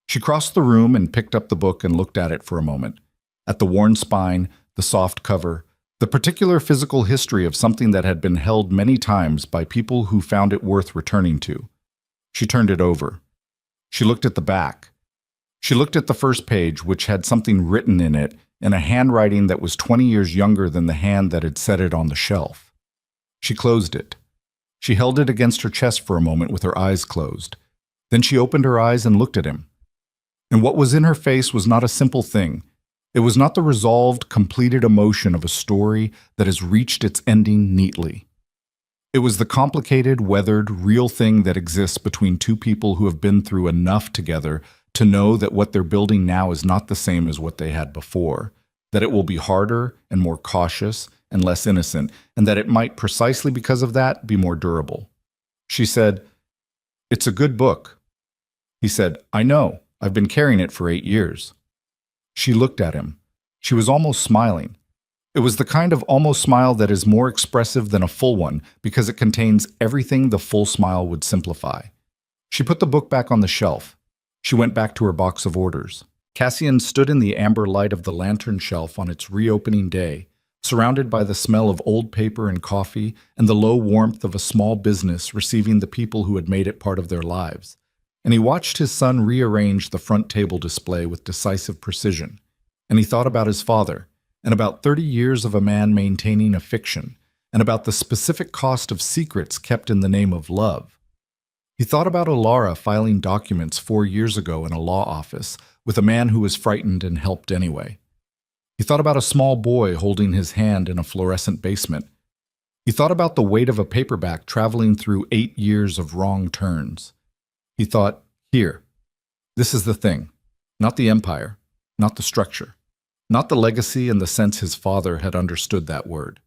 [SPEAKER 1] She crossed the room and picked up the book and looked at it for a moment. At the worn spine, the soft cover, the particular physical history of something that had been held many times by people who found it worth returning to. She turned it over. She looked at the back. She looked at the first page, which had something written in it in a handwriting that was 20 years younger than the hand that had set it on the shelf. She closed it. She held it against her chest for a moment with her eyes closed. Then she opened her eyes and looked at him. And what was in her face was not a simple thing. It was not the resolved, completed emotion of a story that has reached its ending neatly. It was the complicated, weathered, real thing that exists between two people who have been through enough together to know that what they're building now is not the same as what they had before, that it will be harder and more cautious and less innocent, and that it might, precisely because of that, be more durable. She said, "It's a good book." He said, "I know. I've been carrying it for 8 years." She looked at him. She was almost smiling. It was the kind of almost smile that is more expressive than a full one because it contains everything the full smile would simplify. She put the book back on the shelf. She went back to her box of orders. Cassian stood in the amber light of the lantern shelf on its reopening day, surrounded by the smell of old paper and coffee and the low warmth of a small business receiving the people who had made it part of their lives. And he watched his son rearrange the front table display with decisive precision. And he thought about his father, and about 30 years of a man maintaining a fiction, and about the specific cost of secrets kept in the name of love. He thought about Alara filing documents 4 years ago in a law office with a man who was frightened and helped anyway. He thought about a small boy holding his hand in a fluorescent basement. He thought about the weight of a paperback traveling through 8 years of wrong turns. He thought, here, this is the thing, not the empire, not the structure, not the legacy in the sense his father had understood that word.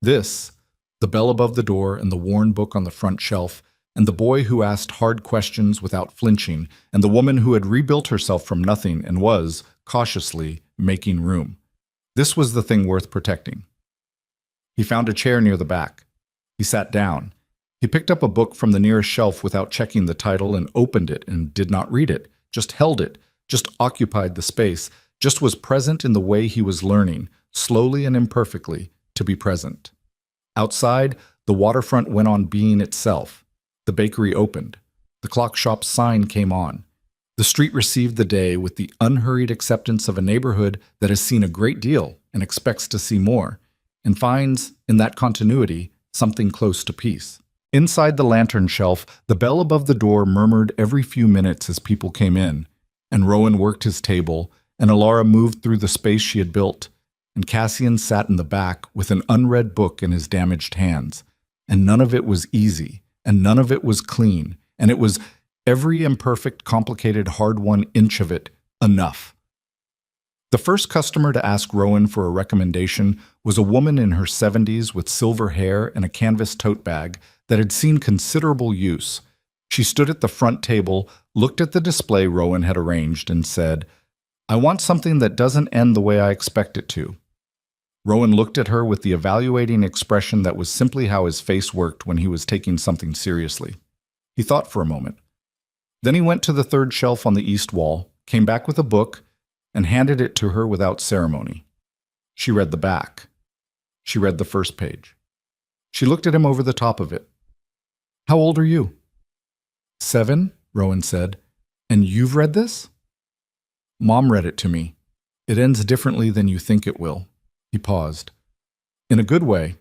[SPEAKER 1] This, the bell above the door and the worn book on the front shelf, and the boy who asked hard questions without flinching, and the woman who had rebuilt herself from nothing and was, cautiously, making room. This was the thing worth protecting. He found a chair near the back. He sat down. He picked up a book from the nearest shelf without checking the title and opened it and did not read it, just held it, just occupied the space, just was present in the way he was learning, slowly and imperfectly, to be present. Outside, the waterfront went on being itself. The bakery opened. The clock shop's sign came on. The street received the day with the unhurried acceptance of a neighborhood that has seen a great deal and expects to see more, and finds, in that continuity, something close to peace. Inside the lantern shelf, the bell above the door murmured every few minutes as people came in, and Rowan worked his table, and Alara moved through the space she had built, and Cassian sat in the back with an unread book in his damaged hands, and none of it was easy, and none of it was clean, and it was every imperfect, complicated, hard-won inch of it enough. The first customer to ask Rowan for a recommendation was a woman in her 70s with silver hair and a canvas tote bag that had seen considerable use. She stood at the front table, looked at the display Rowan had arranged, and said, "I want something that doesn't end the way I expect it to." Rowan looked at her with the evaluating expression that was simply how his face worked when he was taking something seriously. He thought for a moment. Then he went to the third shelf on the east wall, came back with a book, and handed it to her without ceremony. She read the back. She read the first page. She looked at him over the top of it. "How old are you?" "7," Rowan said. "And you've read this?" "Mom read it to me. It ends differently than you think it will." He paused. "In a good way."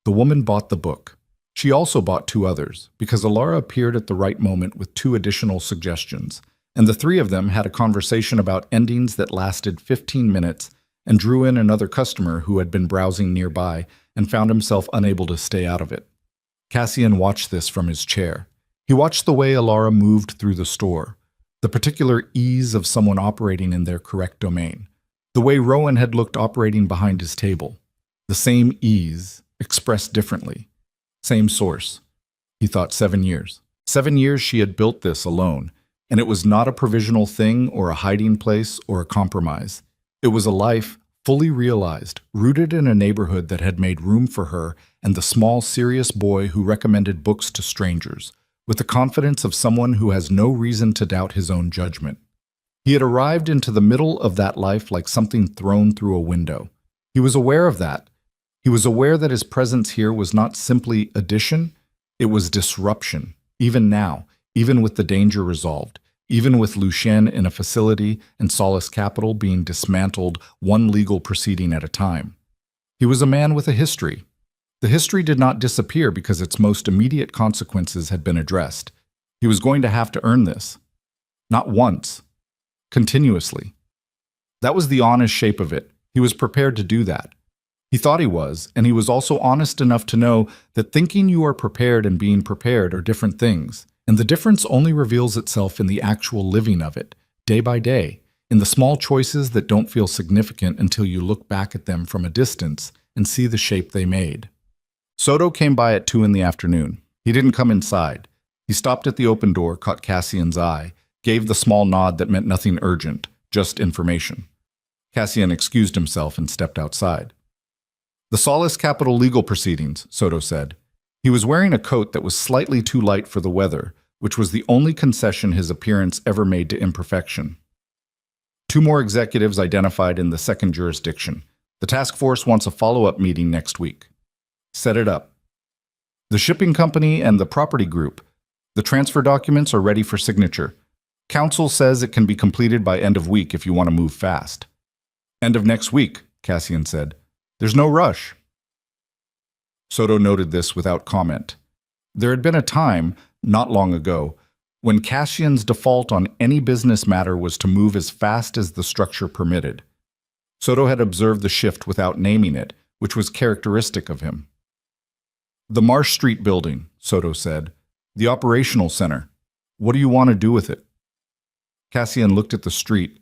[SPEAKER 1] The woman bought the book. She also bought 2 others, because Alara appeared at the right moment with 2 additional suggestions, and the 3 of them had a conversation about endings that lasted 15 minutes and drew in another customer who had been browsing nearby and found himself unable to stay out of it. Cassian watched this from his chair. He watched the way Alara moved through the store, the particular ease of someone operating in their correct domain, the way Rowan had looked operating behind his table. The same ease, expressed differently. Same source. He thought 7 years. 7 years she had built this alone, and it was not a provisional thing or a hiding place or a compromise. It was a life fully realized, rooted in a neighborhood that had made room for her and the small, serious boy who recommended books to strangers, with the confidence of someone who has no reason to doubt his own judgment. He had arrived into the middle of that life like something thrown through a window. He was aware of that. He was aware that his presence here was not simply addition, it was disruption, even now, even with the danger resolved, even with Lucien in a facility and Solace Capital being dismantled one legal proceeding at a time. He was a man with a history. The history did not disappear because its most immediate consequences had been addressed. He was going to have to earn this. Not once. Continuously. That was the honest shape of it. He was prepared to do that. He thought he was, and he was also honest enough to know that thinking you are prepared and being prepared are different things, and the difference only reveals itself in the actual living of it, day by day, in the small choices that don't feel significant until you look back at them from a distance and see the shape they made. Soto came by at 2 in the afternoon. He didn't come inside. He stopped at the open door, caught Cassian's eye, gave the small nod that meant nothing urgent, just information. Cassian excused himself and stepped outside. The Solace Capital legal proceedings, Soto said. He was wearing a coat that was slightly too light for the weather, which was the only concession his appearance ever made to imperfection. 2 more executives identified in the second jurisdiction. The task force wants a follow-up meeting next week. Set it up. The shipping company and the property group. The transfer documents are ready for signature. Council says it can be completed by end of week if you want to move fast. End of next week, Cassian said. There's no rush. Soto noted this without comment. There had been a time, not long ago, when Cassian's default on any business matter was to move as fast as the structure permitted. Soto had observed the shift without naming it, which was characteristic of him. The Marsh Street building, Soto said. The operational center. What do you want to do with it? Cassian looked at the street,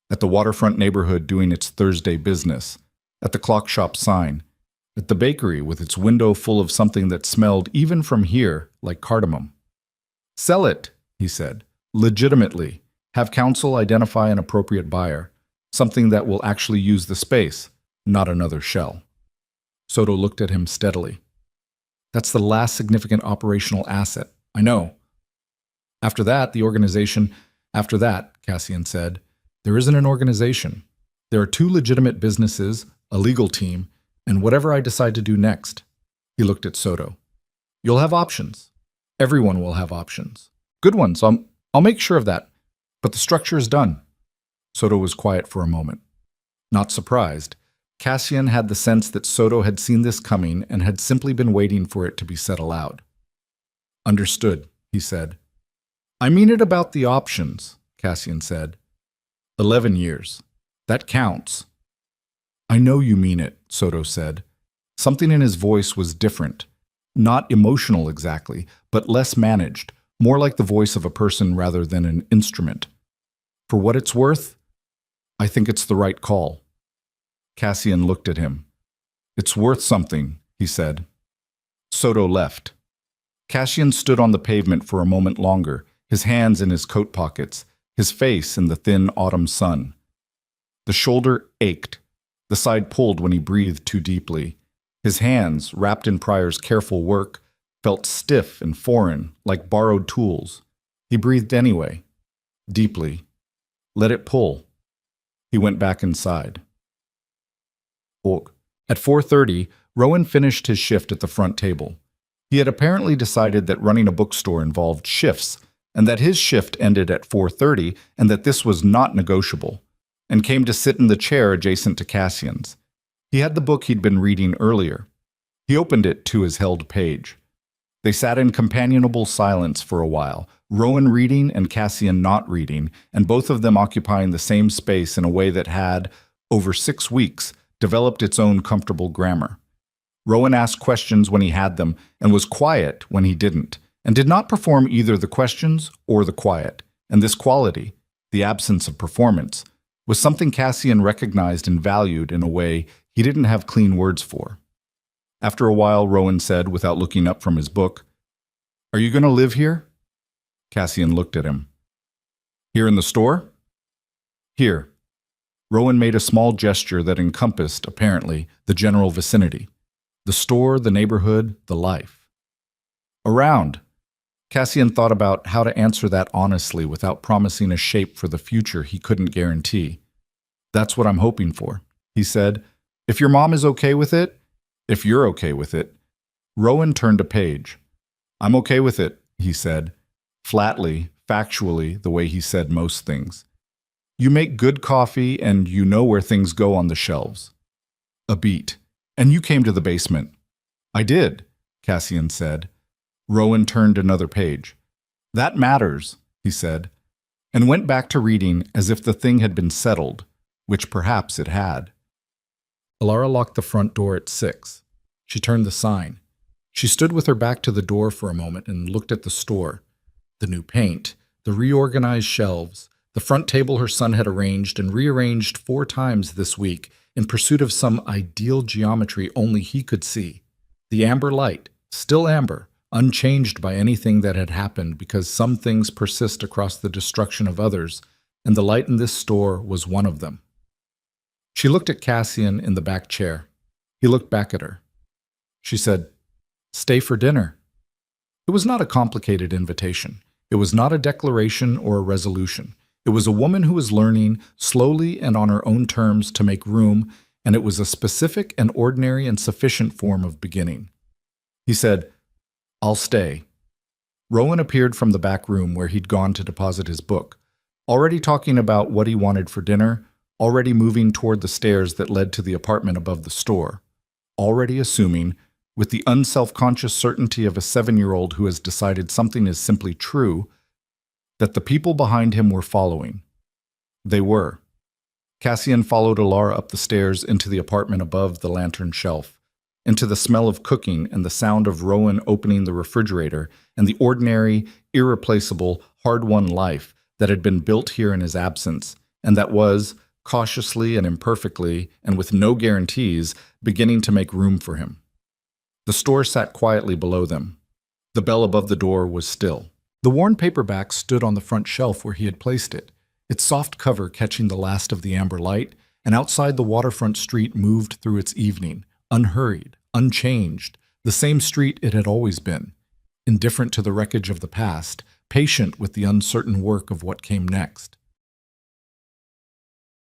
[SPEAKER 1] at the waterfront neighborhood doing its Thursday business, at the clock shop sign, at the bakery with its window full of something that smelled, even from here, like cardamom. Sell it, he said, legitimately. Have council identify an appropriate buyer, something that will actually use the space, not another shell. Soto looked at him steadily. That's the last significant operational asset. I know. After that, Cassian said, there isn't an organization. There are 2 legitimate businesses, a legal team, and whatever I decide to do next. He looked at Soto. You'll have options. Everyone will have options. Good ones. I'll make sure of that. But the structure is done. Soto was quiet for a moment. Not surprised. Cassian had the sense that Soto had seen this coming and had simply been waiting for it to be said aloud. Understood, he said. I mean it about the options, Cassian said. 11 years. That counts. I know you mean it, Soto said. Something in his voice was different. Not emotional exactly, but less managed, more like the voice of a person rather than an instrument. For what it's worth, I think it's the right call. Cassian looked at him. It's worth something, he said. Soto left. Cassian stood on the pavement for a moment longer, his hands in his coat pockets, his face in the thin autumn sun. The shoulder ached. The side pulled when he breathed too deeply. His hands, wrapped in Pryor's careful work, felt stiff and foreign, like borrowed tools. He breathed anyway. Deeply. Let it pull. He went back inside. At 4:30, Rowan finished his shift at the front table. He had apparently decided that running a bookstore involved shifts, and that his shift ended at 4:30, and that this was not negotiable, and came to sit in the chair adjacent to Cassian's. He had the book he'd been reading earlier. He opened it to his held page. They sat in companionable silence for a while, Rowan reading and Cassian not reading, and both of them occupying the same space in a way that had, over 6 weeks, developed its own comfortable grammar. Rowan asked questions when he had them, and was quiet when he didn't, and did not perform either the questions or the quiet. And this quality, the absence of performance, was something Cassian recognized and valued in a way he didn't have clean words for. After a while, Rowan said, without looking up from his book, "Are you going to live here?" Cassian looked at him. "Here in the store?" "Here." Rowan made a small gesture that encompassed, apparently, the general vicinity. The store, the neighborhood, the life. "Around." Cassian thought about how to answer that honestly without promising a shape for the future he couldn't guarantee. That's what I'm hoping for, he said. If your mom is okay with it, if you're okay with it. Rowan turned a page. I'm okay with it, he said, flatly, factually, the way he said most things. You make good coffee and you know where things go on the shelves. A beat. And you came to the basement. I did, Cassian said. Rowan turned another page. That matters, he said, and went back to reading as if the thing had been settled, which perhaps it had. Alara locked the front door at 6. She turned the sign. She stood with her back to the door for a moment and looked at the store. The new paint, the reorganized shelves, the front table her son had arranged and rearranged 4 times this week in pursuit of some ideal geometry only he could see. The amber light, still amber, unchanged by anything that had happened because some things persist across the destruction of others, and the light in this store was one of them. She looked at Cassian in the back chair. He looked back at her. She said, "Stay for dinner." It was not a complicated invitation. It was not a declaration or a resolution. It was a woman who was learning, slowly and on her own terms, to make room, and it was a specific and ordinary and sufficient form of beginning. He said, "I'll stay." Rowan appeared from the back room where he'd gone to deposit his book, already talking about what he wanted for dinner, already moving toward the stairs that led to the apartment above the store, already assuming, with the unself-conscious certainty of a 7-year-old who has decided something is simply true, that the people behind him were following. They were. Cassian followed Alara up the stairs into the apartment above the lantern shelf, into the smell of cooking and the sound of Rowan opening the refrigerator and the ordinary, irreplaceable, hard-won life that had been built here in his absence, and that was, cautiously and imperfectly, and with no guarantees, beginning to make room for him. The store sat quietly below them. The bell above the door was still. The worn paperback stood on the front shelf where he had placed it, its soft cover catching the last of the amber light, and outside the waterfront street moved through its evening, unhurried, unchanged, the same street it had always been, indifferent to the wreckage of the past, patient with the uncertain work of what came next.